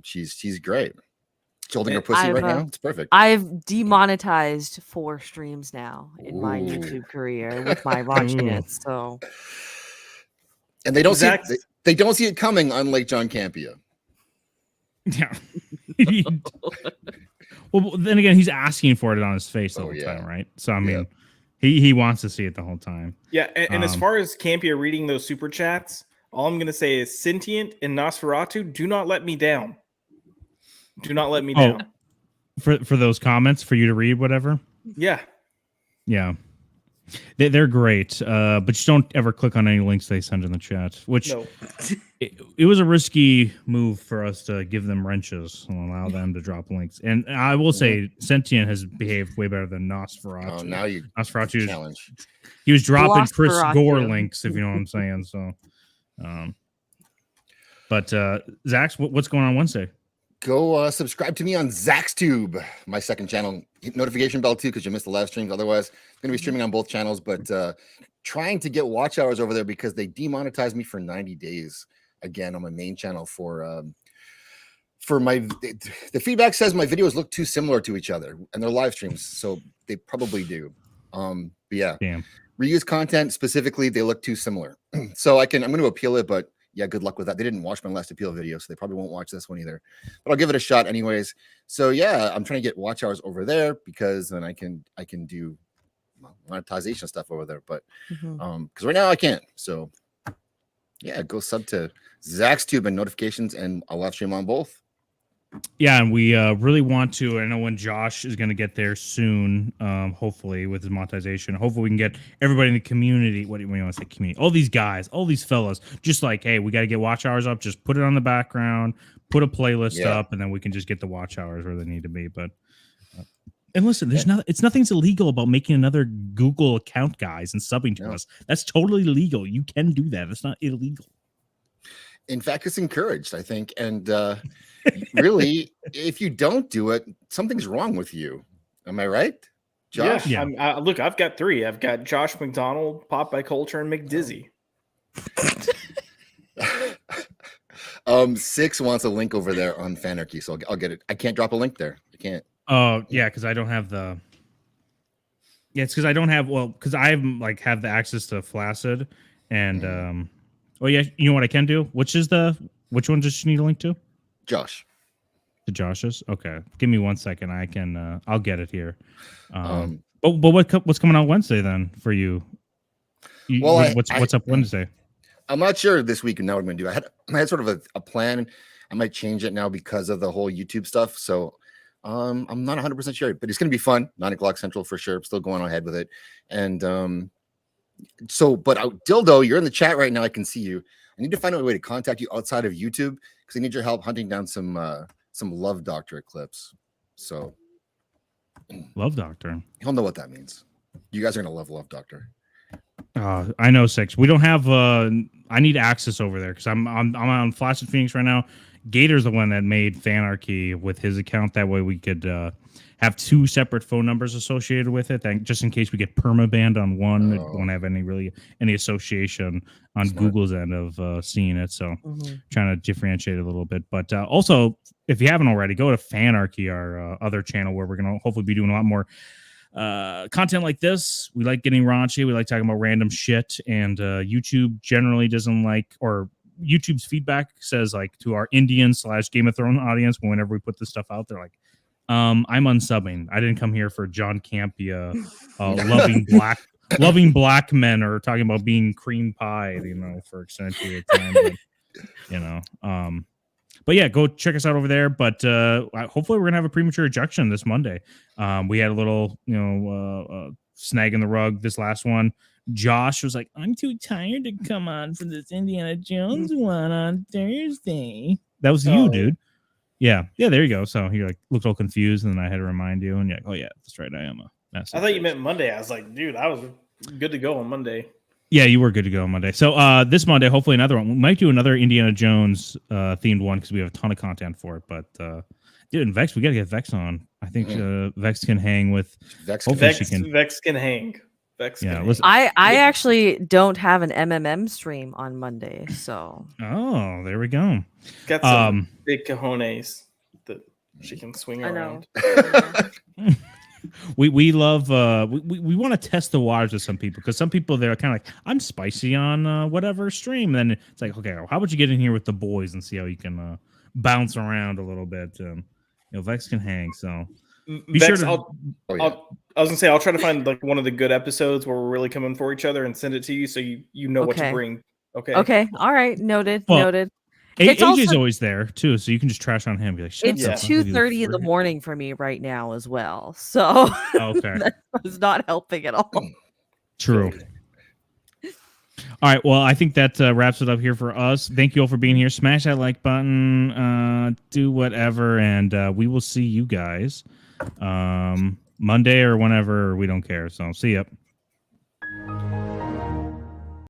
She's great. She's holding her pussy right now. It's perfect. I've demonetized 4 streams now in my YouTube career with my raunchiness. So, and they don't they don't see it coming, unlike John Campia. Yeah. Well, then again, he's asking for it on his face the whole time, right? So I mean, he wants to see it the whole time. Yeah, and as far as Campia reading those super chats, all I'm gonna say is Sentient and Nosferatu, do not let me down. Do not let me down. For those comments for you to read, whatever. Yeah. They're great, but just don't ever click on any links they send in the chat. Which it was a risky move for us to give them wrenches and allow them to drop links. And I will say, Sentient has behaved way better than Nosferatu. Oh, now you Nosferatu challenge. He was dropping Chris Gore links, if you know what I'm saying. So, but Zach, what's going on Wednesday? Go subscribe to me on ZachsTube, my second channel. Hit notification bell too, because you missed the live streams. Otherwise, I'm going to be streaming on both channels, but trying to get watch hours over there because they demonetized me for 90 days again on my main channel for my the feedback says my videos look too similar to each other and they're live streams, so they probably do. But yeah, reuse content specifically, they look too similar. So I'm going to appeal it, but yeah, good luck with that. They didn't watch my last appeal video, so they probably won't watch this one either. But I'll give it a shot anyways. So yeah, I'm trying to get watch hours over there because then I can do monetization stuff over there. But because right now I can't. So yeah, go sub to ZachsTube and notifications, and I'll live stream on both. Yeah, and we really want to. I know when Josh is going to get there soon, hopefully with his monetization. Hopefully we can get everybody in the community. What do you want to say? Community? All these guys, all these fellas, just like, hey, we got to get watch hours up. Just put it on the background, put a playlist up, and then we can just get the watch hours where they need to be. But and listen, there's nothing's illegal about making another Google account, guys, and subbing to us. That's totally legal. You can do that. It's not illegal. In fact, it's encouraged, I think, and. Really, if you don't do it, something's wrong with you. Am I right, Josh? Yeah. Look, I've got 3. I've got Josh McDonald, Pop by Culture, and McDizzy. 6 wants a link over there on Fanarchy, so I'll get it. I can't drop a link there. I can't. Oh, yeah, because I don't have the. Yeah, it's because I don't have. Well, because I have the access to Flaccid, and well, yeah, you know what I can do. Which one does she need a link to? Josh. To Josh's? Okay. Give me 1 second. I can I'll get it here. But what's coming out Wednesday then for you? What's up Wednesday? I'm not sure this week now what I'm gonna do. I had sort of a plan. I might change it now because of the whole YouTube stuff. So I'm not 100% sure, but it's gonna be fun. 9:00 Central for sure. I'm still going ahead with it. And Dildo, you're in the chat right now. I can see you. I need to find out a way to contact you outside of YouTube because I need your help hunting down some Love Doctor clips. So, Love Doctor. He'll know what that means. You guys are gonna love Doctor. I know 6. We don't have. I need access over there because I'm on Flaccid Phoenix right now. Gator's the one that made Fanarchy with his account. That way we could have 2 separate phone numbers associated with it, that just in case we get permabanned on one, it won't have any association on Smart. Google's end of seeing it. So Mhm. trying to differentiate a little bit. But also, if you haven't already, go to Fanarchy, our other channel, where we're going to hopefully be doing a lot more content like this. We like getting raunchy. We like talking about random shit, and YouTube generally doesn't like, or YouTube's feedback says, like, to our Indian/Game of Thrones audience, whenever we put this stuff out, they're like, I'm unsubbing. I didn't come here for John Campea loving black men, or talking about being cream pie, for extended period of time. But yeah, go check us out over there. But hopefully we're gonna have a premature ejection this Monday. We had a little, snag in the rug this last one. Josh was like, I'm too tired to come on for this Indiana Jones one on Thursday. That was you, dude. Yeah, there you go. So he looked all confused, and then I had to remind you, and you're like, oh yeah, that's right, I am a mess. I thought you meant Monday. I was like, dude, I was good to go on Monday. Yeah, you were good to go on Monday. So this Monday, hopefully another one. We might do another Indiana Jones themed one, because we have a ton of content for it. But dude, and Vex, we got to get Vex on. I think Vex can hang with. Vex hopefully Vex she can. Vex can hang. Vex can hang. Listen. I actually don't have an MMM stream on Monday, so Oh, there we go. Got some big cojones that she can swing I know. around. We love we want to test the waters with some people, because some people, they're kind of like, I'm spicy on whatever stream, and then it's like, okay, well, how about you get in here with the boys and see how you can bounce around a little bit. Vex can hang, so be Vex, sure to. I was gonna say, I'll try to find like one of the good episodes where we're really coming for each other and send it to you, so you know what to Okay. bring. Okay. Okay. All right. Noted. Well, Noted. It's AJ's also- always there too, so you can just trash on him. Be like, shut It's up, I'll give you 2:30 in the free-" morning for me right now as well. So Okay, that's not helping at all. true. All right, well, I think that wraps it up here for us. Thank you all for being here. Smash that like button, do whatever, and we will see you guys Monday or whenever. We don't care. So see ya.